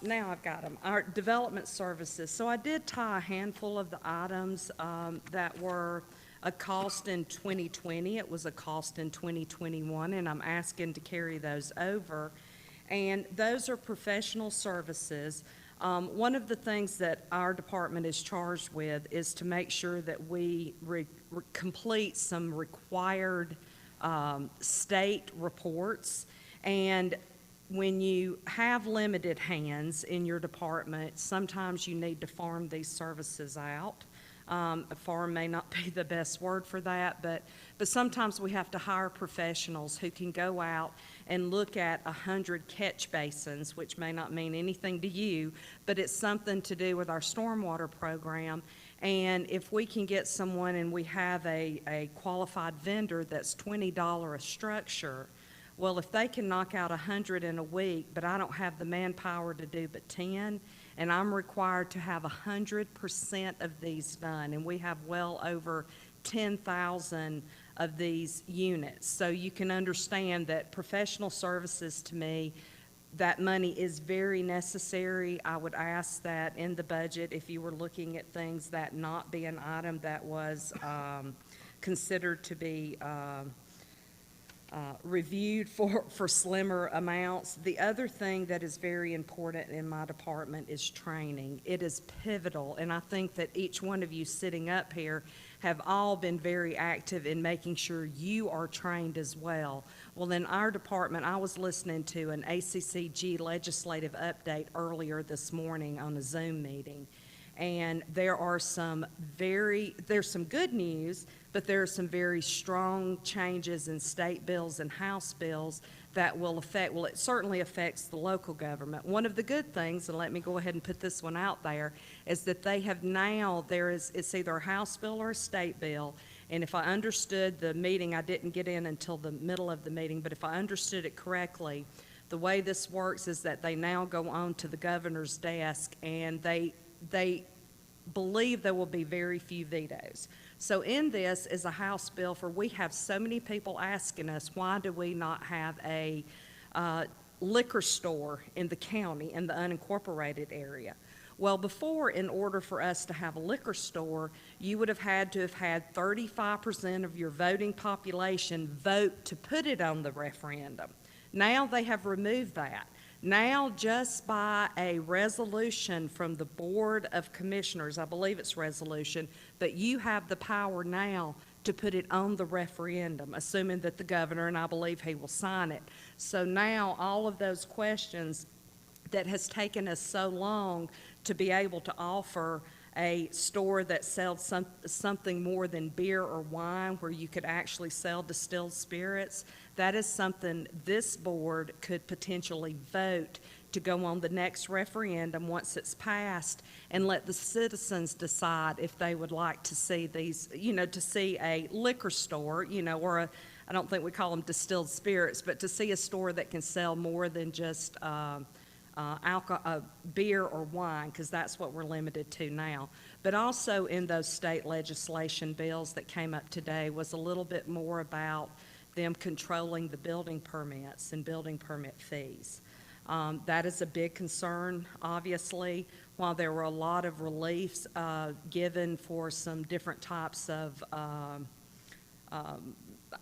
[SPEAKER 19] now I've got them. Our development services. So I did tie a handful of the items that were a cost in 2020. It was a cost in 2021, and I'm asking to carry those over. And those are professional services. One of the things that our department is charged with is to make sure that we complete some required state reports. And when you have limited hands in your department, sometimes you need to farm these services out. Farm may not be the best word for that, but sometimes we have to hire professionals who can go out and look at 100 catch basins, which may not mean anything to you, but it's something to do with our stormwater program. And if we can get someone and we have a qualified vendor that's $20 a structure, well, if they can knock out 100 in a week, but I don't have the manpower to do but 10, and I'm required to have 100% of these done, and we have well over 10,000 of these units. So you can understand that professional services, to me, that money is very necessary. I would ask that in the budget, if you were looking at things, that not be an item that was considered to be reviewed for slimmer amounts. The other thing that is very important in my department is training. It is pivotal, and I think that each one of you sitting up here have all been very active in making sure you are trained as well. Well, in our department, I was listening to an ACCG legislative update earlier this morning on a Zoom meeting, and there's some good news, but there are some very strong changes in state bills and House bills that will affect, well, it certainly affects the local government. One of the good things, and let me go ahead and put this one out there, is that they have now, it's either a House bill or a state bill, and if I understood the meeting, I didn't get in until the middle of the meeting, but if I understood it correctly, The way this works is that they now go on to the governor's desk, and they believe there will be very few vetoes. So in this is a House bill for, we have so many people asking us, why do we not have a liquor store in the county, in the unincorporated area? Well, before, in order for us to have a liquor store, you would have had 35% of your voting population vote to put it on the referendum. Now they have removed that. Now, just by a resolution from the Board of Commissioners, I believe it's resolution, but you have the power now to put it on the referendum, assuming that the governor, and I believe he will sign it. So now all of those questions that has taken us so long to be able to offer a store that sells something more than beer or wine, where you could actually sell distilled spirits, that is something this board could potentially vote to go on the next referendum once it's passed, and let the citizens decide if they would like to see these, to see a liquor store, or I don't think we call them distilled spirits, but to see a store that can sell more than just alcohol, beer or wine, because that's what we're limited to now. But also in those state legislation bills that came up today was a little bit more about them controlling the building permits and building permit fees. That is a big concern, obviously. While there were a lot of reliefs given for some different types of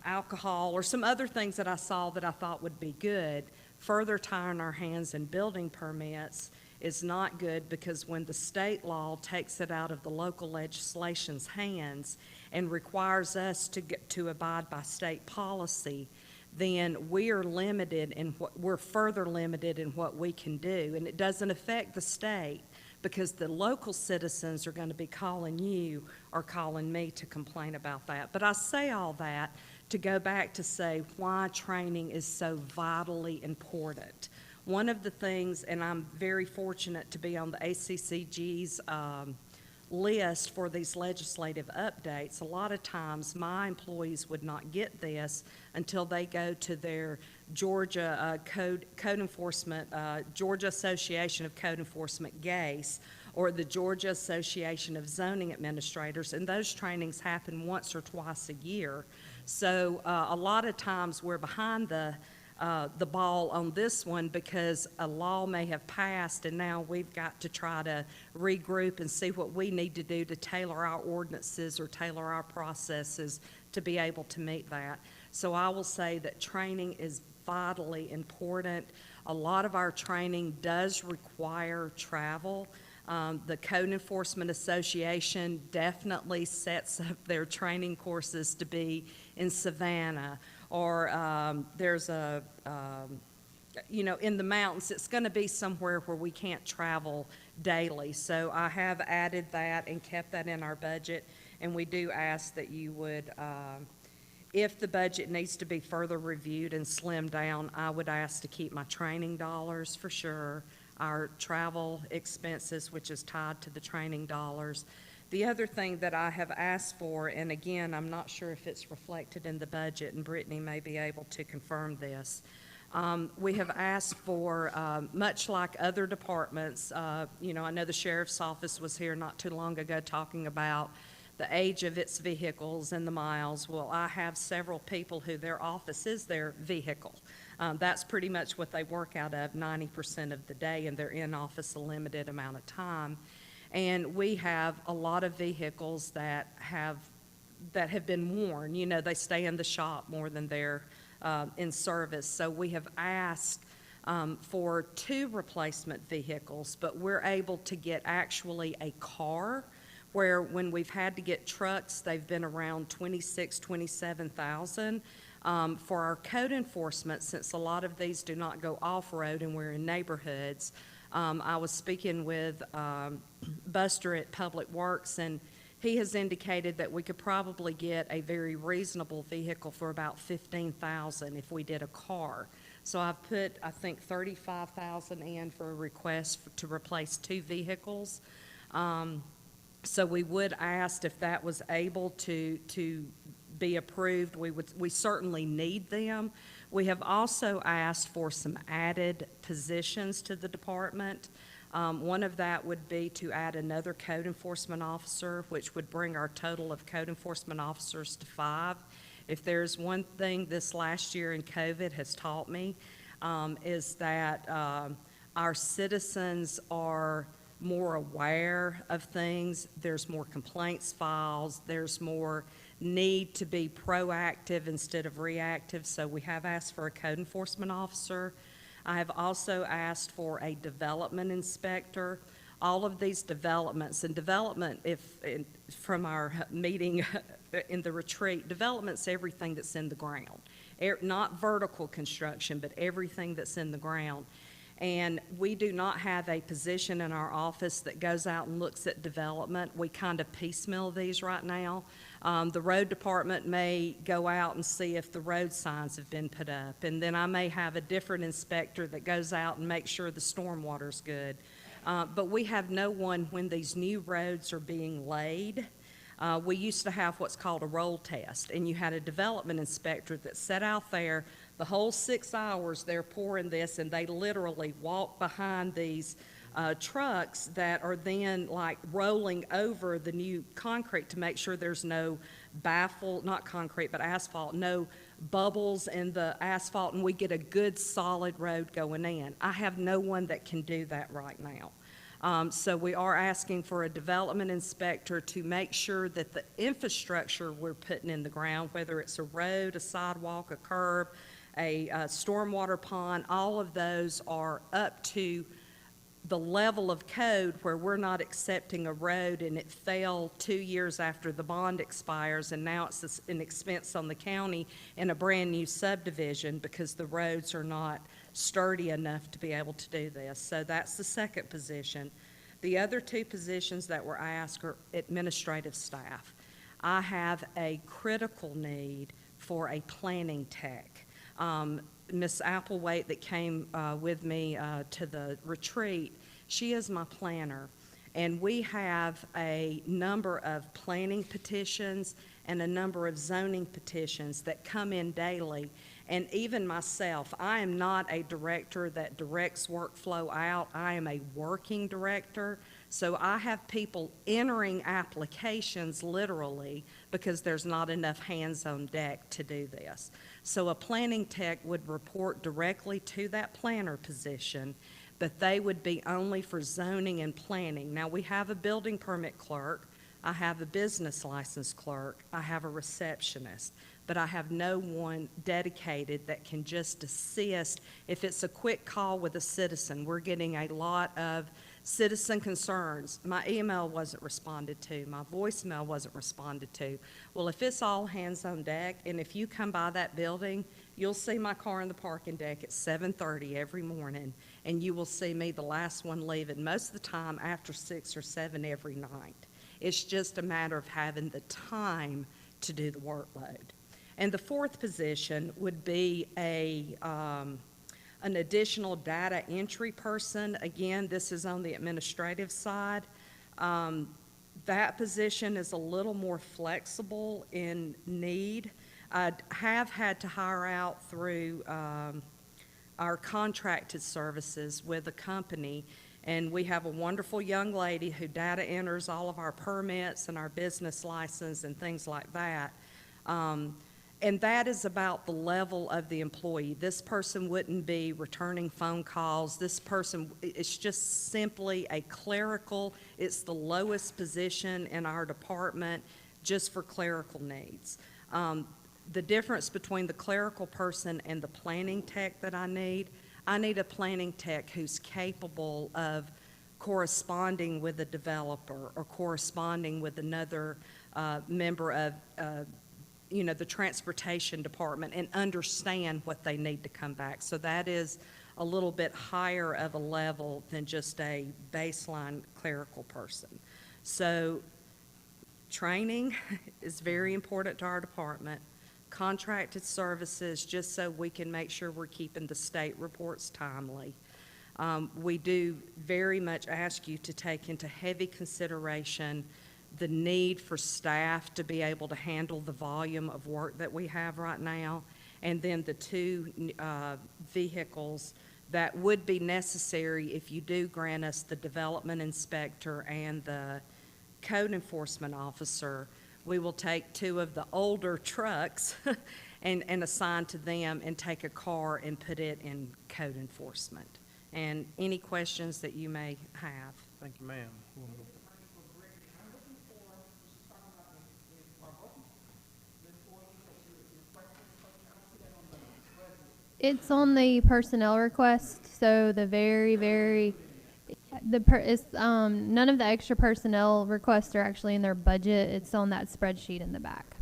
[SPEAKER 19] alcohol or some other things that I saw that I thought would be good, further tying our hands in building permits is not good, because when the state law takes it out of the local legislation's hands and requires us to abide by state policy, then we are limited in we're further limited in what we can do. And it doesn't affect the state, because the local citizens are going to be calling you or calling me to complain about that. But I say all that to go back to say why training is so vitally important. One of the things, and I'm very fortunate to be on the ACCG's list for these legislative updates, a lot of times my employees would not get this until they go to their Georgia Code Enforcement, Georgia Association of Code Enforcement, GACE, or the Georgia Association of Zoning Administrators, and those trainings happen once or twice a year. So a lot of times we're behind the ball on this one, because a law may have passed and now we've got to try to regroup and see what we need to do to tailor our ordinances or tailor our processes to be able to meet that. So I will say that training is vitally important. A lot of our training does require travel. The Code Enforcement Association definitely sets up their training courses to be in Savannah, or there's a, in the mountains. It's going to be somewhere where we can't travel daily. So I have added that and kept that in our budget, and we do ask that you would, if the budget needs to be further reviewed and slimmed down, I would ask to keep my training dollars for sure, our travel expenses, which is tied to the training dollars. The other thing that I have asked for, and again, I'm not sure if it's reflected in the budget, and Brittany may be able to confirm this, we have asked for, much like other departments, I know the Sheriff's Office was here not too long ago talking about the age of its vehicles and the miles. Well, I have several people who their office is their vehicle. That's pretty much what they work out of 90% of the day, and they're in office a limited amount of time. And we have a lot of vehicles that have been worn. They stay in the shop more than they're in service. So we have asked for 2 replacement vehicles, but we're able to get actually a car, where when we've had to get trucks, they've been around $26,000, $27,000. For our code enforcement, since a lot of these do not go off-road and we're in neighborhoods, I was speaking with Buster at Public Works, and he has indicated that we could probably get a very reasonable vehicle for about $15,000 if we did a car. So I've put, I think, $35,000 in for a request to replace 2 vehicles. So we would ask if that was able to be approved. We certainly need them. We have also asked for some added positions to the department. One of that would be to add another code enforcement officer, which would bring our total of code enforcement officers to 5. If there's one thing this last year in COVID has taught me, is that our citizens are more aware of things. There's more complaints files. There's more need to be proactive instead of reactive. So we have asked for a code enforcement officer. I have also asked for a development inspector. All of these developments, and development, from our meeting in the retreat, development's everything that's in the ground. Not vertical construction, but everything that's in the ground. And we do not have a position in our office that goes out and looks at development. We kind of piecemeal these right now. The road department may go out and see if the road signs have been put up, and then I may have a different inspector that goes out and makes sure the stormwater's good. But we have no one when these new roads are being laid. We used to have what's called a roll test, and you had a development inspector that sat out there the whole 6 hours they're pouring this, and they literally walk behind these trucks that are then like rolling over the new concrete to make sure there's no not concrete, but asphalt, no bubbles in the asphalt, and we get a good solid road going in. I have no one that can do that right now. So we are asking for a development inspector to make sure that the infrastructure we're putting in the ground, whether it's a road, a sidewalk, a curb, a stormwater pond, all of those are up to the level of code where we're not accepting a road and it fell 2 years after the bond expires, and now it's an expense on the county in a brand new subdivision because the roads are not sturdy enough to be able to do this. So that's the second position. The other 2 positions that were asked are administrative staff. I have a critical need for a planning tech. Ms. Applewaite that came with me to the retreat, she is my planner. And we have a number of planning petitions and a number of zoning petitions that come in daily. And even myself, I am not a director that directs workflow out. I am a working director. So I have people entering applications literally because there's not enough hands on deck to do this. So a planning tech would report directly to that planner position, but they would be only for zoning and planning. Now, we have a building permit clerk, I have a business license clerk, I have a receptionist, but I have no one dedicated that can just assist. If it's a quick call with a citizen, we're getting a lot of citizen concerns. My email wasn't responded to, my voicemail wasn't responded to. Well, if it's all hands on deck, and if you come by that building, you'll see my car in the parking deck at 7:30 every morning, and you will see me the last one leaving, most of the time after 6 or 7 every night. It's just a matter of having the time to do the workload. And the 4th position would be an additional data entry person. Again, this is on the administrative side. That position is a little more flexible in need. I have had to hire out through our contracted services with a company, and we have a wonderful young lady who data enters all of our permits and our business license and things like that. And that is about the level of the employee. This person wouldn't be returning phone calls. This person, it's just simply a clerical, it's the lowest position in our department just for clerical needs. The difference between the clerical person and the planning tech that I need a planning tech who's capable of corresponding with a developer or corresponding with another member of the transportation department and understand what they need to come back. So that is a little bit higher of a level than just a baseline clerical person. So training is very important to our department. Contracted services, just so we can make sure we're keeping the state reports timely. We do very much ask you to take into heavy consideration the need for staff to be able to handle the volume of work that we have right now. and then the two vehicles that would be necessary if you do grant us the development inspector and the code enforcement officer. We will take two of the older trucks and assign to them and take a car and put it in code enforcement. And any questions that you may have.
[SPEAKER 1] Thank you, ma'am.
[SPEAKER 3] It's on the personnel request, so the none of the extra personnel requests are actually in their budget. It's on that spreadsheet in the back.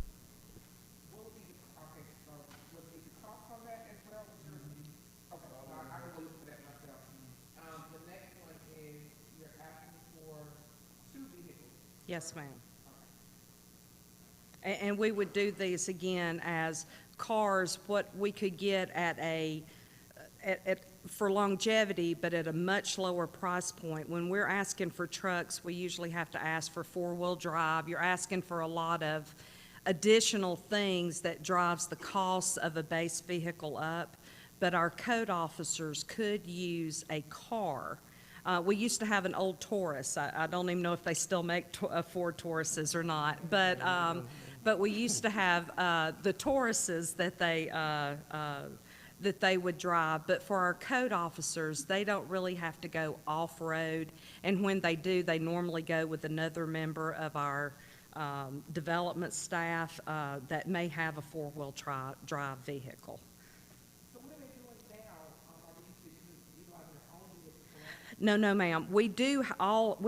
[SPEAKER 19] Yes, ma'am. And we would do these again as cars, what we could get for longevity, but at a much lower price point. When we're asking for trucks, we usually have to ask for four-wheel drive. You're asking for a lot of additional things that drives the cost of a base vehicle up, but our code officers could use a car. We used to have an old Taurus. I don't even know if they still make Ford Tauruses or not, but we used to have the Tauruses that they would drive. But for our code officers, they don't really have to go off-road, and when they do, they normally go with another member of our development staff that may have a four-wheel drive vehicle. No, ma'am. We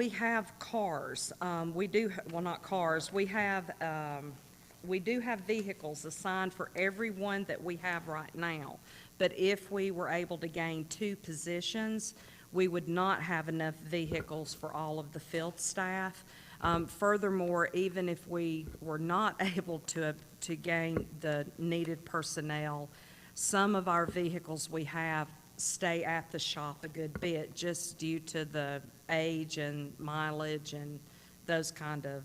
[SPEAKER 19] have cars. Well, not cars. We do have vehicles assigned for everyone that we have right now. But if we were able to gain 2 positions, we would not have enough vehicles for all of the field staff. Furthermore, even if we were not able to gain the needed personnel, some of our vehicles we have stay at the shop a good bit just due to the age and mileage and those kind of,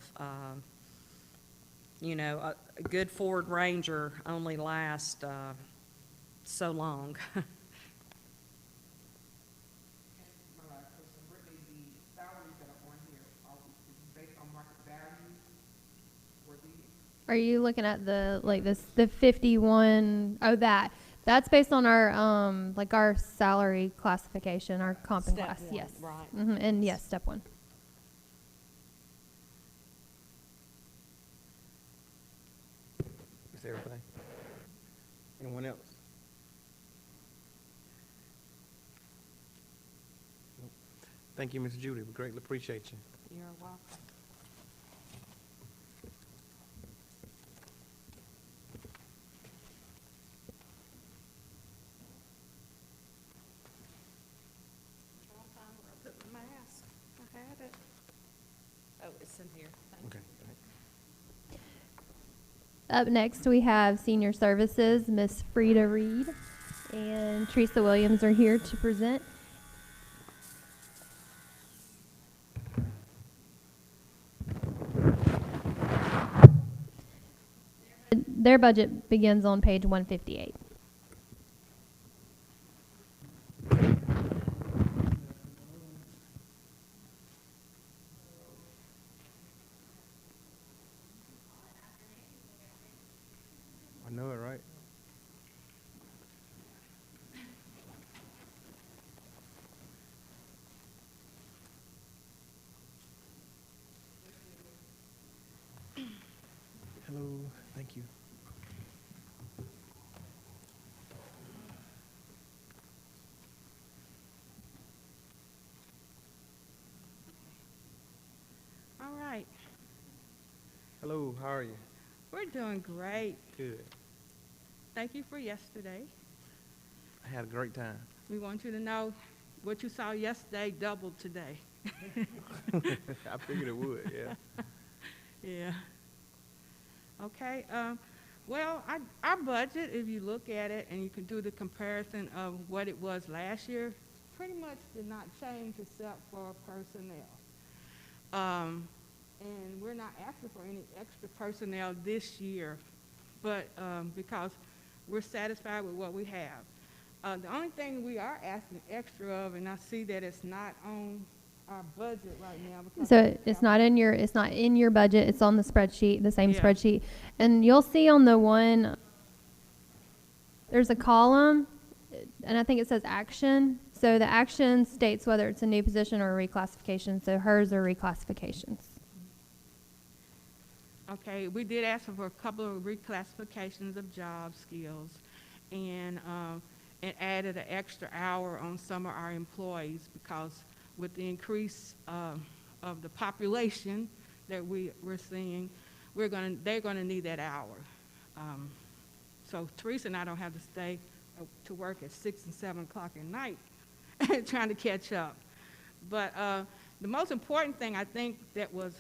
[SPEAKER 19] a good Ford Ranger only lasts so long.
[SPEAKER 3] Are you looking at the 51? Oh, that's based on our our salary classification, our comp and class.
[SPEAKER 19] Step 1,
[SPEAKER 3] Yes.
[SPEAKER 19] right.
[SPEAKER 3] Mm-hmm. And yes, step 1.
[SPEAKER 1] Is everything? Anyone else? Nope. Thank you, Ms. Judy. We greatly appreciate you.
[SPEAKER 19] You're welcome. It's in here. Thank you.
[SPEAKER 3] Up next, we have Senior Services. Miss Frida Reed and Teresa Williams are here to present. Their budget begins on page 158.
[SPEAKER 1] I know it, right? Hello, thank you.
[SPEAKER 20] All right.
[SPEAKER 1] Hello, how are you?
[SPEAKER 20] We're doing great.
[SPEAKER 1] Good.
[SPEAKER 20] Thank you for yesterday.
[SPEAKER 1] I had a great time.
[SPEAKER 20] We want you to know what you saw yesterday doubled today.
[SPEAKER 1] I figured it would, yeah.
[SPEAKER 20] Yeah. Okay. Well, our budget, if you look at it and you can do the comparison of what it was last year, pretty much did not change except for personnel. And we're not asking for any extra personnel this year, but because we're satisfied with what we have. The only thing we are asking extra of, and I see that it's not on our budget right now. Because
[SPEAKER 3] So it's not in your budget. It's on the spreadsheet, the same
[SPEAKER 20] Yeah.
[SPEAKER 3] spreadsheet. And you'll see on the one, there's a column, and I think it says action. So the action states whether it's a new position or a reclassification. So hers are reclassifications.
[SPEAKER 20] Okay, we did ask for a couple of reclassifications of job skills, and it added an extra hour on some of our employees because with the increase of the population that we're seeing, they're gonna need that hour. So Teresa and I don't have to stay to work at 6 and 7 o'clock at night trying to catch up. But the most important thing I think that was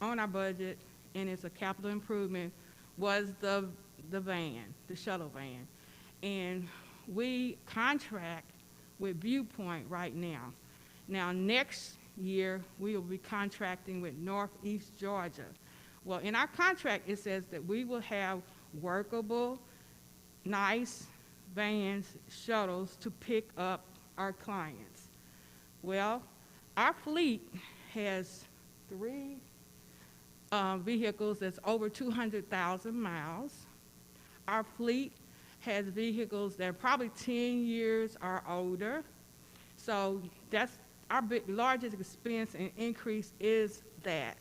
[SPEAKER 20] on our budget, and it's a capital improvement, was the van, the shuttle van. And we contract with Viewpoint right now. Now, next year, we will be contracting with Northeast Georgia. Well, in our contract, it says that we will have workable, nice vans, shuttles to pick up our clients. Well, our fleet has 3 vehicles that's over 200,000 miles. Our fleet has vehicles that are probably 10 years or older. So that's our largest expense and increase is that.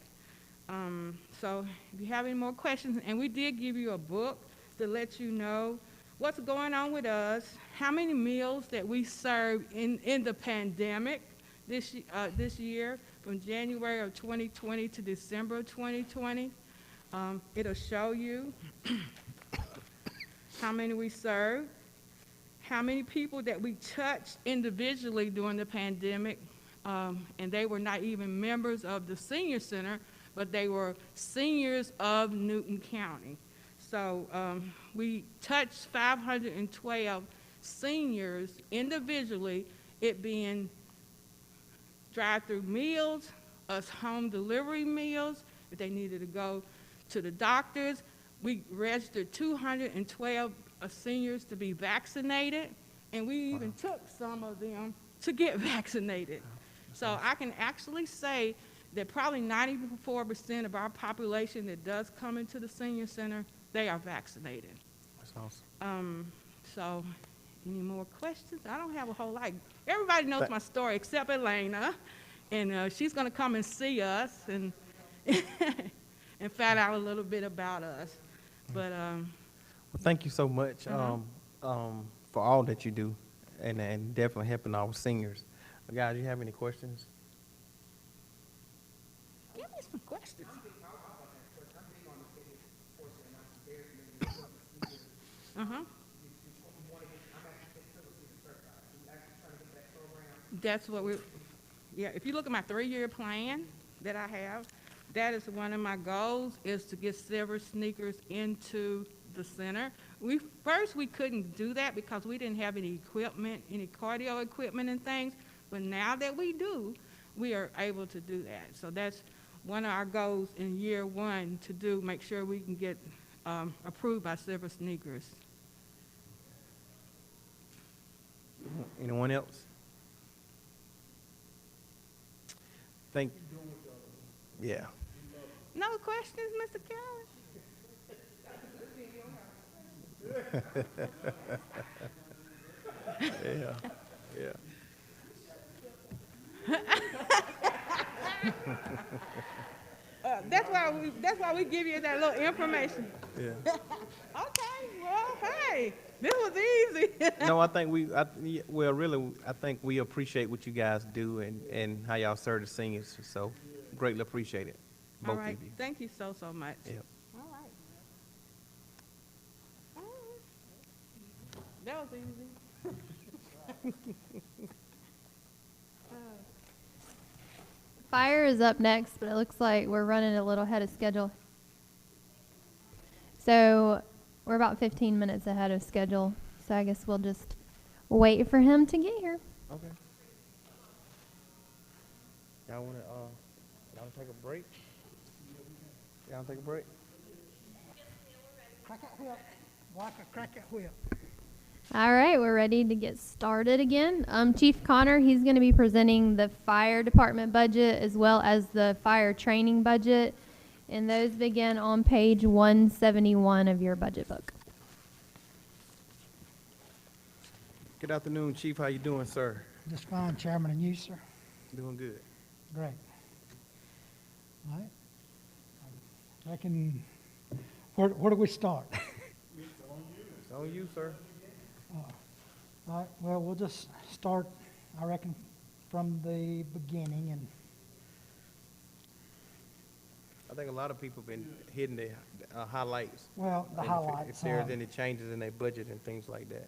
[SPEAKER 20] So if you have any more questions, and we did give you a book to let you know what's going on with us, how many meals that we served in the pandemic this year, from January of 2020 to December of 2020. It'll show you how many we served, how many people that we touched individually during the pandemic, and they were not even members of the senior center, but they were seniors of Newton County. So we touched 512 seniors individually, it being drive-through meals, us home delivery meals, if they needed to go to the doctors. We registered 212 seniors to be vaccinated, and we even took some of them to get vaccinated. So I can actually say that probably 94% of our population that does come into the senior center, they are vaccinated.
[SPEAKER 1] That's awesome.
[SPEAKER 20] So any more questions? I don't have a whole lot. Everybody knows my story except Elena, and she's going to come and see us and and find out a little bit about us. But
[SPEAKER 1] Well, thank you so much for all that you do, and definitely helping our seniors. Guys, you have any questions?
[SPEAKER 20] give me some questions. That's what yeah, if you look at my 3-year plan that I have, that is one of my goals, is to get silver sneakers into the center. First we couldn't do that because we didn't have any equipment, any cardio equipment and things, but now that we do, we are able to do that. So that's one of our goals in year 1 to do, make sure we can get approved by silver sneakers.
[SPEAKER 1] Anyone else? Yeah.
[SPEAKER 20] No questions, Mr. Kelly?
[SPEAKER 1] Yeah.
[SPEAKER 20] That's why we give you that little information.
[SPEAKER 1] Yeah.
[SPEAKER 20] Okay, well, hey, this was easy.
[SPEAKER 1] No, I think I think we appreciate what you guys do and how y'all serve the seniors. So greatly appreciate it, both
[SPEAKER 20] All right,
[SPEAKER 1] of you.
[SPEAKER 20] thank you so much.
[SPEAKER 1] Yep.
[SPEAKER 20] All right. All right. That was easy.
[SPEAKER 3] Fire is up next, but it looks like we're running a little ahead of schedule. So we're about 15 minutes ahead of schedule. So I guess we'll just wait for him to get here.
[SPEAKER 1] Okay. Y'all wanna take a break? Y'all take a break?
[SPEAKER 21] Walk or crack that whip.
[SPEAKER 3] All right, we're ready to get started again. Chief Connor, he's going to be presenting the fire department budget as well as the fire training budget, and those begin on page 171 of your budget book.
[SPEAKER 1] Good afternoon, Chief. How you doing, sir?
[SPEAKER 21] Just fine, Chairman, and you, sir?
[SPEAKER 1] Doing good.
[SPEAKER 21] Great. All right. I reckon, where do we start?
[SPEAKER 1] It's on you, sir.
[SPEAKER 21] All right, well, we'll just start, I reckon, from the beginning, and
[SPEAKER 1] I think a lot of people have been hitting the highlights.
[SPEAKER 21] Well, the
[SPEAKER 1] And
[SPEAKER 21] highlights.
[SPEAKER 1] If there's any changes in their budget and things like that.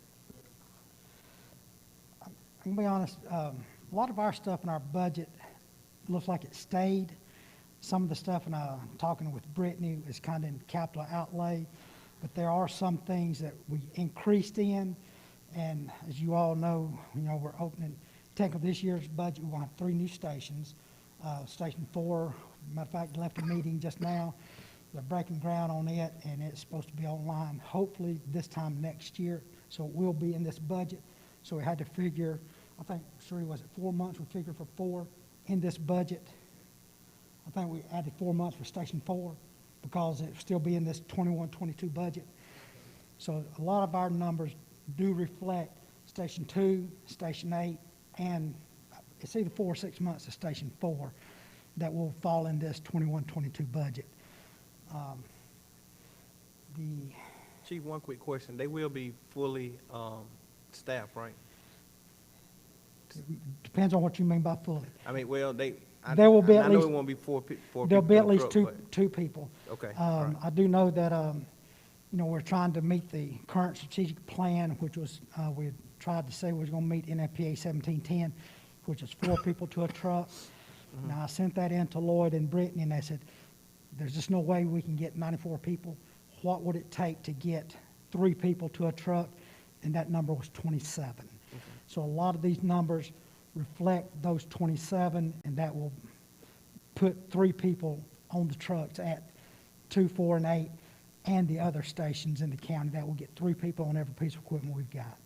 [SPEAKER 21] I'm gonna be honest, a lot of our stuff in our budget looks like it stayed. Some of the stuff, and talking with Brittany, is kind of in capital outlay, but there are some things that we increased in, and as you all know, we're opening, technically this year's budget, we're gonna have 3 new stations. Station 4, matter of fact, left a meeting just now. They're breaking ground on it, and it's supposed to be online hopefully this time next year, so it will be in this budget. So we had to figure, I think, Sheree, was it 4 months? We figured for 4 in this budget. I think we added 4 months for Station 4 because it will still be in this 21-22 budget. So a lot of our numbers do reflect Station 2, Station 8, and it's either 4 or 6 months of Station 4 that will fall in this 21-22 budget.
[SPEAKER 1] Chief, one quick question. They will be fully staffed, right?
[SPEAKER 21] Depends on what you mean by fully.
[SPEAKER 1] I mean, well,
[SPEAKER 21] There will be at
[SPEAKER 1] I know
[SPEAKER 21] least,
[SPEAKER 1] it won't be four people.
[SPEAKER 21] there'll be at
[SPEAKER 1] on the
[SPEAKER 21] least
[SPEAKER 1] truck,
[SPEAKER 21] two people.
[SPEAKER 1] Okay,
[SPEAKER 21] I do know that, we're trying to meet the current strategic plan, which was, we had tried to say we was gonna meet NFPA 1710, which is 4 people to a truck. Now, I sent that in to Lloyd and Brittany, and they said, there's just no way we can get 94 people. What would it take to get 3 people to a truck? And that number was 27. So a lot of these numbers reflect those 27, and that will put 3 people on the trucks at 2, 4, and 8, and the other stations in the county. That will get 3 people on every piece of equipment we've got.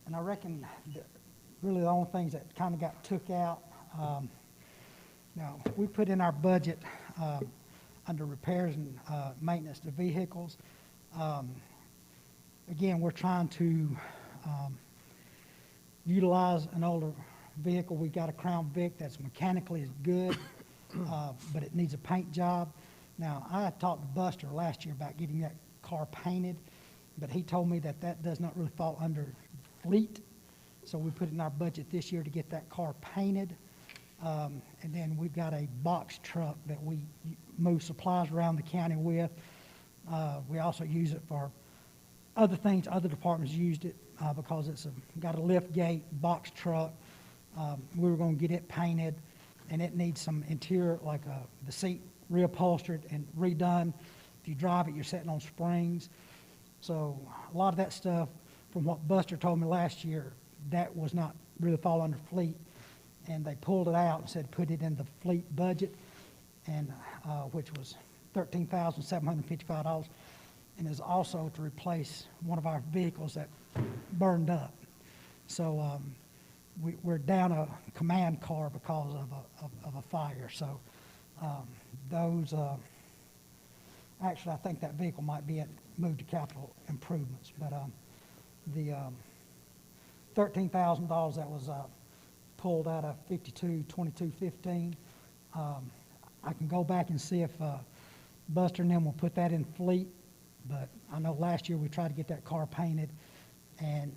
[SPEAKER 21] And I reckon that really the only things that kind of got took out, now, we put in our budget under repairs and maintenance to vehicles. Again, we're trying to utilize an older vehicle. We got a Crown Vic that's mechanically good, but it needs a paint job. Now, I had talked to Buster last year about getting that car painted, but he told me that that does not really fall under fleet. So we put it in our budget this year to get that car painted. And then we've got a box truck that we move supplies around the county with. We also use it for other things. Other departments used it because it's got a lift gate box truck. We were going to get it painted, and it needs some interior, like the seat reupholstered and redone. If you drive it, you're sitting on springs. So a lot of that stuff, from what Buster told me last year, that was not really fall under fleet. And they pulled it out and said put it in the fleet budget, and which was $13,755, and is also to replace one of our vehicles that burned up. So we're down a command car because of a fire. So those, actually, I think that vehicle might be moved to capital improvements, but the $13,000 that was pulled out of 52-22-15. I can go back and see if Buster and them will put that in fleet, but I know last year we tried to get that car painted, and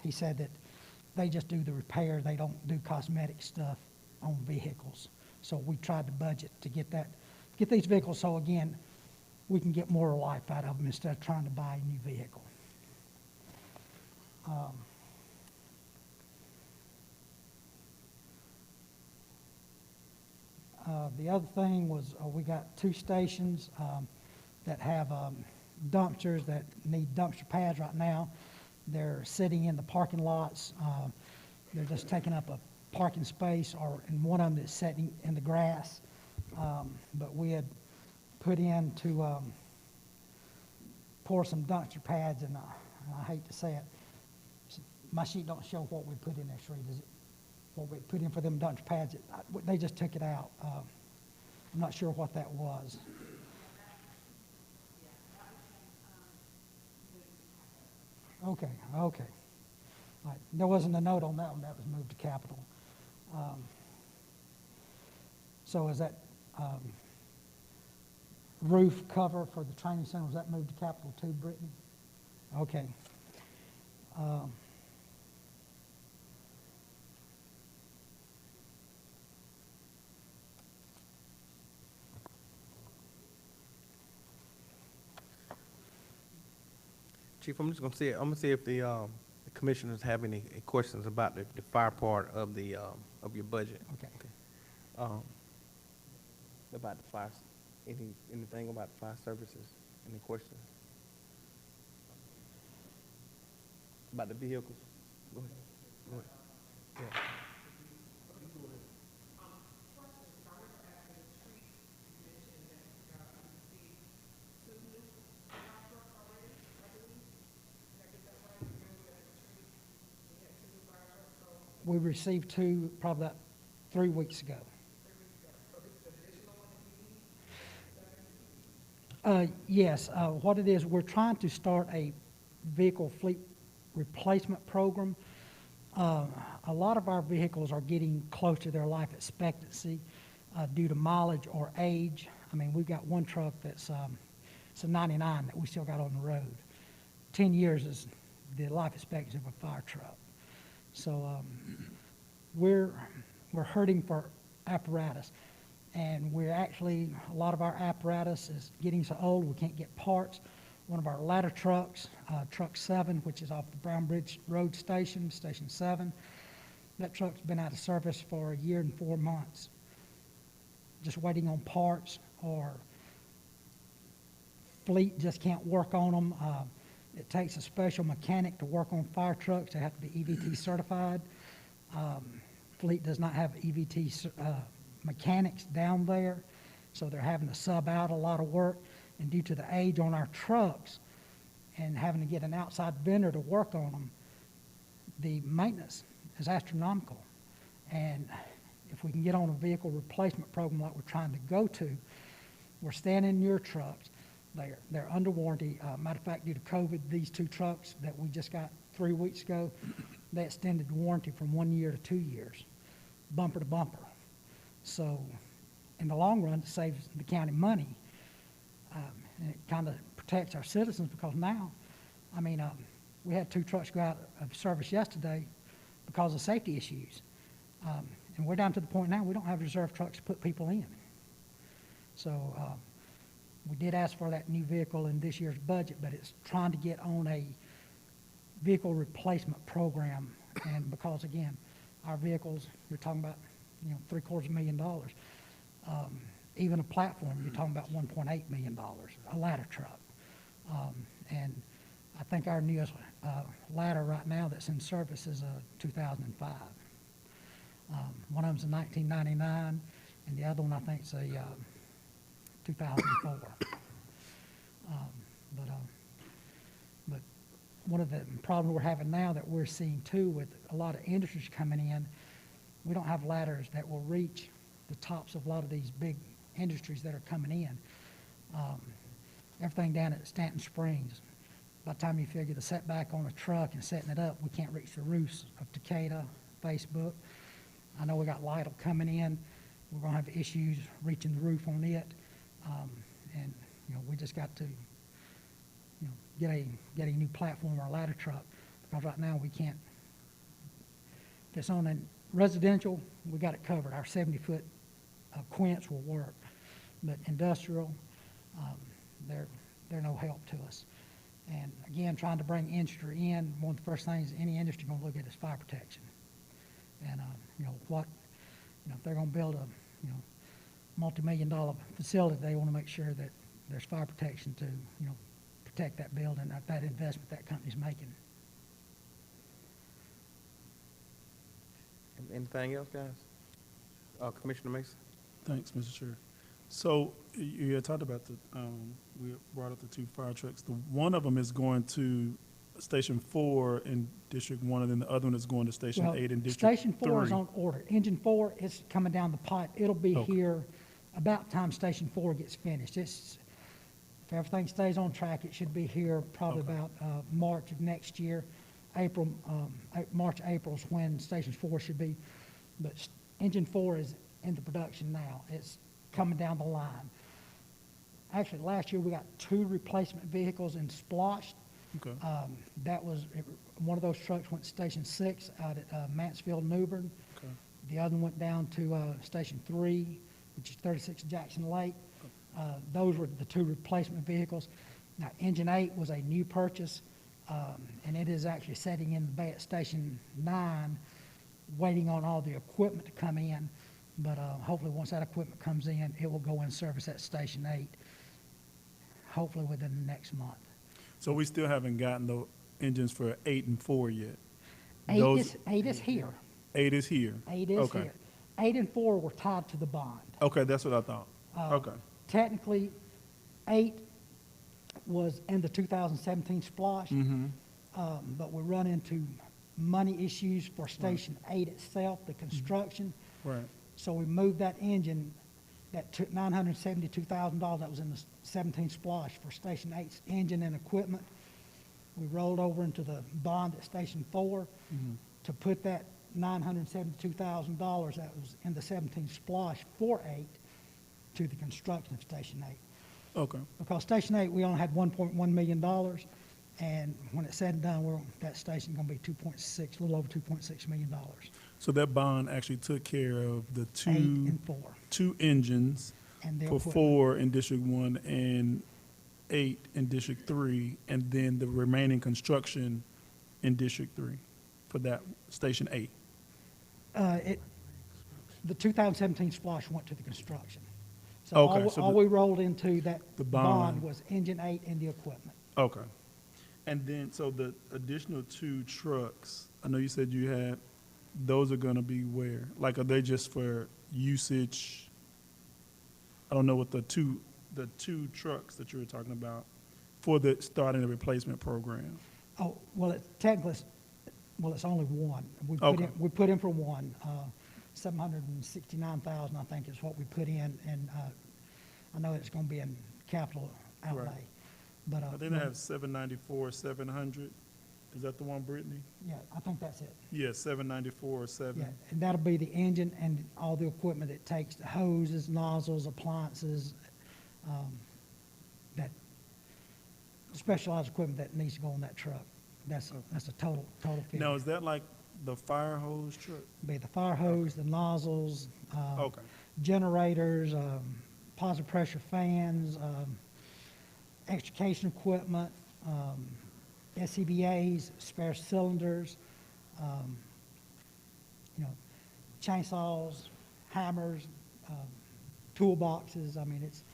[SPEAKER 21] he said that they just do the repair. They don't do cosmetic stuff on vehicles. So we tried to budget to get these vehicles so, again, we can get more life out of them instead of trying to buy a new vehicle. The other thing was we got 2 stations that have dumpsters that need dumpster pads right now. They're sitting in the parking lots. They're just taking up a parking space, and one of them is sitting in the grass. But we had put in to pour some dumpster pads, and I hate to say it, my sheet don't show what we put in there, Sheree. Does it? What we put in for them dumpster pads, they just took it out. I'm not sure what that was. Okay. All right. There wasn't a note on that one. That was moved to capital. So is that roof cover for the training center, was that moved to capital too, Brittany? Okay.
[SPEAKER 1] Chief, I'm just gonna see. I'm gonna see if the commissioners have any questions about the fire part of the of your budget.
[SPEAKER 21] Okay.
[SPEAKER 1] About the fire, anything about the fire services? Any questions about the vehicles? Go ahead. Yeah.
[SPEAKER 21] We received two probably about 3 weeks ago. Yes, what it is, we're trying to start a vehicle fleet replacement program. A lot of our vehicles are getting close to their life expectancy due to mileage or age. I mean, we've got one truck that's it's a 99 that we still got on the road. 10 years is the life expectancy of a fire truck. So we're hurting for apparatus, and we're actually, a lot of our apparatus is getting so old we can't get parts. One of our ladder trucks, truck 7, which is off the Brown Bridge Road Station, Station 7, that truck's been out of service for 1 year and 4 months, just waiting on parts, or fleet just can't work on them. It takes a special mechanic to work on fire trucks. They have to be EVT certified. Fleet does not have EVT mechanics down there, so they're having to sub out a lot of work. And due to the age on our trucks and having to get an outside vendor to work on them, the maintenance is astronomical. And if we can get on a vehicle replacement program like we're trying to go to, we're staying in your trucks. They're under warranty. Matter of fact, due to COVID, these 2 trucks that we just got 3 weeks ago, they extended the warranty from 1 year to 2 years, bumper to bumper. So in the long run, it saves the county money. And it kind of protects our citizens, because now, I mean, we had 2 trucks go out of service yesterday because of safety issues. And we're down to the point now we don't have reserve trucks to put people in. So we did ask for that new vehicle in this year's budget, but it's trying to get on a vehicle replacement program. And because, again, our vehicles, you're talking about, $750,000. Even a platform, you're talking about $1.8 million, a ladder truck. And I think our newest ladder right now that's in service is a 2005. One of them's a 1999, and the other one I think is a 2004. But one of the problems we're having now that we're seeing too, with a lot of industries coming in, we don't have ladders that will reach the tops of a lot of these big industries that are coming in. Everything down at Stanton Springs, by the time you figure the setback on a truck and setting it up, we can't reach the roofs of Decatur, Facebook. I know we got Lytle coming in. We're going to have issues reaching the roof on it. And we just got to get a new platform or a ladder truck, because right now we can't. If it's on a residential, we got it covered. Our 70-foot quints will work, but industrial, they're no help to us. And again, trying to bring industry in, one of the first things any industry going to look at is fire protection. And if they're going to build a multi-million-dollar facility, they want to make sure that there's fire protection to protect that building, that investment that company's making.
[SPEAKER 1] Anything else, guys? Commissioner Mason?
[SPEAKER 7] Thanks, Mr. Chair. So you had talked about we brought up the 2 fire trucks. One of them is going to Station 4 in District 1, and then the other one is going to Station 8 in District 3.
[SPEAKER 21] Station 4 is on order. Engine 4 is coming down the pipe. It'll be here about time Station 4 gets finished. If everything stays on track, it should be here probably about March of next year. March, April is when Station 4 should be. But Engine 4 is in the production now. It's coming down the line. Actually, last year we got 2 replacement vehicles in Splosh.
[SPEAKER 7] Okay.
[SPEAKER 21] One of those trucks went to Station 6 out at Mansfield, Newbern.
[SPEAKER 7] Okay.
[SPEAKER 21] The other one went down to Station 3, which is 36 Jackson Lake. Those were the 2 replacement vehicles. Now, Engine 8 was a new purchase, and it is actually sitting in the bay at Station 9, waiting on all the equipment to come in. But hopefully once that equipment comes in, it will go in service at Station 8, hopefully within the next month.
[SPEAKER 7] So we still haven't gotten the engines for 8 and 4 yet?
[SPEAKER 21] 8 is here.
[SPEAKER 7] 8 is here?
[SPEAKER 21] 8 is here. 8 and 4 were tied to the bond.
[SPEAKER 7] Okay, that's what I thought. Okay.
[SPEAKER 21] Technically, 8 was in the 2017 Splosh, but we run into money issues for Station 8 itself, the construction.
[SPEAKER 7] Right.
[SPEAKER 21] So we moved that engine that took $972,000 that was in the 17 Splosh for Station 8's engine and equipment. We rolled over into the bond at Station 4 to put that $972,000 that was in the 17 Splosh for 8 to the construction of Station 8.
[SPEAKER 7] Okay.
[SPEAKER 21] Because Station 8, we only had $1.1 million, and when it's said and done, that station's going to be a little over $2.6 million.
[SPEAKER 7] So that bond actually took care of the
[SPEAKER 21] 8 and 4.
[SPEAKER 7] 2 engines
[SPEAKER 21] And the
[SPEAKER 7] for
[SPEAKER 21] equipment.
[SPEAKER 7] 4 in District 1 and 8 in District 3, and then the remaining construction in District 3 for that Station 8.
[SPEAKER 21] The 2017 Splosh went to the construction. So
[SPEAKER 7] Okay,
[SPEAKER 21] all we rolled into that
[SPEAKER 7] the
[SPEAKER 21] bond
[SPEAKER 7] bond.
[SPEAKER 21] was Engine 8 and the equipment.
[SPEAKER 7] Okay. And then, so the additional 2 trucks, I know you said you had, those are gonna be where? Like, are they just for usage? I don't know what the two trucks that you were talking about for starting the replacement program.
[SPEAKER 21] Oh, well, it's only one.
[SPEAKER 7] Okay.
[SPEAKER 21] We put in for one, $769,000, I think is what we put in, and I know it's gonna be in capital outlay.
[SPEAKER 7] Right.
[SPEAKER 21] But,
[SPEAKER 7] I think they have 794, 700. Is that the one, Brittany?
[SPEAKER 21] yeah, I think that's it.
[SPEAKER 7] Yeah, 794 or 7.
[SPEAKER 21] Yeah, and that'll be the engine and all the equipment it takes, the hoses, nozzles, appliances, that specialized equipment that needs to go on that truck. That's a total figure.
[SPEAKER 7] Now, is that like the fire hose truck?
[SPEAKER 21] Be the fire hose, the nozzles,
[SPEAKER 7] Okay.
[SPEAKER 21] generators, positive pressure fans, extrication equipment, SCBAs, spare cylinders, chainsaws, hammers, toolboxes. I mean, it's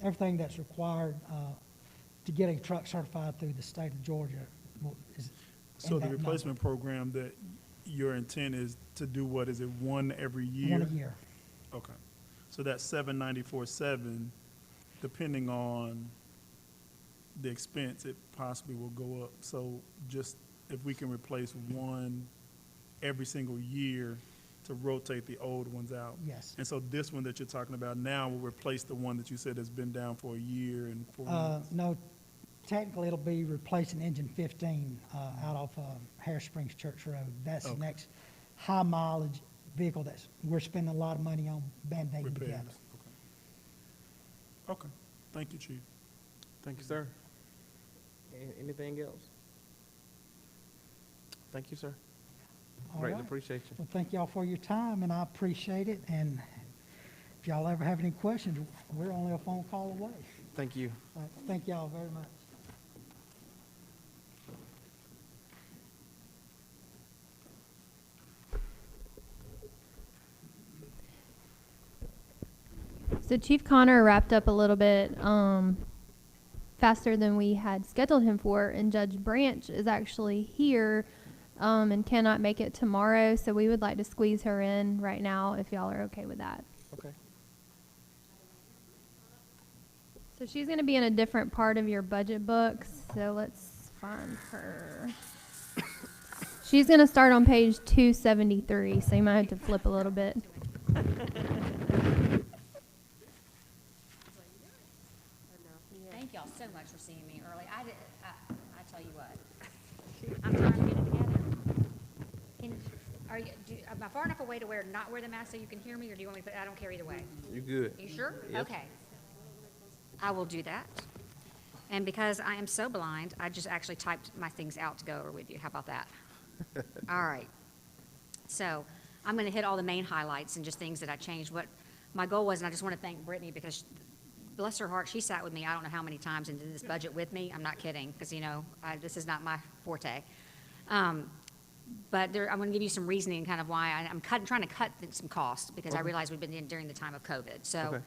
[SPEAKER 21] everything that's required to get a truck certified through the state of Georgia.
[SPEAKER 7] So the replacement program, that your intent is to do what? Is it one every year?
[SPEAKER 21] One a year.
[SPEAKER 7] Okay. So that's 794.7, depending on the expense, it possibly will go up. So just if we can replace one every single year to rotate the old ones out.
[SPEAKER 21] Yes.
[SPEAKER 7] And so this one that you're talking about now will replace the one that you said has been down for a year and 4 months?
[SPEAKER 21] No, technically it'll be replacing engine 15 out off Harris Springs Church Road. That's the next high mileage vehicle that we're spending a lot of money on band-aiding
[SPEAKER 7] Repairs.
[SPEAKER 21] together.
[SPEAKER 7] Okay. Thank you, Chief.
[SPEAKER 1] Thank you, sir. Anything else? Thank you, sir.
[SPEAKER 21] All
[SPEAKER 1] Greatly
[SPEAKER 21] right.
[SPEAKER 1] appreciate you.
[SPEAKER 21] Well, thank y'all for your time, and I appreciate it. And if y'all ever have any questions, we're only a phone call away.
[SPEAKER 1] Thank you.
[SPEAKER 21] All right, thank y'all very much.
[SPEAKER 3] So Chief Connor wrapped up a little bit faster than we had scheduled him for, and Judge Branch is actually here and cannot make it tomorrow, so we would like to squeeze her in right now if y'all are okay with that.
[SPEAKER 1] Okay.
[SPEAKER 3] So she's going to be in a different part of your budget book, so let's find her. She's going to start on page 273, so you might have to flip a little bit.
[SPEAKER 6] Thank y'all so much for seeing me early. I tell you what, I'm trying to get it together. Am I far enough away to not wear the mask so you can hear me, or do you want me to put? I don't care either way.
[SPEAKER 1] You good?
[SPEAKER 6] You sure?
[SPEAKER 1] Yes.
[SPEAKER 6] Okay. I will do that. And because I am so blind, I just actually typed my things out to go over with you. How about that? All right. So I'm going to hit all the main highlights and just things that I changed. What my goal was, and I just want to thank Brittany because, bless her heart, she sat with me I don't know how many times and did this budget with me. I'm not kidding because, this is not my forte. But I'm going to give you some reasoning kind of why I'm trying to cut some costs because I realize we've been in during the time of COVID. So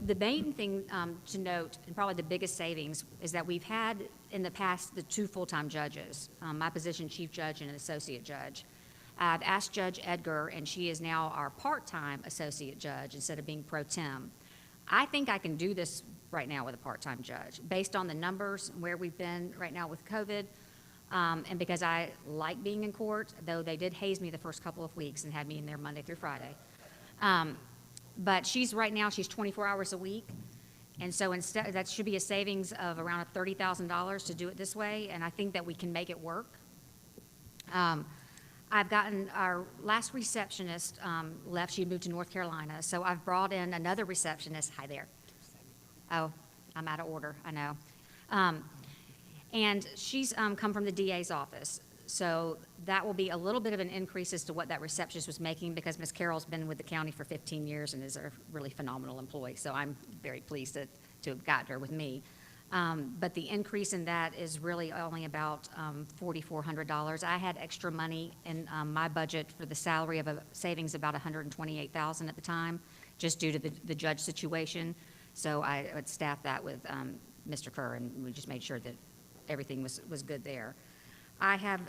[SPEAKER 6] the main thing to note, and probably the biggest savings, is that we've had in the past the 2 full-time judges, my position, chief judge and an associate judge. I've asked Judge Edgar, and she is now our part-time associate judge instead of being pro tem. I think I can do this right now with a part-time judge based on the numbers, where we've been right now with COVID. And because I like being in court, though they did haze me the first couple of weeks and had me in there Monday through Friday. But she's 24 hours a week. And so instead, that should be a savings of around $30,000 to do it this way. And I think that we can make it work. I've gotten our last receptionist left. She moved to North Carolina. So I've brought in another receptionist. Hi there. Oh, I'm out of order. I know. And she's come from the DA's office. So that will be a little bit of an increase as to what that receptionist was making because Ms. Carroll's been with the county for 15 years and is a really phenomenal employee. So I'm very pleased to have got her with me. But the increase in that is really only about $4,400. I had extra money in my budget for the salary of a savings about $128,000 at the time, just due to the judge situation. So I would staff that with Mr. Kerr, and we just made sure that everything was good there. I have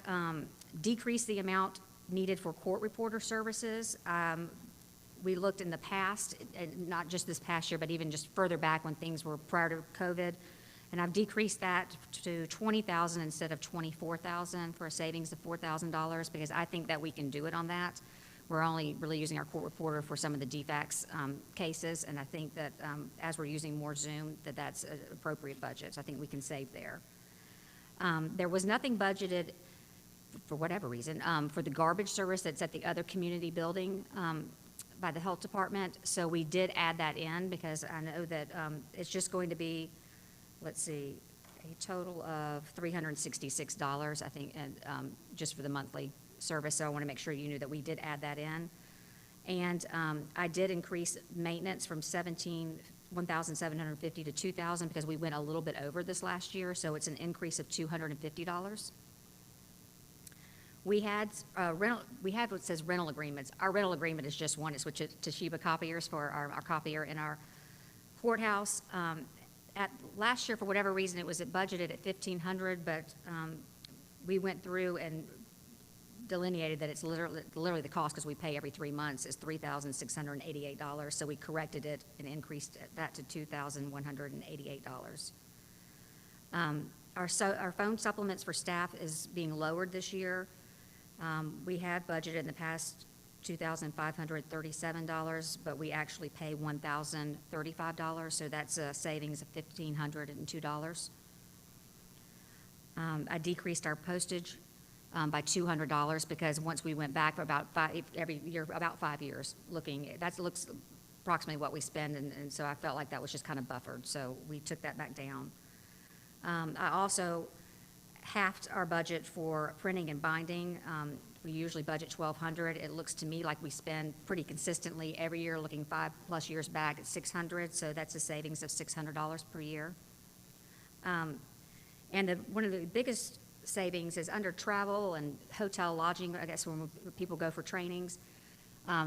[SPEAKER 6] decreased the amount needed for court reporter services. We looked in the past, and not just this past year, but even just further back when things were prior to COVID, and I've decreased that to $20,000 instead of $24,000 for a savings of $4,000 because I think that we can do it on that. We're only really using our court reporter for some of the defects cases, and I think that as we're using more Zoom, that's an appropriate budget. So I think we can save there. There was nothing budgeted, for whatever reason, for the garbage service that's at the other community building by the health department. So we did add that in because I know that it's just going to be, let's see, a total of $366, I think, and just for the monthly service. So I want to make sure you knew that we did add that in. And I did increase maintenance from $1,750 to $2,000 because we went a little bit over this last year, so it's an increase of $250. We had what says rental agreements. Our rental agreement is just one. It's with Toshiba copiers for our copier in our courthouse. At last year, for whatever reason, it was budgeted at $1,500, but we went through and delineated that it's literally the cost, because we pay every 3 months, is $3,688. So we corrected it and increased that to $2,188. Our phone supplements for staff is being lowered this year. We had budgeted in the past $2,537, but we actually pay $1,035, so that's a savings of $1,502. I decreased our postage by $200 because once we went back for about every year, about 5 years, that looks approximately what we spend, and so I felt like that was just kind of buffered, so we took that back down. I also halved our budget for printing and binding. We usually budget $1,200. It looks to me like we spend pretty consistently every year, looking 5+ years back at $600, so that's a savings of $600 per year. And one of the biggest savings is under travel and hotel lodging, I guess, when people go for trainings.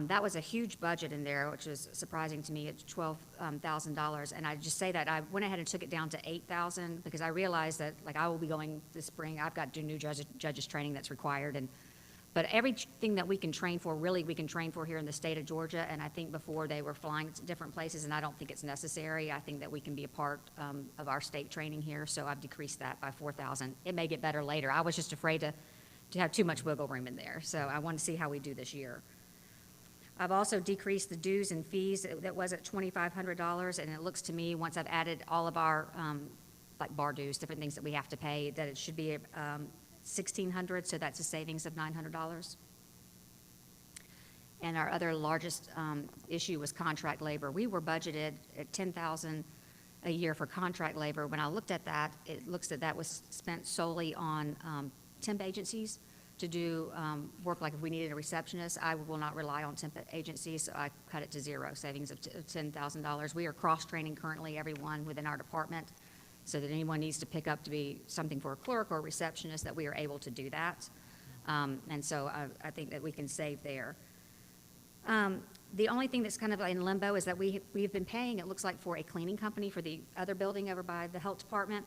[SPEAKER 6] That was a huge budget in there, which was surprising to me at $12,000. And I just say that I went ahead and took it down to $8,000 because I realized that, like, I will be going this spring. I've got to do new judges training that's required. But everything that we can train for, really, we can train for here in the state of Georgia. And I think before they were flying to different places, and I don't think it's necessary. I think that we can be a part of our state training here. So I've decreased that by $4,000. It may get better later. I was just afraid to have too much wiggle room in there. So I want to see how we do this year. I've also decreased the dues and fees. That was at $2,500, and it looks to me, once I've added all of our, like bar dues, different things that we have to pay, that it should be $1,600, so that's a savings of $900. And our other largest issue was contract labor. We were budgeted at $10,000 a year for contract labor. When I looked at that, it looks that that was spent solely on temp agencies to do work, like if we needed a receptionist. I will not rely on temp agencies, so I cut it to zero, savings of $10,000. We are cross-training currently everyone within our department, so that anyone needs to pick up to be something for a clerk or a receptionist, that we are able to do that. And so I think that we can save there. The only thing that's kind of in limbo is that we've been paying, it looks like, for a cleaning company for the other building over by the health department.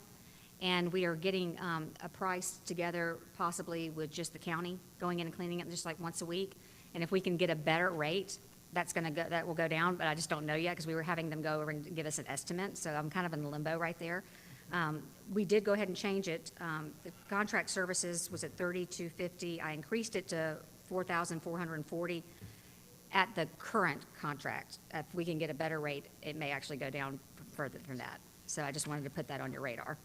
[SPEAKER 6] And we are getting a price together, possibly with just the county, going in and cleaning it just like once a week. And if we can get a better rate, that will go down, but I just don't know yet because we were having them go over and give us an estimate. So I'm kind of in limbo right there. We did go ahead and change it. The contract services was at $3,250. I increased it to $4,440 at the current contract. If we can get a better rate, it may actually go down further than that. So I just wanted to put that on your radar.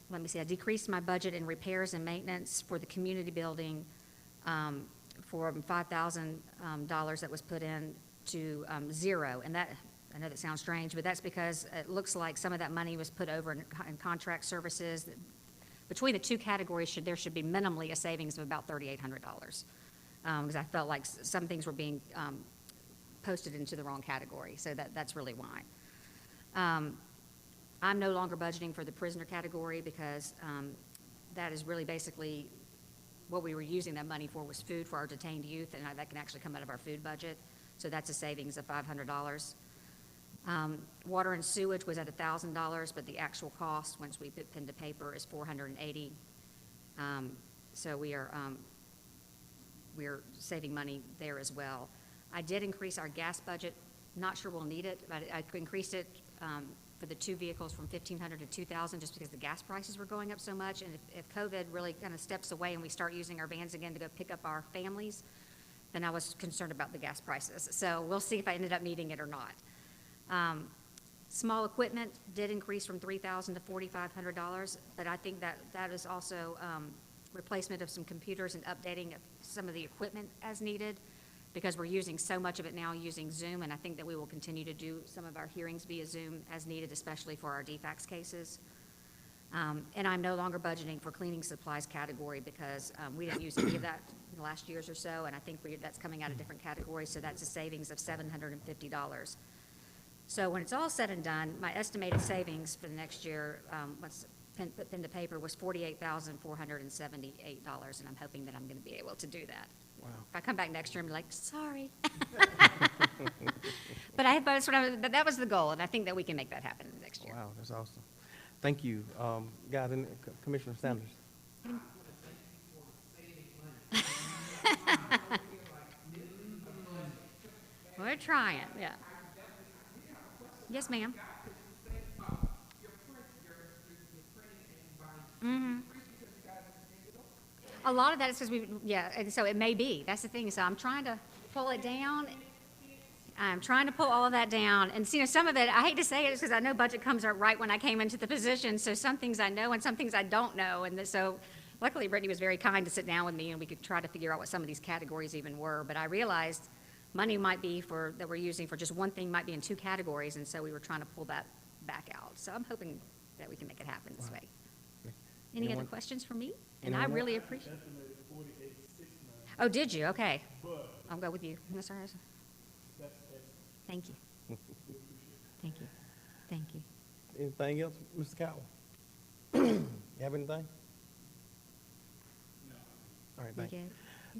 [SPEAKER 6] Let me see, I decreased my budget in repairs and maintenance for the community building for $5,000 that was put in to zero. And that, I know that sounds strange, but that's because it looks like some of that money was put over in contract services. Between the two categories, there should be minimally a savings of about $3,800 because I felt like some things were being posted into the wrong category. So that's really why. I'm no longer budgeting for the prisoner category because that is really basically what we were using that money for was food for our detained youth, and that can actually come out of our food budget. So that's a savings of $500. Water and sewage was at $1,000, but the actual cost, once we put pen to paper, is $480. So we are saving money there as well. I did increase our gas budget. Not sure we'll need it, but I increased it for the two vehicles from $1,500 to $2,000 just because the gas prices were going up so much. And if COVID really kind of steps away and we start using our vans again to go pick up our families, then I was concerned about the gas prices. So we'll see if I ended up needing it or not. Small equipment did increase from $3,000 to $4,500, but I think that is also replacement of some computers and updating of some of the equipment as needed, because we're using so much of it now using Zoom, and I think that we will continue to do some of our hearings via Zoom as needed, especially for our DFAX cases. And I'm no longer budgeting for cleaning supplies category because we didn't use any of that in the last years or so, and I think that's coming out of different categories, so that's a savings of $750. So when it's all said and done, my estimated savings for the next year, once put pen to paper, was $48,478, and I'm hoping that I'm going to be able to do that. Wow. If I come back next year and be like, sorry. But that was the goal, and I think that we can make that happen next year.
[SPEAKER 1] Wow, that's awesome. Thank you. Guys, and Commissioner Sanders.
[SPEAKER 6] We're trying, yeah. Yes, ma'am. Mm-hmm. A lot of that is because and so it may be. That's the thing. So I'm trying to pull it down. I'm trying to pull all of that down. And, some of it, I hate to say it, is because I know budget comes out right when I came into the position. So some things I know and some things I don't know. And so luckily, Brittany was very kind to sit down with me and we could try to figure out what some of these categories even were. But I realized money might be that we're using for just one thing might be in two categories. And so we were trying to pull that back out. So I'm hoping that we can make it happen this way. Any other questions for me? And I really appreciate it. Oh, did you? Okay. I'll go with you. Mr. Harrison. Thank you. Thank you. Thank you.
[SPEAKER 1] Anything else, Mr. Cowell? You have anything? No. All right, thank you.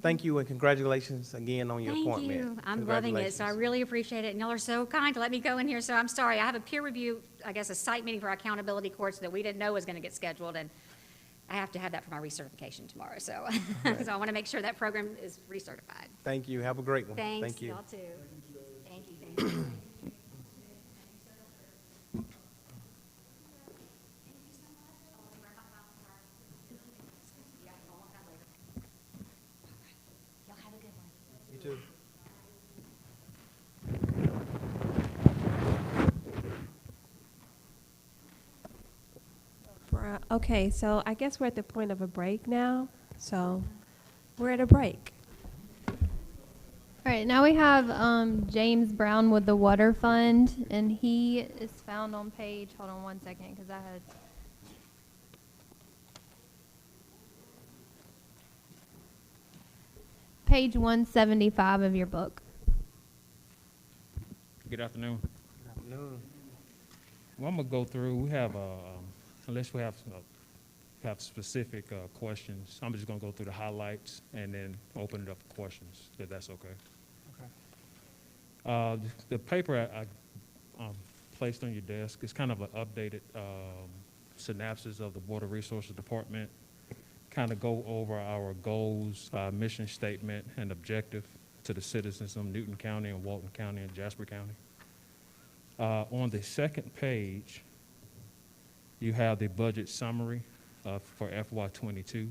[SPEAKER 1] Thank you and congratulations again on your
[SPEAKER 6] Thank
[SPEAKER 1] appointment.
[SPEAKER 6] you. I'm loving it, so I really appreciate it. And y'all are so kind to let me go in here. So I'm sorry. I have a peer review, I guess, a site meeting for our accountability course that we didn't know was going to get scheduled, and I have to have that for my recertification tomorrow. So, so I want to make sure that program is recertified.
[SPEAKER 1] Thank you. Have a great one.
[SPEAKER 6] Thanks.
[SPEAKER 1] Thank you.
[SPEAKER 6] Y'all too. Thank you. Thank you.
[SPEAKER 1] You too.
[SPEAKER 8] Okay, so I guess we're at the point of a break now. So we're at a break.
[SPEAKER 3] All right, now we have James Brown with the Water Fund, and he is found on page, hold on one second, because I had, page 175 of your book.
[SPEAKER 22] Good afternoon.
[SPEAKER 1] Good afternoon.
[SPEAKER 22] Well, I'm gonna go through, we have, unless we have specific questions, I'm just gonna go through the highlights and then open it up for questions, if that's okay. The paper I placed on your desk is kind of an updated synopsis of the Water Resources Department, kind of go over our goals, mission statement, and objective to the citizens of Newton County and Walton County and Jasper County. On the second page, you have the budget summary for FY22.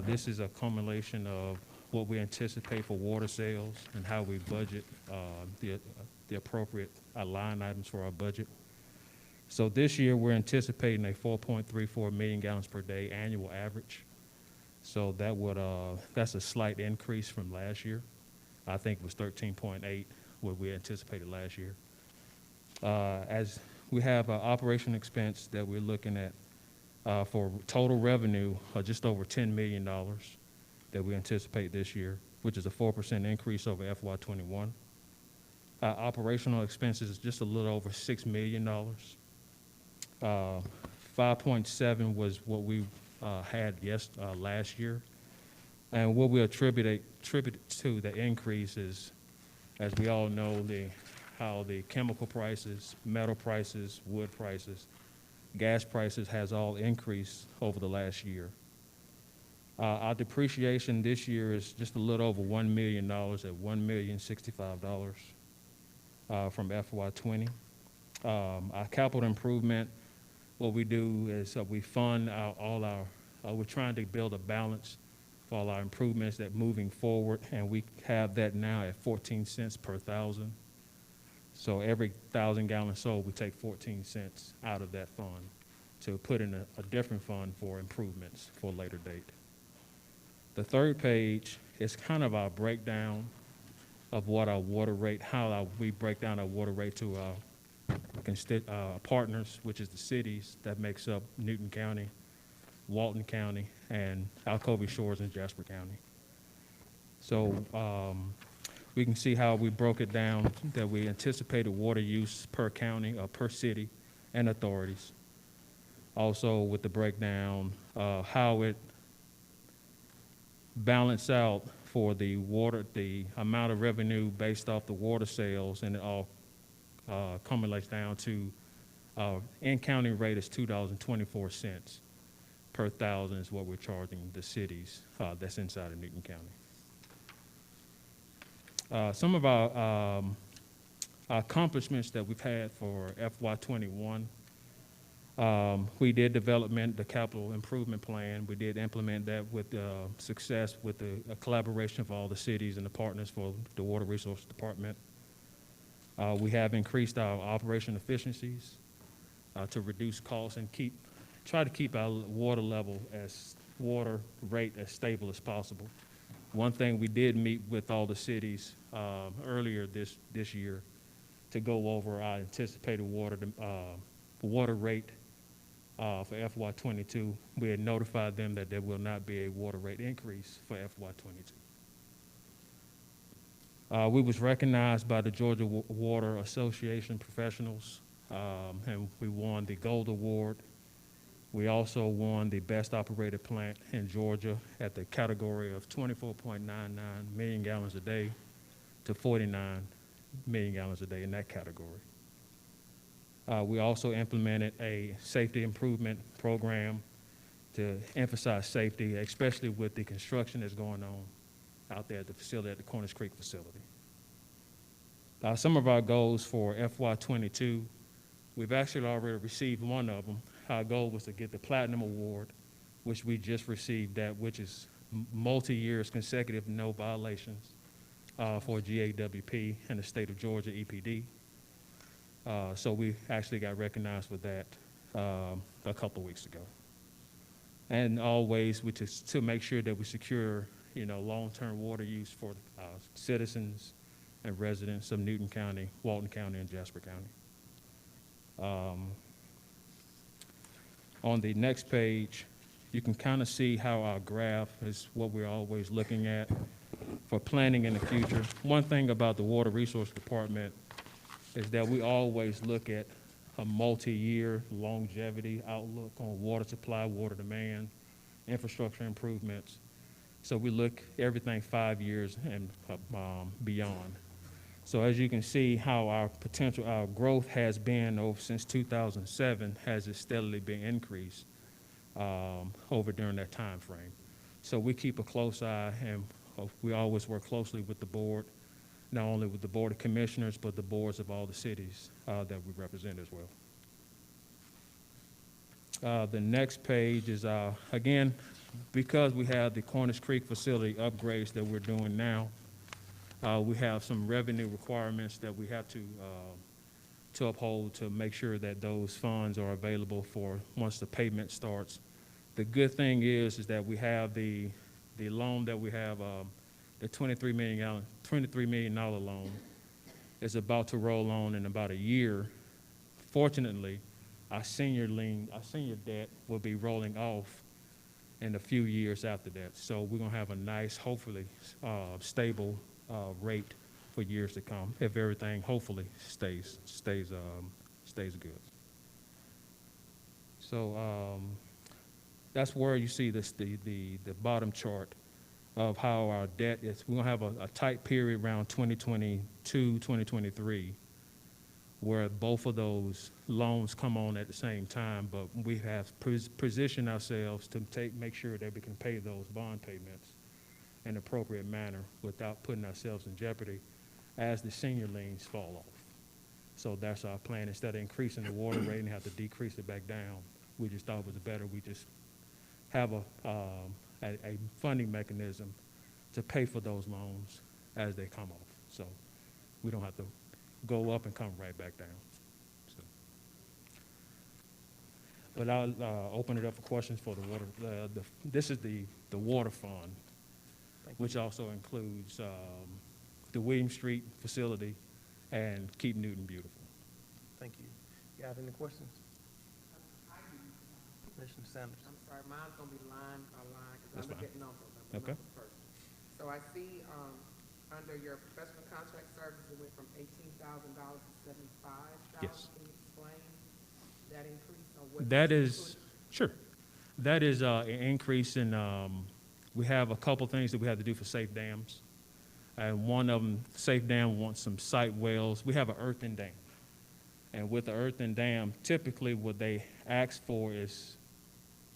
[SPEAKER 22] This is a culmination of what we anticipate for water sales and how we budget the appropriate line items for our budget. So this year, we're anticipating a 4.34 million gallons per day annual average. So that would that's a slight increase from last year. I think it was 13.8 what we anticipated last year. As we have an operation expense that we're looking at for total revenue of just over $10 million that we anticipate this year, which is a 4% increase over FY21. Operational expenses is just a little over $6 million. 5.7 was what we had last year. And what we attribute to the increase is, as we all know, how the chemical prices, metal prices, wood prices, gas prices has all increased over the last year. Our depreciation this year is just a little over $1 million at $1,065,000 from FY20. Our capital improvement, what we do is we fund we're trying to build a balance for all our improvements that moving forward, and we have that now at 14 cents per thousand. So every 1,000 gallons sold, we take 14 cents out of that fund to put in a different fund for improvements for a later date. The third page is kind of our breakdown of what our water rate, we break down our water rate to our partners, which is the cities that makes up Newton County, Walton County, and Alcovy Shores in Jasper County. So we can see how we broke it down, that we anticipated water use per county or per city and authorities. Also with the breakdown, how it balanced out for the amount of revenue based off the water sales, and it all accumulates down to in-county rate is $2.24 per thousand is what we're charging the cities that's inside of Newton County. Some of our accomplishments that we've had for FY21, we did development, the capital improvement plan. We did implement that with success with the collaboration of all the cities and the partners for the Water Resources Department. We have increased our operation efficiencies to reduce costs and try to keep our water rate as stable as possible. One thing we did meet with all the cities earlier this year to go over our anticipated water rate for FY22. We had notified them that there will not be a water rate increase for FY22. We was recognized by the Georgia Water Association professionals, and we won the Gold Award We also won the best operated plant in Georgia at the category of 24.99 million gallons a day to 49 million gallons a day in that category. We also implemented a safety improvement program to emphasize safety, especially with the construction that's going on out there at the facility, at the Cornish Creek facility. Some of our goals for FY22, we've actually already received one of them. Our goal was to get the Platinum Award, which we just received that, which is multi-years consecutive no violations for GAWP in the state of Georgia EPD. So we actually got recognized with that a couple of weeks ago. And always, which is to make sure that we secure, long-term water use for citizens and residents of Newton County, Walton County, and Jasper County. On the next page, you can kind of see how our graph is what we're always looking at for planning in the future. One thing about the Water Resource Department is that we always look at a multi-year longevity outlook on water supply, water demand, infrastructure improvements. So we look everything 5 years and beyond. So as you can see how our growth has been since 2007 has steadily been increased over during that time frame. So we keep a close eye, and we always work closely with the board, not only with the Board of Commissioners, but the boards of all the cities that we represent as well. The next page is, again, because we have the Cornish Creek facility upgrades that we're doing now, we have some revenue requirements that we have to uphold to make sure that those funds are available for once the payment starts. The good thing is that we have the loan that we have, the $23 million loan is about to roll on in about a year. Fortunately, our senior debt will be rolling off in a few years after that. So we're gonna have a nice, hopefully, stable rate for years to come if everything hopefully stays good. So that's where you see this the bottom chart of how our debt is. We're gonna have a tight period around 2022, 2023, where both of those loans come on at the same time, but we have positioned ourselves to make sure that we can pay those bond payments in an appropriate manner without putting ourselves in jeopardy as the senior liens fall off. So that's our plan. Instead of increasing the water rate and have to decrease it back down, we just thought it was better we just have a funding mechanism to pay for those loans as they come off. So we don't have to go up and come right back down. So. But I'll open it up for questions for the water. This is the water fund, which also includes the William Street facility and Keep Newton Beautiful.
[SPEAKER 1] Thank you. You have any questions? Commissioner Sanders.
[SPEAKER 5] I'm sorry, mine's gonna be line by line,
[SPEAKER 22] That's
[SPEAKER 5] because I look
[SPEAKER 22] fine.
[SPEAKER 5] at numbers. I'm a
[SPEAKER 22] Okay.
[SPEAKER 5] numbers person. So I see, under your professional contract services, it went from $18,000 to $75,000.
[SPEAKER 22] Yes.
[SPEAKER 5] Can you explain that increase or what?
[SPEAKER 22] That is, sure. That is an increase in, we have a couple things that we have to do for safe dams. And one of them, Safe Dam wants some site wells. We have an earthen dam. And with the earthen dam, typically what they ask for is,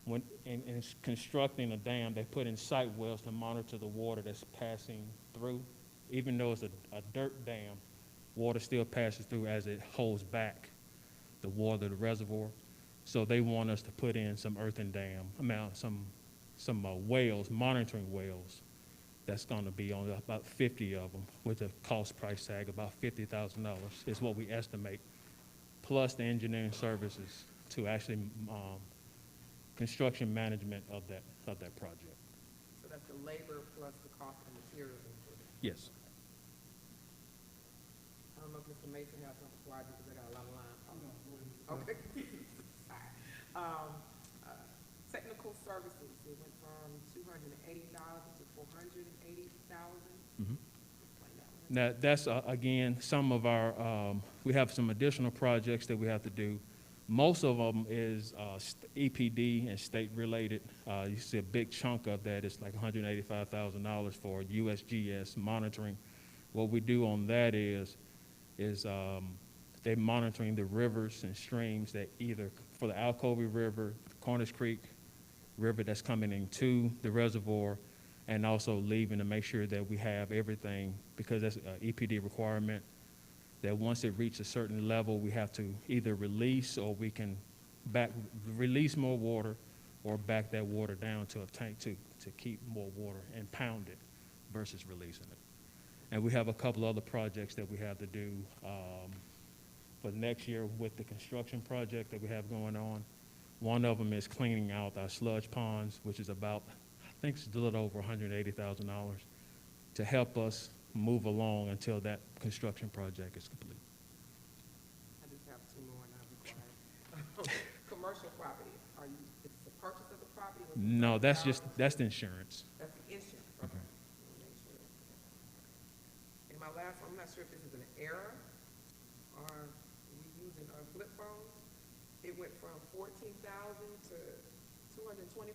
[SPEAKER 22] when in constructing a dam, they put in site wells to monitor the water that's passing through. Even though it's a dirt dam, water still passes through as it holds back the water, the reservoir. So they want us to put in some earthen dam, some wells, monitoring wells. That's going to be on about 50 of them with a cost price tag about $50,000 is what we estimate, plus the engineering services to actually construction management of that project.
[SPEAKER 5] So that's the labor plus the cost of materials included?
[SPEAKER 22] Yes.
[SPEAKER 5] I don't know if Mr. Mason has something before I do, because I got a lot of lines. Okay. All right. Technical services, it went from $280,000 to $480,000.
[SPEAKER 22] Now, that's, again, some of our, we have some additional projects that we have to do Most of them is EPD and state-related. You see a big chunk of that is like $185,000 for USGS monitoring. What we do on that is they're monitoring the rivers and streams that either for the Alcovy River, Cornish Creek River that's coming into the reservoir, and also leaving to make sure that we have everything, because that's an EPD requirement, that once it reaches a certain level, we have to either release, or we can release more water or back that water down to a tank to keep more water and pound it versus releasing it. And we have a couple other projects that we have to do for next year with the construction project that we have going on. One of them is cleaning out our sludge ponds, which is about, I think it's a little over $180,000 to help us move along until that construction project is complete.
[SPEAKER 5] I just have two more and I'll be quiet. Commercial property, is it the purchase of the property?
[SPEAKER 22] No, that's the insurance.
[SPEAKER 5] That's the insurance. Okay. And my last one, I'm not sure if this is an error or we using a flip phone. It went from $14,000 to $225.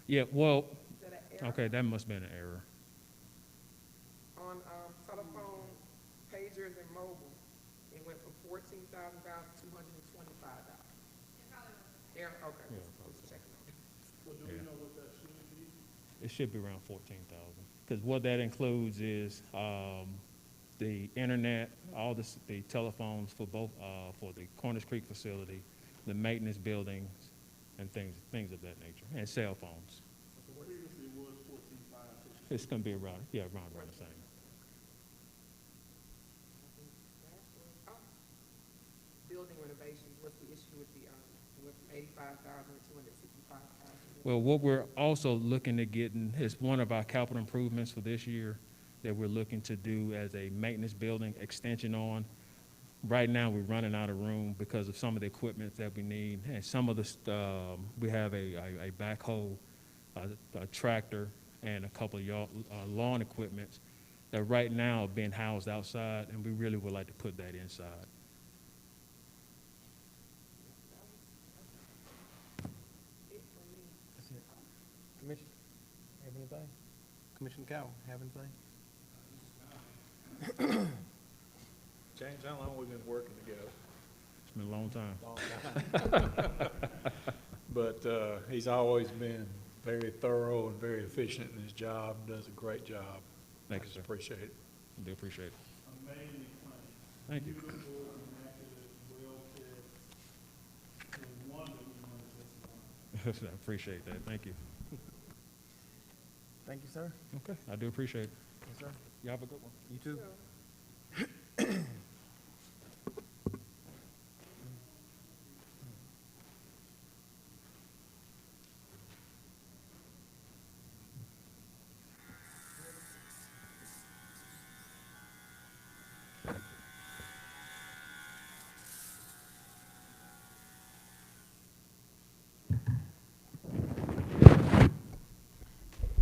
[SPEAKER 22] Yeah, well,
[SPEAKER 5] Is that an error?
[SPEAKER 22] okay, that must have been an error.
[SPEAKER 5] On telephone, pagers, and mobile, it went from $14,000 to $225. Error, okay. Just checking on it.
[SPEAKER 22] Well, do we know what that should be? It should be around 14,000, because what that includes is the internet, all the telephones for both for the Cornish Creek facility, the maintenance buildings, and things of that nature, and cell phones.
[SPEAKER 12] Previously it was 14,500.
[SPEAKER 22] It's going to be around the same.
[SPEAKER 5] Building renovations, what's the issue with the, with 85,000 to 265,000?
[SPEAKER 22] Well, what we're also looking to getting is one of our capital improvements for this year that we're looking to do as a maintenance building extension on. Right now, we're running out of room because of some of the equipment that we need, and some of the we have a backhoe, a tractor, and a couple of lawn equipment that right now are being housed outside, and we really would like to put that inside.
[SPEAKER 1] That's it. Commissioner, have anything? Commissioner Cowell, have anything?
[SPEAKER 12] James, how long have we been working together?
[SPEAKER 22] It's been a long time.
[SPEAKER 12] But he's always been very thorough and very efficient in his job, does a great job.
[SPEAKER 22] Thank you, sir.
[SPEAKER 12] Appreciate it.
[SPEAKER 22] I do appreciate it.
[SPEAKER 12] Amazing plan.
[SPEAKER 22] Thank you.
[SPEAKER 12] Beautiful, immaculate, well kept. No wonder we wanted this one.
[SPEAKER 22] I appreciate that. Thank you.
[SPEAKER 1] Thank you, sir.
[SPEAKER 22] Okay, I do appreciate it.
[SPEAKER 1] Yes, sir.
[SPEAKER 22] You have a good one.
[SPEAKER 1] You too.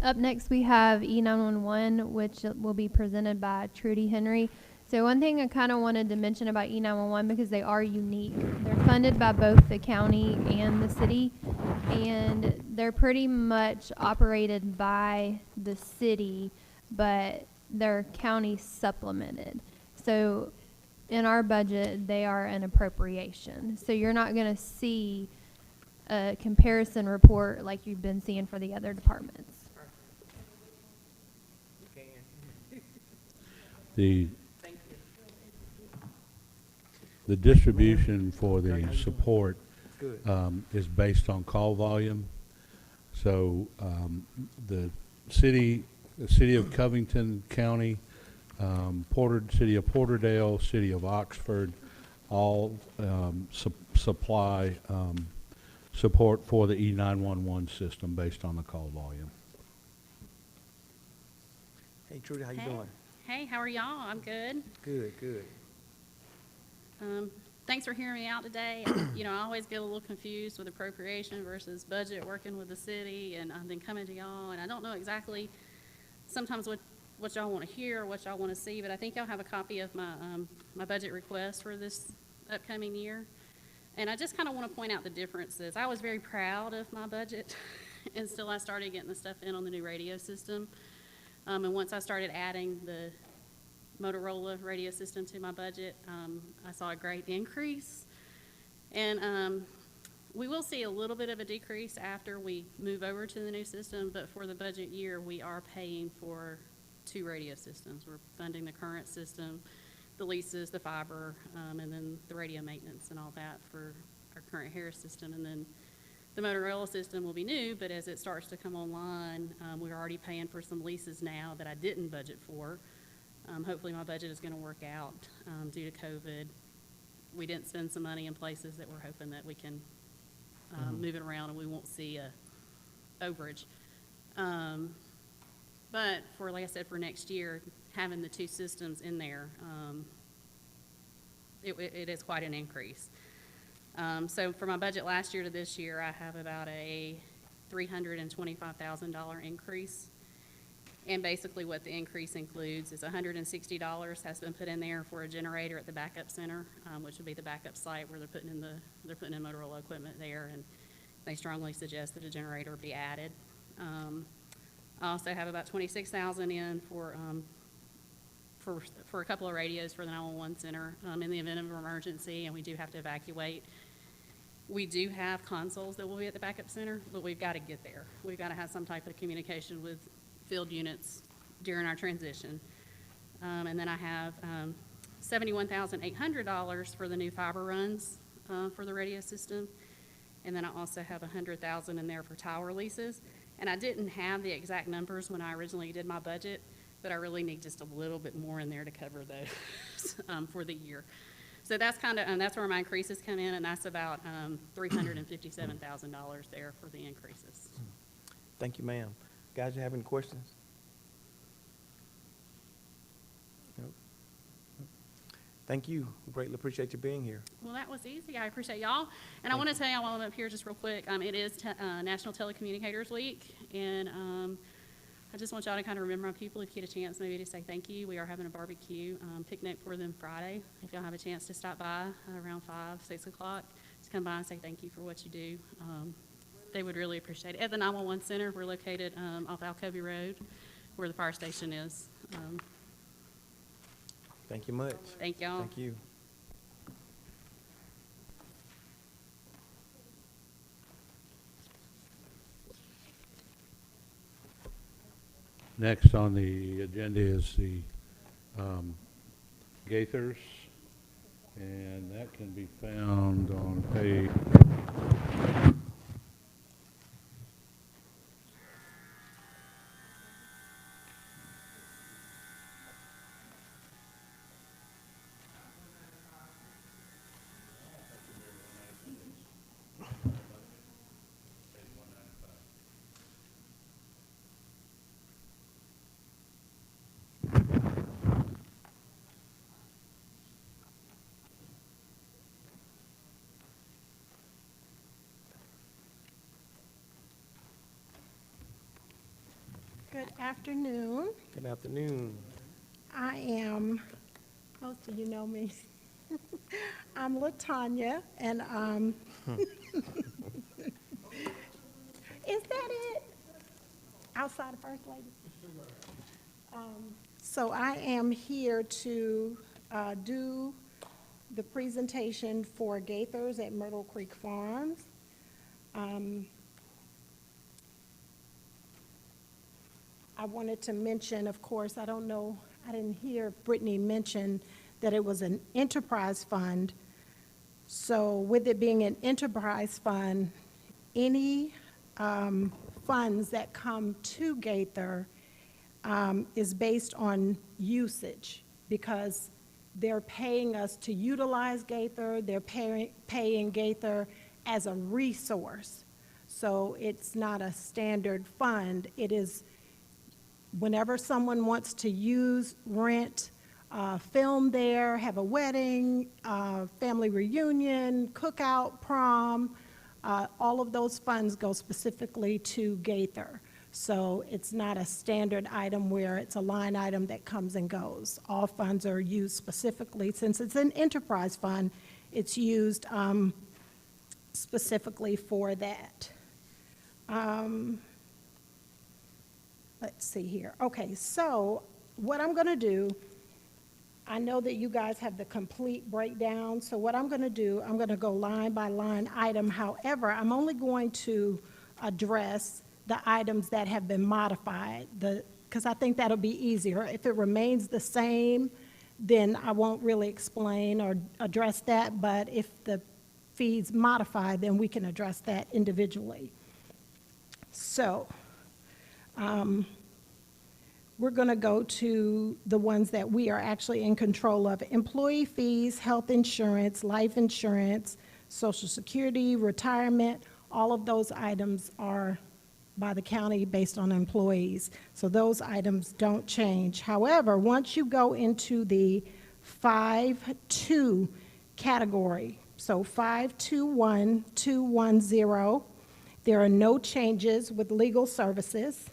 [SPEAKER 3] Up next, we have E911, which will be presented by Trudy Henry. So one thing I kind of wanted to mention about E911, because they are unique. They're funded by both the county and the city, and they're pretty much operated by the city, but they're county supplemented. So in our budget, they are an appropriation. So you're not going to see a comparison report like you've been seeing for the other departments.
[SPEAKER 2] The distribution for the support is based on call volume. So the city of Covington County, city of Porterdale, city of Oxford, all supply support for the E911 system based on the call volume.
[SPEAKER 1] Hey, Trudy, how you doing?
[SPEAKER 4] Hey, how are y'all? I'm good.
[SPEAKER 1] Good, good.
[SPEAKER 4] Thanks for hearing me out today. You know, I always get a little confused with appropriation versus budget working with the city, and I've been coming to y'all, and I don't know exactly sometimes what y'all want to hear or what y'all want to see, but I think y'all have a copy of my my budget request for this upcoming year. And I just kind of want to point out the differences. I was very proud of my budget until I started getting the stuff in on the new radio system. And once I started adding the Motorola radio system to my budget, I saw a great increase. And we will see a little bit of a decrease after we move over to the new system, but for the budget year, we are paying for 2 radio systems. We're funding the current system, the leases, the fiber, and then the radio maintenance and all that for our current Harris system. And then the Motorola system will be new, but as it starts to come online, we're already paying for some leases now that I didn't budget for. Hopefully my budget is going to work out due to COVID. We didn't spend some money in places that we're hoping that we can move it around and we won't see a overage. But for, like I said, for next year, having the 2 systems in there, it is quite an increase. So for my budget last year to this year, I have about a $325,000 increase. And basically what the increase includes is $160 has been put in there for a generator at the backup center, which would be the backup site where they're putting in Motorola equipment there, and they strongly suggest that a generator be added. I also have about $26,000 in for a couple of radios for the 911 center in the event of an emergency, and we do have to evacuate. We do have consoles that will be at the backup center, but we've got to get there. We've got to have some type of communication with field units during our transition. And then I have $71,800 for the new fiber runs for the radio system. And then I also have $100,000 in there for tower leases. And I didn't have the exact numbers when I originally did my budget, but I really need just a little bit more in there to cover those for the year. So that's kind of, that's where my increases come in, and that's about $357,000 there for the increases.
[SPEAKER 1] Thank you, ma'am. Guys, you have any questions? Nope. Thank you. Greatly appreciate you being here.
[SPEAKER 4] Well, that was easy. I appreciate y'all. And I want to tell y'all while I'm up here just real quick, it is National Telecommunicators Week, and I just want y'all to kind of remember my people if you get a chance maybe to say thank you. We are having a barbecue picnic for them Friday. If y'all have a chance to stop by around 5, 6 o'clock, just come by and say thank you for what you do. They would really appreciate it. At the 911 Center, we're located off Alcovey Road, where the fire station is.
[SPEAKER 1] Thank you much.
[SPEAKER 4] Thank y'all.
[SPEAKER 1] Thank you.
[SPEAKER 2] Next on the agenda is the Gaithers, and that can be found on page
[SPEAKER 9] Good afternoon.
[SPEAKER 1] Good afternoon.
[SPEAKER 9] I am, most of you know me, I'm LaTanya, and is that it? Outside of First Lady? So I am here to do the presentation for Gaithers at Myrtle Creek Farms. I wanted to mention, of course, I don't know, I didn't hear Brittany mention that it was an enterprise fund. So with it being an enterprise fund, any funds that come to Gaither is based on usage, because they're paying us to utilize Gaither, they're paying Gaither as a resource. So it's not a standard fund. It is whenever someone wants to use, rent, film there, have a wedding, family reunion, cookout, prom, all of those funds go specifically to Gaither. So it's not a standard item where it's a line item that comes and goes. All funds are used specifically. Since it's an enterprise fund, It's used specifically for that. Let's see here. Okay, so what I'm going to do, I know that you guys have the complete breakdown, so what I'm going to do, I'm going to go line by line item. However, I'm only going to address the items that have been modified, because I think that'll be easier. If it remains the same, then I won't really explain or address that, but if the fees modify, then we can address that individually. So, we're going to go to the ones that we are actually in control of. Employee fees, health insurance, life insurance, Social Security, retirement, all of those items are by the county based on employees. So those items don't change. However, once you go into the 5.2 category, so 521,210, there are no changes with legal services.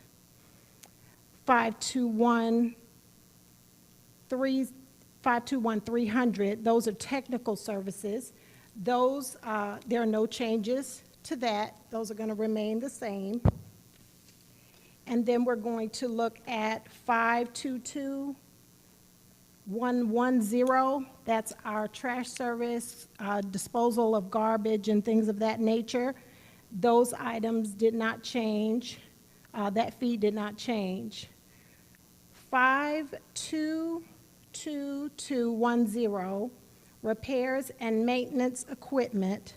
[SPEAKER 9] 521,300, those are technical services. Those, there are no changes to that. Those are going to remain the same. And then we're going to look at 522,110. That's our trash service, disposal of garbage and things of that nature. Those items did not change. That fee did not change. 522,210, repairs and maintenance equipment.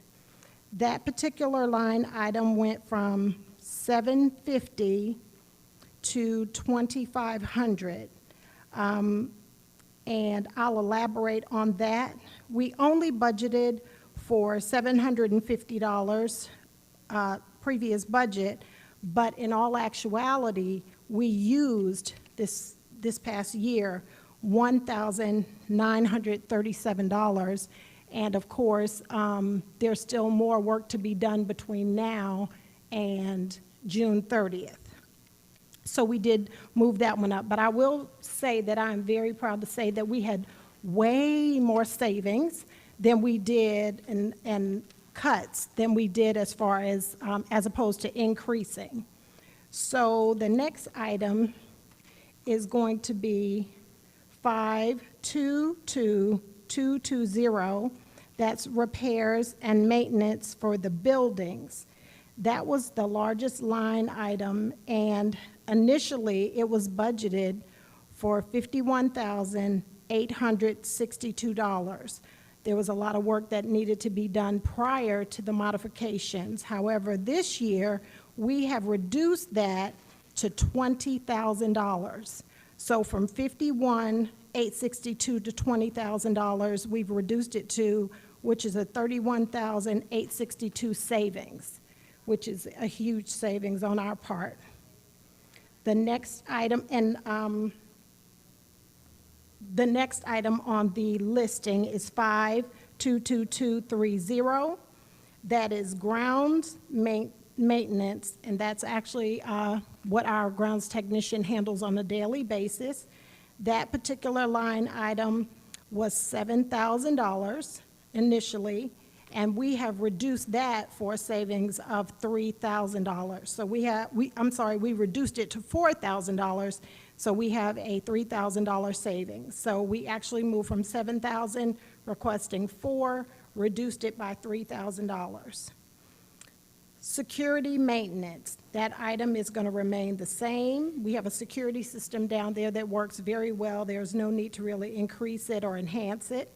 [SPEAKER 9] That particular line item went from $750 to $2,500. And I'll elaborate on that. We only budgeted for $750 previous budget, but in all actuality, we used this past year $1,937. And of course, there's still more work to be done between now and June 30th. So we did move that one up. But I will say that I'm very proud to say that we had way more savings than we did and cuts than we did as far as opposed to increasing. So the next item is going to be 522,220. That's repairs and maintenance for the buildings. That was the largest line item, and initially it was budgeted for $51,862. There was a lot of work that needed to be done prior to the modifications. However, this year, we have reduced that to $20,000. So from $51,862 to $20,000, we've reduced it to, which is a $31,862 savings, which is a huge savings on our part. The next item, and the next item on the listing is 522,230. That is grounds maintenance, and that's actually what our grounds technician handles on a daily basis. That particular line item was $7,000 initially, and we have reduced that for a savings of $3,000. So we reduced it to $4,000, so we have a $3,000 savings. So we actually moved from $7,000, requesting $4,000, reduced it by $3,000. Security maintenance, that item is going to remain the same. We have a security system down there that works very well. There's no need to really increase it or enhance it.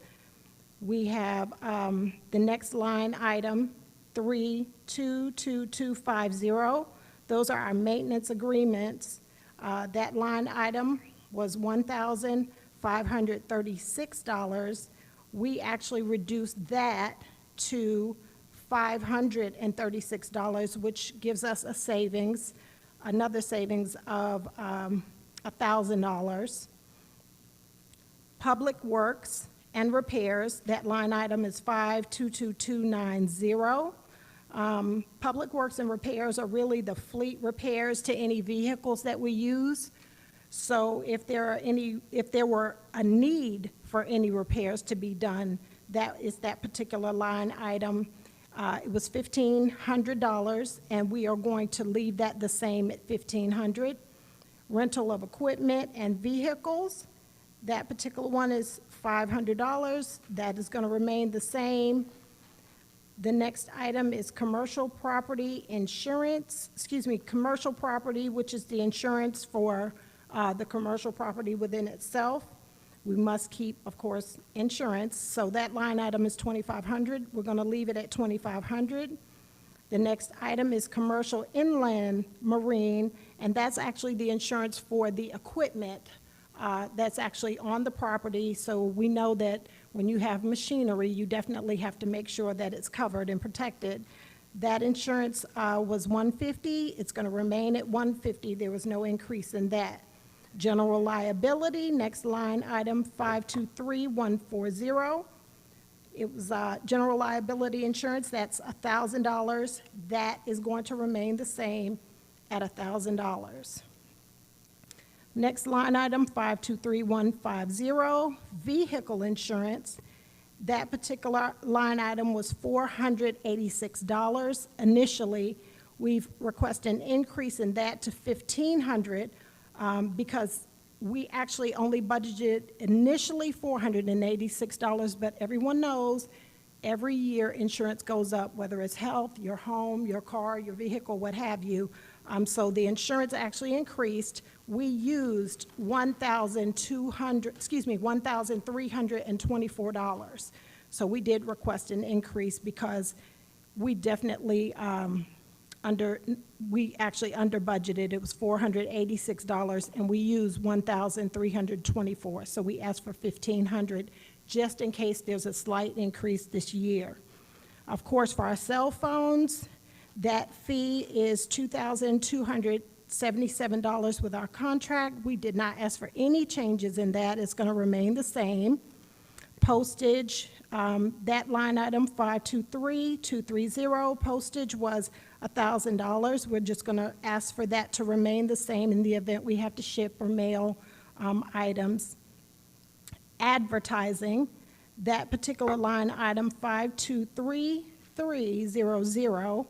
[SPEAKER 9] We have the next line item, 322,250. Those are our maintenance agreements. That line item was $1,536. We actually reduced that to $536, which gives us a savings, another savings of $1,000. Public Works and Repairs, that line item is 522,290. Public Works and Repairs are really the fleet repairs to any vehicles that we use. So if there were a need for any repairs to be done, That is that particular line item. It was $1,500, and we are going to leave that the same at $1,500. Rental of equipment and vehicles, that particular one is $500. That is going to remain the same. The next item is commercial property insurance, commercial property, which is the insurance for the commercial property within itself. We must keep, of course, insurance, so that line item is $2,500. We're going to leave it at $2,500. The next item is commercial inland marine, and that's actually the insurance for the equipment that's actually on the property. So we know that when you have machinery, you definitely have to make sure that it's covered and protected. That insurance was $150. It's going to remain at $150. There was no increase in that. General liability, next line item 523140. It was general liability insurance, that's $1,000. That is going to remain the same at $1,000. Next line item 523150, vehicle insurance. That particular line item was $486. Initially, we've requested an increase in that to $1,500 because we actually only budgeted initially $486, but everyone knows every year insurance goes up, whether it's health, your home, your car, your vehicle, what have you. So the insurance actually increased. We used $1,324. So we did request an increase because we definitely we actually under budgeted. It was $486, and we used $1,324. So we asked for $1,500 just in case there's a slight increase this year. Of course, for our cell phones, that fee is $2,277 with our contract. We did not ask for any changes in that. It's going to remain the same. Postage, that line item 523230, postage was $1,000. We're just going to ask for that to remain the same in the event we have to ship or mail items. Advertising, that particular line item 523300,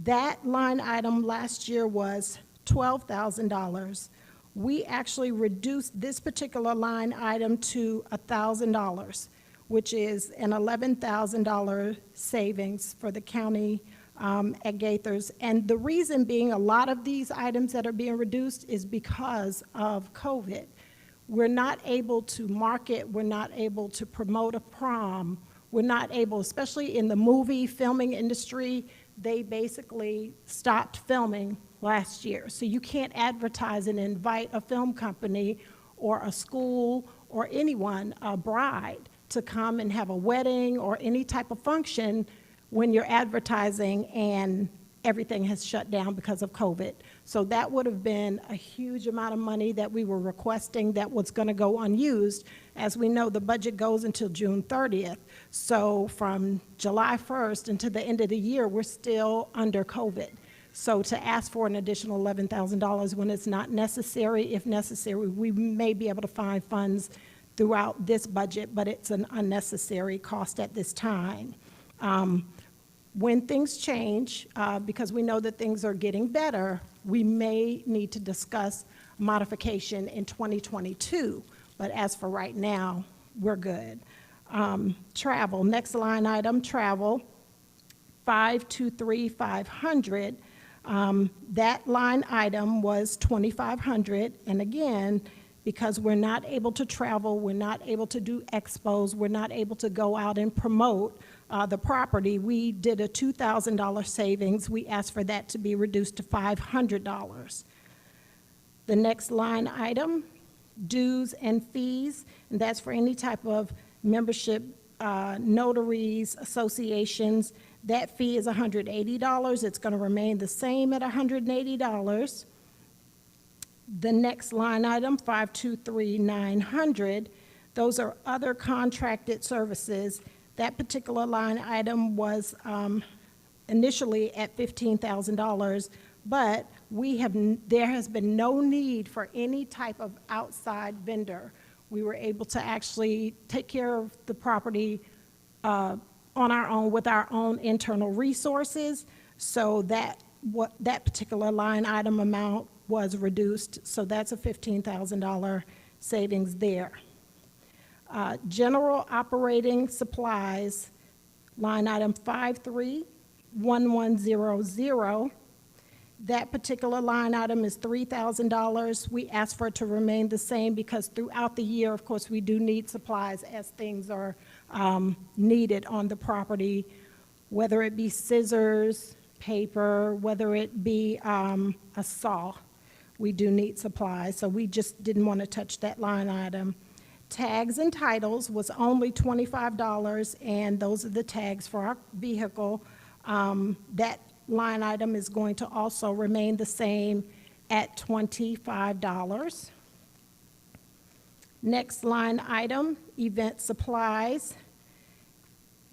[SPEAKER 9] that line item last year was $12,000. We actually reduced this particular line item to $1,000, which is an $11,000 savings for the county at Gaithers. And the reason being, a lot of these items that are being reduced is because of COVID. We're not able to market, we're not able to promote a prom, we're not able, especially in the movie filming industry, they basically stopped filming last year. So you can't advertise and invite a film company or a school or anyone, a bride, to come and have a wedding or any type of function when you're advertising and everything has shut down because of COVID. So that would have been a huge amount of money that we were requesting that was going to go unused. As we know, the budget goes until June 30th. So from July 1st until the end of the year, we're still under COVID. So to ask for an additional $11,000 when it's not necessary, if necessary, we may be able to find funds throughout this budget, but it's an unnecessary cost at this time. When things change, because we know that things are getting better, we may need to discuss modification in 2022. But as for right now, we're good. Travel, next line item, travel, 523500. That line item was $2,500. And again, because we're not able to travel, we're not able to do expos, we're not able to go out and promote the property, we did a $2,000 savings. We asked for that to be reduced to $500. The next line item, dues and fees, and that's for any type of membership, notaries, associations. That fee is $180. It's going to remain the same at $180. The next line item, 523900, those are other contracted services. That particular line item was initially at $15,000, but there has been no need for any type of outside vendor. We were able to actually take care of the property on our own with our own internal resources. So that particular line item amount was reduced. So that's a $15,000 savings there. General operating supplies, line item 531100. That particular line item is $3,000. We asked for it to remain the same because throughout the year, of course, we do need supplies as things are needed on the property, whether it be scissors, paper, whether it be a saw. We do need supplies, so we just didn't want to touch that line item. Tags and titles was only $25, and those are the tags for our vehicle. That line item is going to also remain the same at $25. Next line item, event supplies.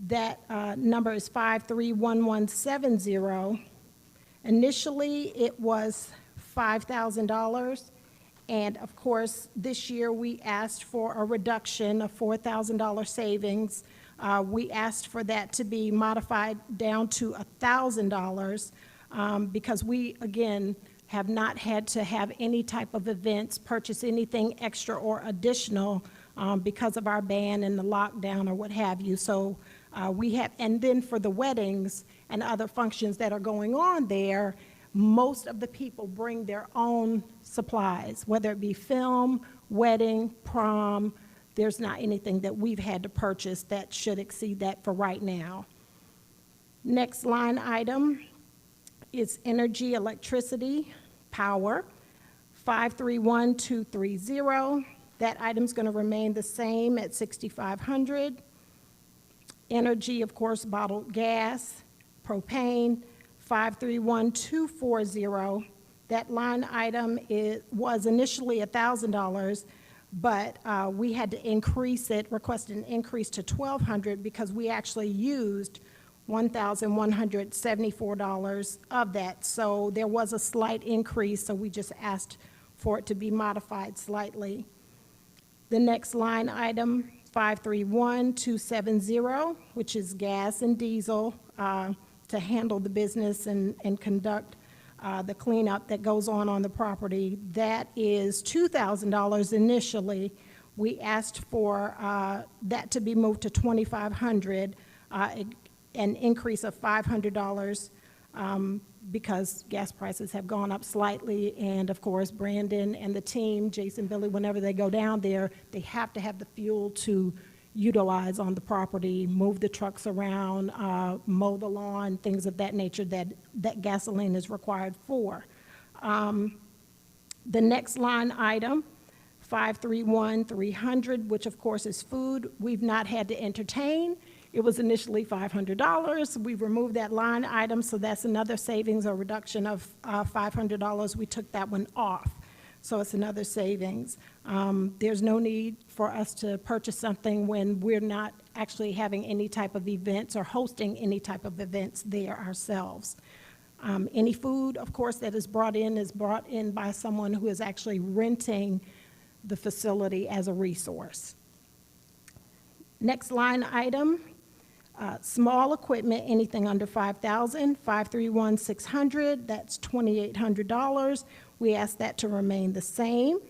[SPEAKER 9] That number is 531170. Initially, it was $5,000. And of course, this year we asked for a reduction of $4,000 savings. We asked for that to be modified down to $1,000 because we, again, have not had to have any type of events, purchase anything extra or additional because of our ban and the lockdown or what have you. So we have, and then for the weddings and other functions that are going on there, most of the people bring their own supplies, whether it be film, wedding, prom. There's not anything that we've had to purchase that should exceed that for right now. Next line item is energy, electricity, power, 531230. That item's going to remain the same at $6,500. Energy, of course, bottled gas, propane, 531240. That line item was initially $1,000, but we had to increase it, request an increase to $1,200 because we actually used $1,174 of that. So there was a slight increase, so we just asked for it to be modified slightly. The next line item, 531270, which is gas and diesel to handle the business and conduct the cleanup that goes on the property. That is $2,000 initially. We asked for that to be moved to $2,500, an increase of $500 because gas prices have gone up slightly. And of course, Brandon and the team, Jason, Billy, whenever they go down there, they have to have the fuel to utilize on the property, move the trucks around, mow the lawn, things of that nature that gasoline is required for. The next line item, 531300, which of course is food, we've not had to entertain. It was initially $500. We removed that line item, so that's another savings or reduction of $500. We took that one off. So it's another savings. There's no need for us to purchase something when we're not actually having any type of events or hosting any type of events there ourselves. Any food, of course, that is brought in by someone who is actually renting the facility as a resource. Next line item, small equipment, anything under $5,000, 531600, that's $2,800. We asked that to remain the same.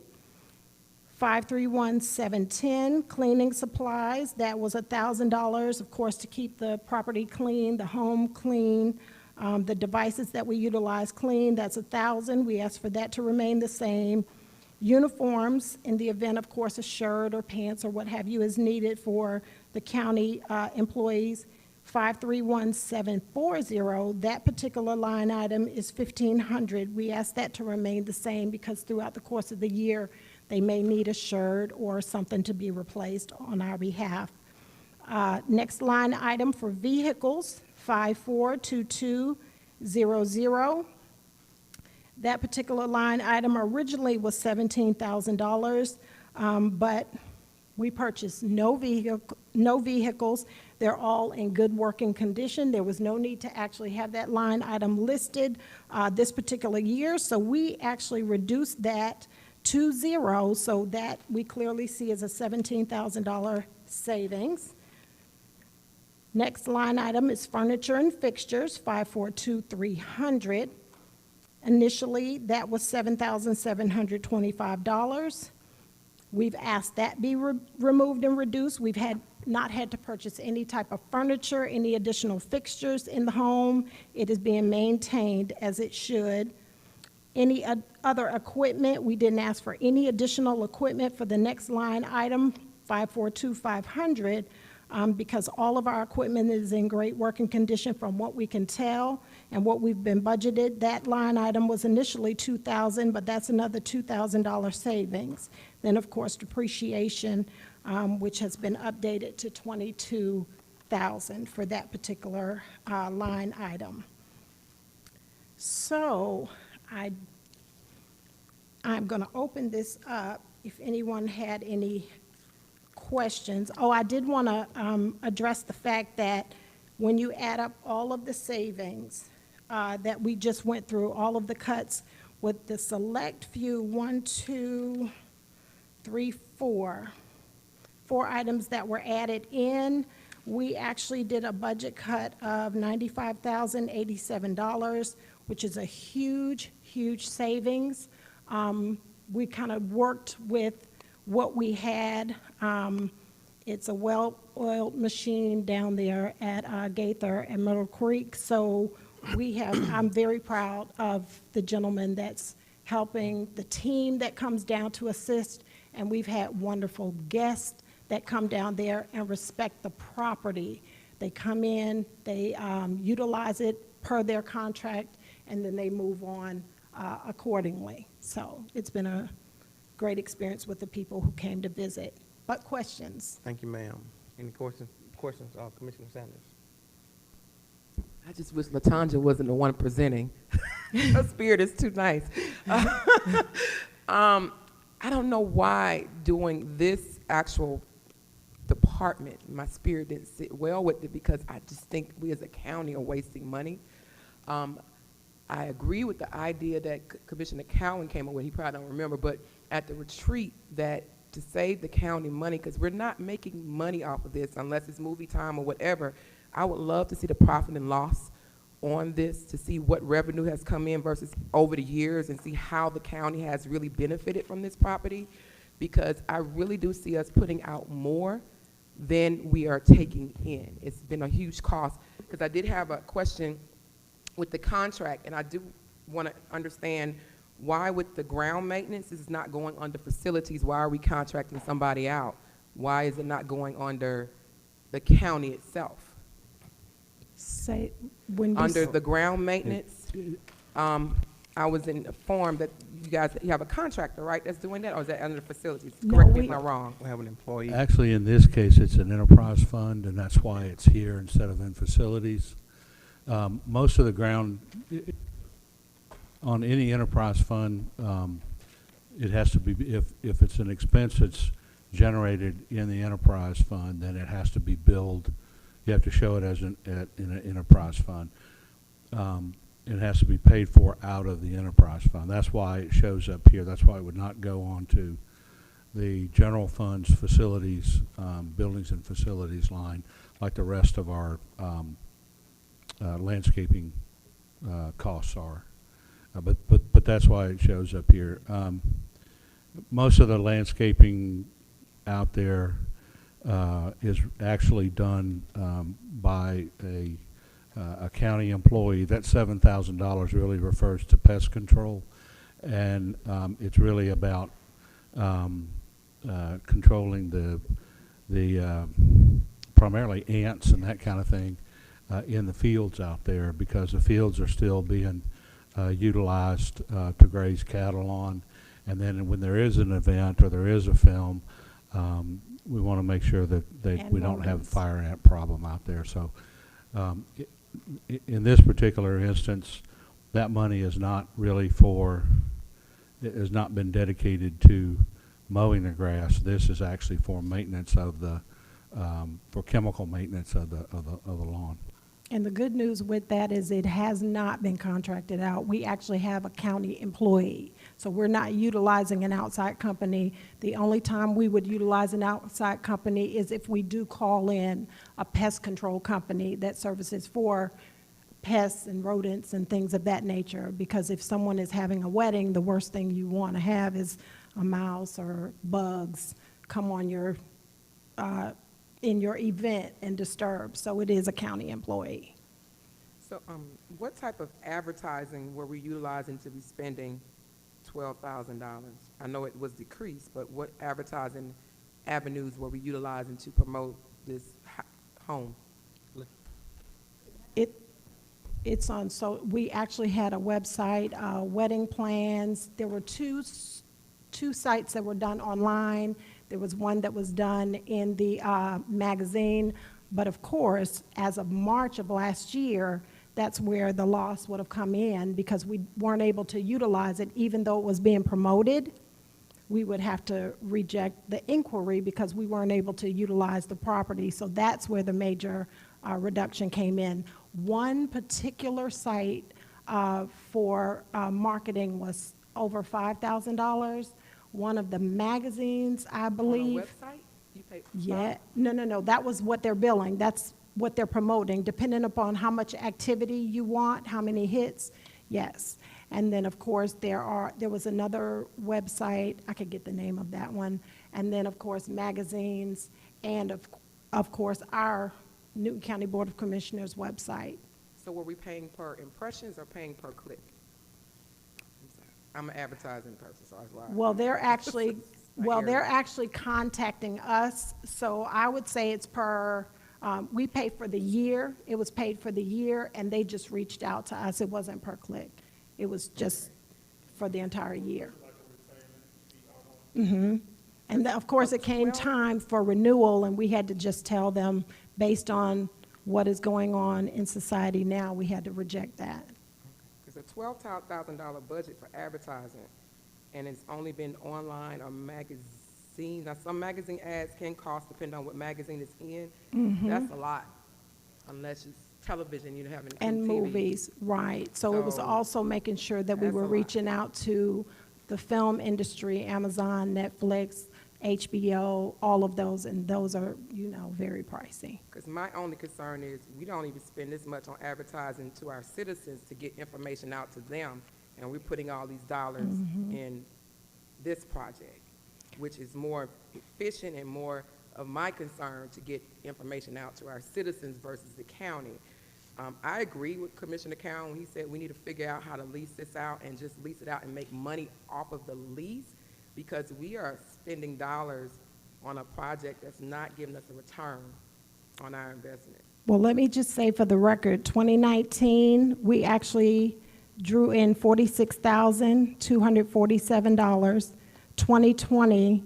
[SPEAKER 9] 531710, cleaning supplies, that was $1,000, of course, to keep the property clean, the home clean, the devices that we utilize clean, that's $1,000. We asked for that to remain the same. Uniforms, in the event, of course, a shirt or pants or what have you is needed for the county employees, 531740, that particular line item is $1,500. We asked that to remain the same because throughout the course of the year, they may need a shirt or something to be replaced on our behalf. Next line item for vehicles, 542200. That particular line item originally was $17,000, but we purchased no vehicles. They're all in good working condition. There was no need to actually have that line item listed this particular year, so we actually reduced that to zero, so that we clearly see as a $17,000 savings. Next line item is furniture and fixtures, 542,300. Initially, that was $7,725. We've asked that be removed and reduced. We've not had to purchase any type of furniture, any additional fixtures in the home. It is being maintained as it should. Any other equipment, we didn't ask for any additional equipment for the next line item, 542,500, because all of our equipment is in great working condition from what we can tell and what we've been budgeted. That line item was initially $2,000, but that's another $2,000 savings. Then, of course, depreciation, which has been updated to $22,000 for that particular line item. So I'm going to open this up if anyone had any questions. Oh, I did want to address the fact that when you add up all of the savings that we just went through, all of the cuts with the select few, 4 items that were added in, we actually did a budget cut of $95,087, which is a huge, huge savings. We kind of worked with what we had. It's a well-oiled machine down there at Gaither and Middle Creek. So I'm very proud of the gentleman that's helping, the team that comes down to assist, and we've had wonderful guests that come down there and respect the property. They come in, they utilize it per their contract, and then they move on accordingly. So it's been a great experience with the people who came to visit. But questions?
[SPEAKER 1] Thank you, ma'am. Any questions, Commissioner Sanders?
[SPEAKER 5] I just wish LaTanja wasn't the one presenting. Her spirit is too nice. I don't know why doing this actual department, my spirit didn't sit well with it, because I just think we as a county are wasting money. I agree with the idea that Commissioner Cowan came up with. He probably don't remember, but at the retreat, that to save the county money, because we're not making money off of this unless it's movie time or whatever. I would love to see the profit and loss on this, to see what revenue has come in versus over the years, and see how the county has really benefited from this property, because I really do see us putting out more than we are taking in. It's been a huge cost, because I did have a question with the contract, and I do want to understand why with the ground maintenance this is not going under facilities. Why are we contracting somebody out? Why is it not going under the county itself?
[SPEAKER 9] Say, when
[SPEAKER 5] under the ground maintenance, I was informed that you have a contractor, right, that's doing that, or is that under the facilities?
[SPEAKER 9] No,
[SPEAKER 5] Correct me if I'm wrong.
[SPEAKER 1] We have an employee.
[SPEAKER 2] Actually, in this case, it's an enterprise fund, and that's why it's here instead of in facilities. Most of the ground, on any enterprise fund, it has to be, if it's an expense that's generated in the enterprise fund, then it has to be billed. You have to show it as in an enterprise fund. It has to be paid for out of the enterprise fund. That's why it shows up here. That's why it would not go on to the general fund's facilities, buildings and facilities line, like the rest of our landscaping costs are. But that's why it shows up here. Most of the landscaping out there is actually done by a county employee. That $7,000 really refers to pest control, and it's really about controlling the primarily ants and that kind of thing in the fields out there, because the fields are still being utilized to graze cattle on. And then when there is an event or there is a film, we want to make sure that we don't have a fire ant problem out there. So in this particular instance, that money is not really it has not been dedicated to mowing the grass. This is actually for maintenance of the, for chemical maintenance of the lawn.
[SPEAKER 9] And the good news with that is it has not been contracted out. We actually have a county employee. So we're not utilizing an outside company. The only time we would utilize an outside company is if we do call in a pest control company that services for pests and rodents and things of that nature. Because if someone is having a wedding, the worst thing you want to have is a mouse or bugs come on your in your event and disturb. So it is a county employee.
[SPEAKER 5] So what type of advertising were we utilizing to be spending $12,000? I know it was decreased, but what advertising avenues were we utilizing to promote this home?
[SPEAKER 9] It's on, so we actually had a website, wedding plans. There were two sites that were done online. There was one that was done in the magazine. But of course, as of March of last year, that's where the loss would have come in because we weren't able to utilize it. Even though it was being promoted, we would have to reject the inquiry because we weren't able to utilize the property. So that's where the major reduction came in. One particular site for marketing was over $5,000. One of the magazines, I believe.
[SPEAKER 5] On a website? You paid for
[SPEAKER 9] Yeah, no, that was what they're billing. That's what they're promoting, depending upon how much activity you want, how many hits, yes. And then, of course, there was another website, I could get the name of that one, and then, of course, magazines, and of course, our Newton County Board of Commissioners website.
[SPEAKER 5] So were we paying per impressions or paying per click? I'm an advertising person, so that's why.
[SPEAKER 9] Well, they're actually contacting us, so I would say it's per, we pay for the year. It was paid for the year, and they just reached out to us. It wasn't per click. It was just for the entire year. Mm-hmm. And of course, it came time for renewal, and we had to just tell them, based on what is going on in society now, we had to reject that.
[SPEAKER 5] It's a $12,000 budget for advertising, and it's only been online or magazine. Now, some magazine ads can cost, depending on what magazine it's in.
[SPEAKER 9] Mm-hmm.
[SPEAKER 5] That's a lot, unless it's television, you have
[SPEAKER 9] And movies, right. So it was also making sure that we were reaching out to the film industry, Amazon, Netflix, HBO, all of those, and those are, very pricey.
[SPEAKER 5] Because my only concern is we don't even spend this much on advertising to our citizens to get information out to them, and we're putting all these dollars in this project, which is more efficient and more of my concern to get information out to our citizens versus the county. I agree with Commissioner Cowan when he said we need to figure out how to lease this out and just lease it out and make money off of the lease, because we are spending dollars on a project that's not giving us a return on our investment.
[SPEAKER 9] Well, let me just say for the record, 2019, we actually drew in $46,247. 2020,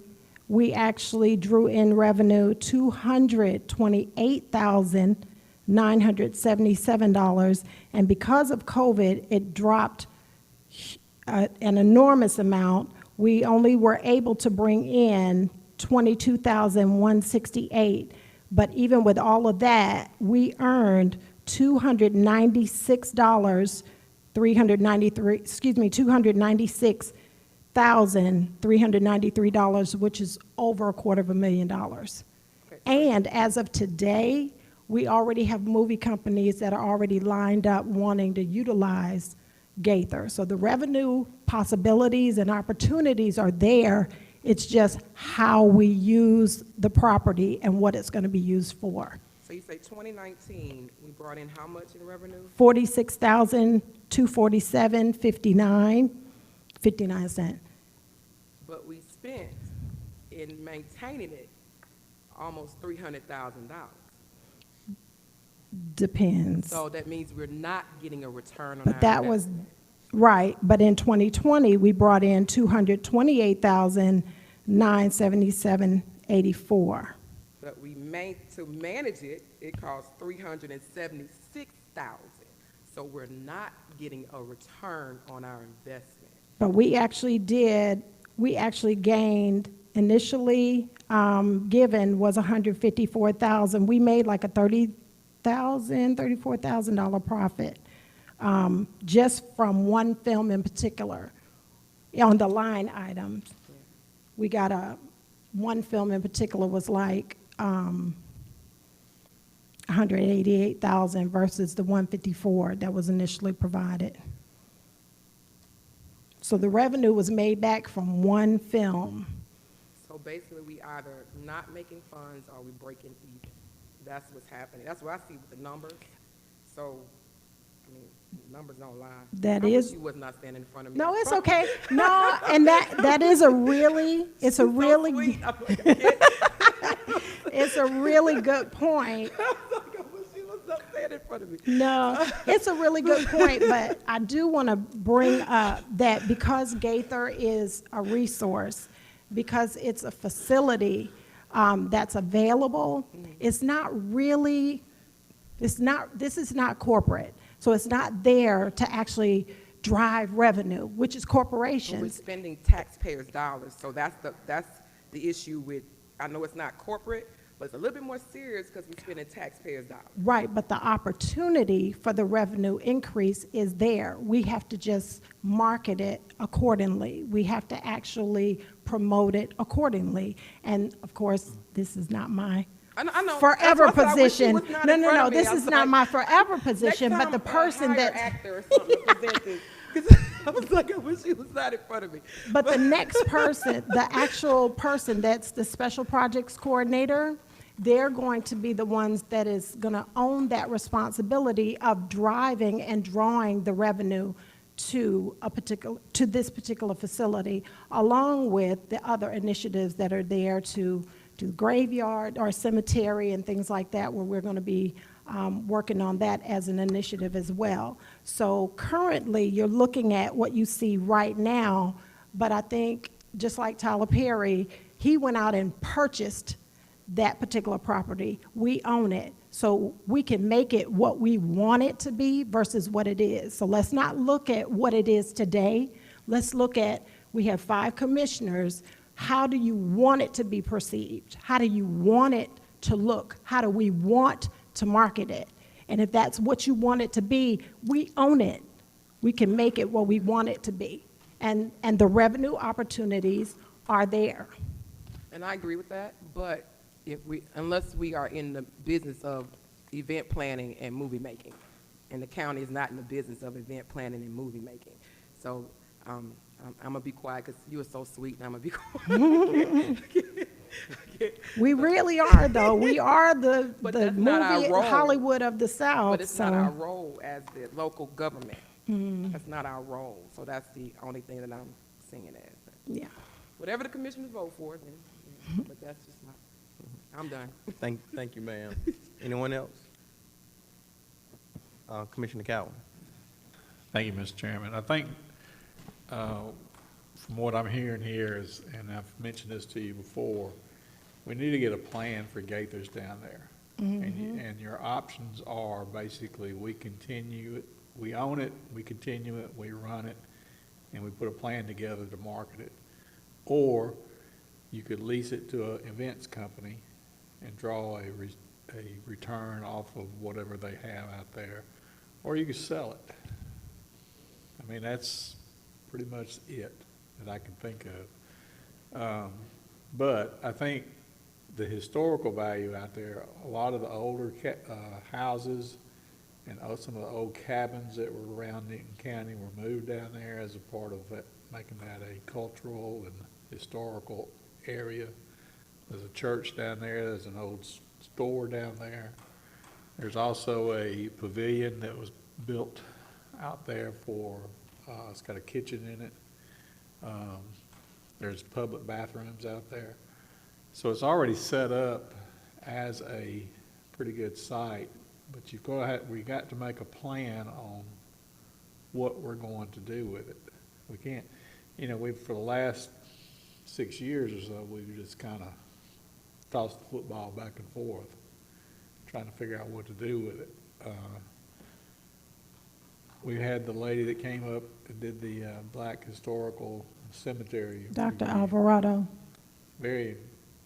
[SPEAKER 9] we actually drew in revenue $228,977, and because of COVID, it dropped an enormous amount. We only were able to bring in $22,168, but even with all of that, we earned $296,393, which is over $250,000. And as of today, we already have movie companies that are already lined up wanting to utilize Gaither. So the revenue possibilities and opportunities are there. It's just how we use the property and what it's going to be used for.
[SPEAKER 5] So you say 2019, we brought in how much in revenue?
[SPEAKER 9] $46,247.59.
[SPEAKER 5] But we spent in maintaining it almost $300,000.
[SPEAKER 9] Depends.
[SPEAKER 5] So that means we're not getting a return on
[SPEAKER 9] But
[SPEAKER 5] our
[SPEAKER 9] that was, right, but in 2020, we brought in $228,977.84.
[SPEAKER 5] But to manage it, it costs $376,000. So we're not getting a return on our investment.
[SPEAKER 9] But we actually gained, initially given was $154,000. We made like a $30,000 $34,000 profit, just from one film in particular. On the line items, we got one film in particular was like, 188,000 versus the 154 that was initially provided. So the revenue was made back from one film.
[SPEAKER 5] So basically, we either not making funds or we breaking even. That's what's happening. That's what I see with the numbers. So, I mean, numbers don't lie.
[SPEAKER 9] That
[SPEAKER 5] I
[SPEAKER 9] is.
[SPEAKER 5] wish you was not standing in front of me.
[SPEAKER 9] No, it's okay. No, and that is a really, it's a really, it's a really good point. No, it's a really good point, but I do want to bring up that because Gaither is a resource, because it's a facility that's available, it's not really, this is not corporate. So it's not there to actually drive revenue, which is corporations.
[SPEAKER 5] We're spending taxpayers' dollars, so that's the issue with, I know it's not corporate, but it's a little bit more serious because we're spending taxpayers' dollars.
[SPEAKER 9] Right, but the opportunity for the revenue increase is there. We have to just market it accordingly. We have to actually promote it accordingly. And of course, this is not my
[SPEAKER 5] I know.
[SPEAKER 9] forever
[SPEAKER 5] That's why I wish he
[SPEAKER 9] position.
[SPEAKER 5] was not
[SPEAKER 9] No,
[SPEAKER 5] in
[SPEAKER 9] no,
[SPEAKER 5] front
[SPEAKER 9] no,
[SPEAKER 5] of me.
[SPEAKER 9] this
[SPEAKER 5] I was
[SPEAKER 9] is not
[SPEAKER 5] like,
[SPEAKER 9] my forever position, but the person
[SPEAKER 5] hire
[SPEAKER 9] that.
[SPEAKER 5] actor or something to present it. 'Cause I was like, I wish he was not in front of me.
[SPEAKER 9] But the next person, the actual person that's the special projects coordinator, they're going to be the ones that is going to own that responsibility of driving and drawing the revenue to this particular facility, along with the other initiatives that are there to do graveyard or cemetery and things like that, where we're going to be working on that as an initiative as well. So currently, you're looking at what you see right now, but I think just like Tyler Perry, he went out and purchased that particular property. We own it, so we can make it what we want it to be versus what it is. So let's not look at what it is today. Let's look at, we have 5 commissioners. How do you want it to be perceived? How do you want it to look? How do we want to market it? And if that's what you want it to be, we own it. We can make it what we want it to be. And the revenue opportunities are there.
[SPEAKER 5] And I agree with that, but unless we are in the business of event planning and movie making, and the county is not in the business of event planning and movie making. So I'm gonna be quiet because you are so sweet, and I'm gonna be quiet.
[SPEAKER 9] We really are, though. We are the movie Hollywood of the South.
[SPEAKER 5] But it's not our role as the local government. That's not our role. So that's the only thing that I'm seeing it as.
[SPEAKER 9] Yeah.
[SPEAKER 5] Whatever the commissioners vote for, then, but that's just not. I'm done.
[SPEAKER 1] Thank you, ma'am. Anyone else? Commissioner Cowan.
[SPEAKER 12] Thank you, Mr. Chairman. I think from what I'm hearing here is, and I've mentioned this to you before, we need to get a plan for Gaithers down there. And your options are basically we continue it, we own it, we continue it, we run it, and we put a plan together to market it. Or you could lease it to an events company and draw a return off of whatever they have out there, or you could sell it. I mean, that's pretty much it that I can think of. But I think the historical value out there, a lot of the older houses and some of the old cabins that were around Newton County were moved down there as a part of that, making that a cultural and historical area. There's a church down there, there's an old store down there. There's also a pavilion that was built out there for, it's got a kitchen in it. There's public bathrooms out there. So it's already set up as a pretty good site, but we got to make a plan on what we're going to do with it. We can't, for the last 6 years or so, we've just kind of tossed the football back and forth, trying to figure out what to do with it. We had the lady that came up and did the Black Historical Cemetery.
[SPEAKER 9] Dr. Alvarado.
[SPEAKER 12] Very,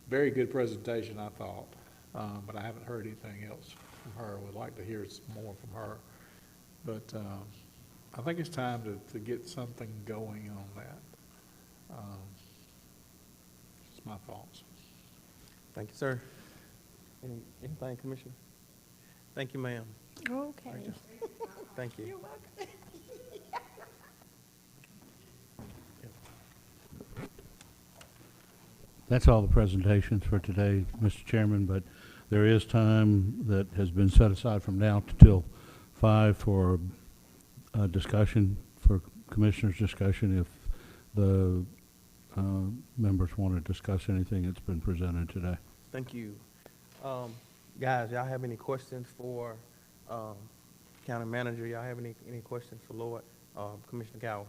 [SPEAKER 12] very good presentation, I thought. but I haven't heard anything else from her. Would like to hear some more from her. But I think it's time to get something going on that. It's my thoughts.
[SPEAKER 1] Thank you, sir. Anything, Commissioner? Thank you, ma'am.
[SPEAKER 9] Okay.
[SPEAKER 1] Thank you.
[SPEAKER 9] You're welcome.
[SPEAKER 2] That's all the presentations for today, Mr. Chairman, but there is time that has been set aside from now till 5 for discussion, for commissioners' discussion, if the members want to discuss anything that's been presented today.
[SPEAKER 1] Thank you. Guys, y'all have any questions for county manager? Y'all have any questions for Lloyd? Commissioner Cowan?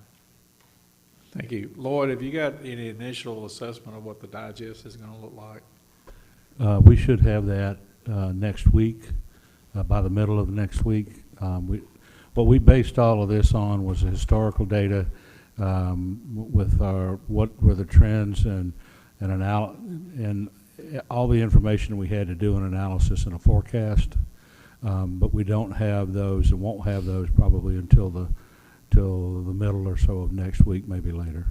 [SPEAKER 12] Thank you. Lloyd, have you got any initial assessment of what the digest is going to look like?
[SPEAKER 2] We should have that next week, by the middle of next week. What we based all of this on was the historical data with our what were the trends and all the information we had to do an analysis and a forecast. But we don't have those and won't have those probably until the middle or so of next week, maybe later.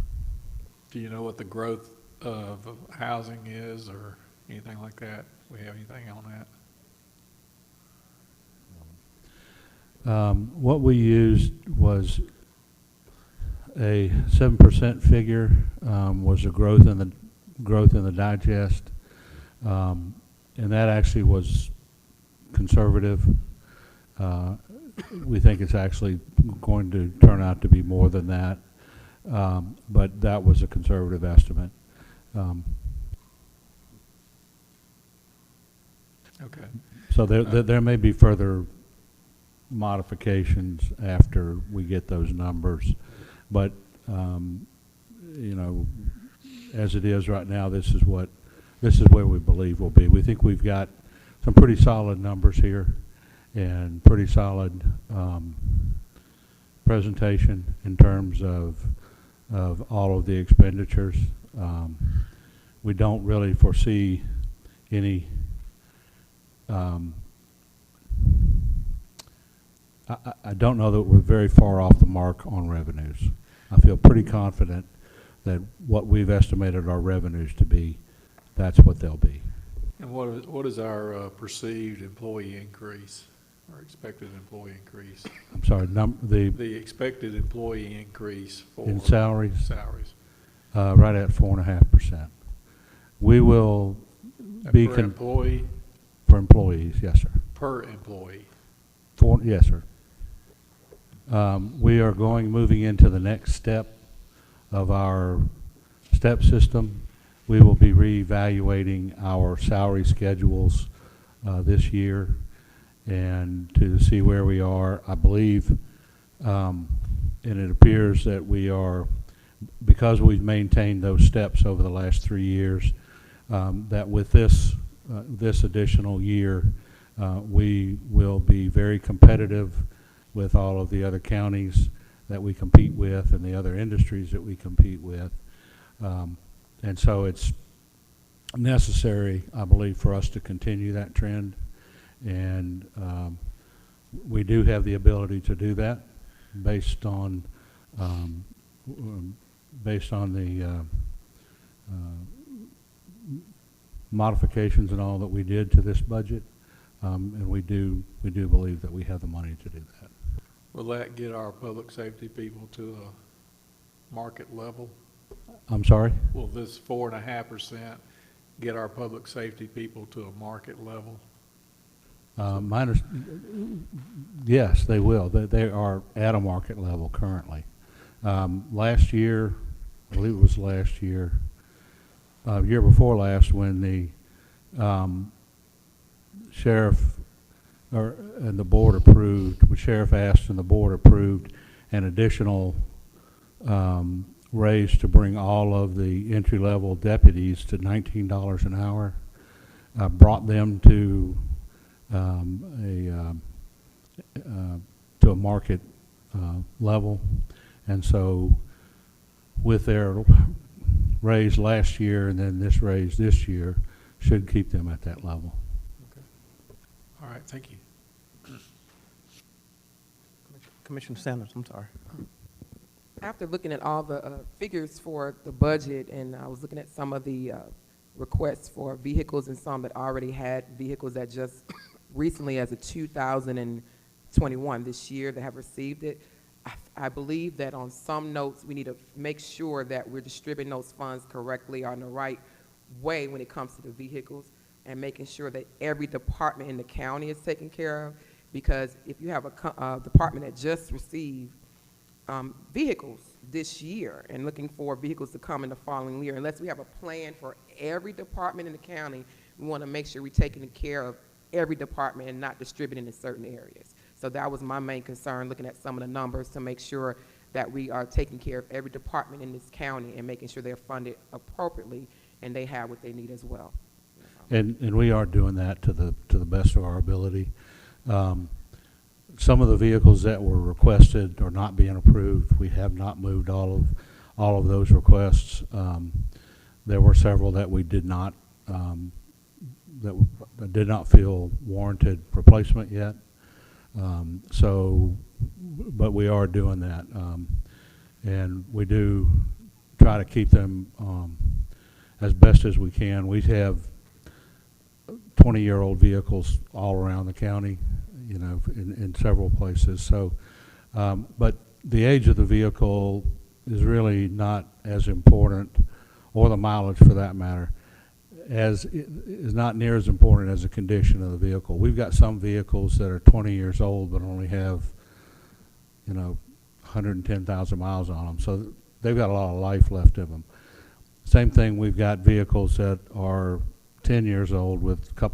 [SPEAKER 12] Do you know what the growth of housing is or anything like that? Do we have anything on that?
[SPEAKER 2] What we used was a 7% figure, was the growth in the digest, and that actually was conservative. We think it's actually going to turn out to be more than that, but that was a conservative estimate.
[SPEAKER 12] Okay.
[SPEAKER 2] So there may be further modifications after we get those numbers, but you know, as it is right now, this is where we believe we'll be. We think we've got some pretty solid numbers here and pretty solid presentation in terms of all of the expenditures. We don't really foresee any I don't know that we're very far off the mark on revenues. I feel pretty confident that what we've estimated our revenues to be, that's what they'll be.
[SPEAKER 12] And what is our perceived employee increase or expected employee increase?
[SPEAKER 2] I'm sorry,
[SPEAKER 12] the expected employee increase for
[SPEAKER 2] in salaries?
[SPEAKER 12] Salaries.
[SPEAKER 2] Right at 4.5%. We will be
[SPEAKER 12] per employee?
[SPEAKER 2] For employees, yes, sir.
[SPEAKER 12] Per employee?
[SPEAKER 2] Yes, sir. We are moving into the next step of our step system. We will be reevaluating our salary schedules this year and to see where we are. I believe, and it appears that we are, because we've maintained those steps over the last 3 years, that with this additional year, we will be very competitive with all of the other counties that we compete with and the other industries that we compete with. And so it's necessary, I believe, for us to continue that trend. And we do have the ability to do that based on the modifications and all that we did to this budget. And we do believe that we have the money to do that.
[SPEAKER 12] Will that get our public safety people to a market level?
[SPEAKER 2] I'm sorry?
[SPEAKER 12] Will this 4.5% get our public safety people to a market level?
[SPEAKER 2] Yes, they will. They are at a market level currently. Last year, I believe it was last year, year before last, when the sheriff and the board approved, the sheriff asked and the board approved an additional raise to bring all of the entry-level deputies to $19 an hour, brought them to a market level. And so with their raise last year and then this raise this year should keep them at that level.
[SPEAKER 12] All right, thank you.
[SPEAKER 1] Commissioner Sanders, I'm sorry.
[SPEAKER 5] After looking at all the figures for the budget, and I was looking at some of the requests for vehicles and some that already had vehicles that just recently, as of 2021, this year, that have received it, I believe that on some notes, we need to make sure that we're distributing those funds correctly or in the right way when it comes to the vehicles, and making sure that every department in the county is taken care of. Because if you have a department that just received vehicles this year and looking for vehicles to come in the following year, unless we have a plan for every department in the county, we want to make sure we're taking care of every department and not distributing in certain areas. So that was my main concern, looking at some of the numbers, to make sure that we are taking care of every department in this county and making sure they're funded appropriately and they have what they need as well.
[SPEAKER 2] And we are doing that to the best of our ability. Some of the vehicles that were requested are not being approved. We have not moved all of those requests. There were several that we did not that did not feel warranted replacement yet. But we are doing that, and we do try to keep them as best as we can. We have 20-year-old vehicles all around the county, you know, in several places. So, but the age of the vehicle is really not as important, or the mileage for that matter, as is not near as important as the condition of the vehicle. We've got some vehicles that are 20 years old but only have, you know, 110,000 miles on them. So they've got a lot of life left in them. Same thing, we've got vehicles that are 10 years old with a couple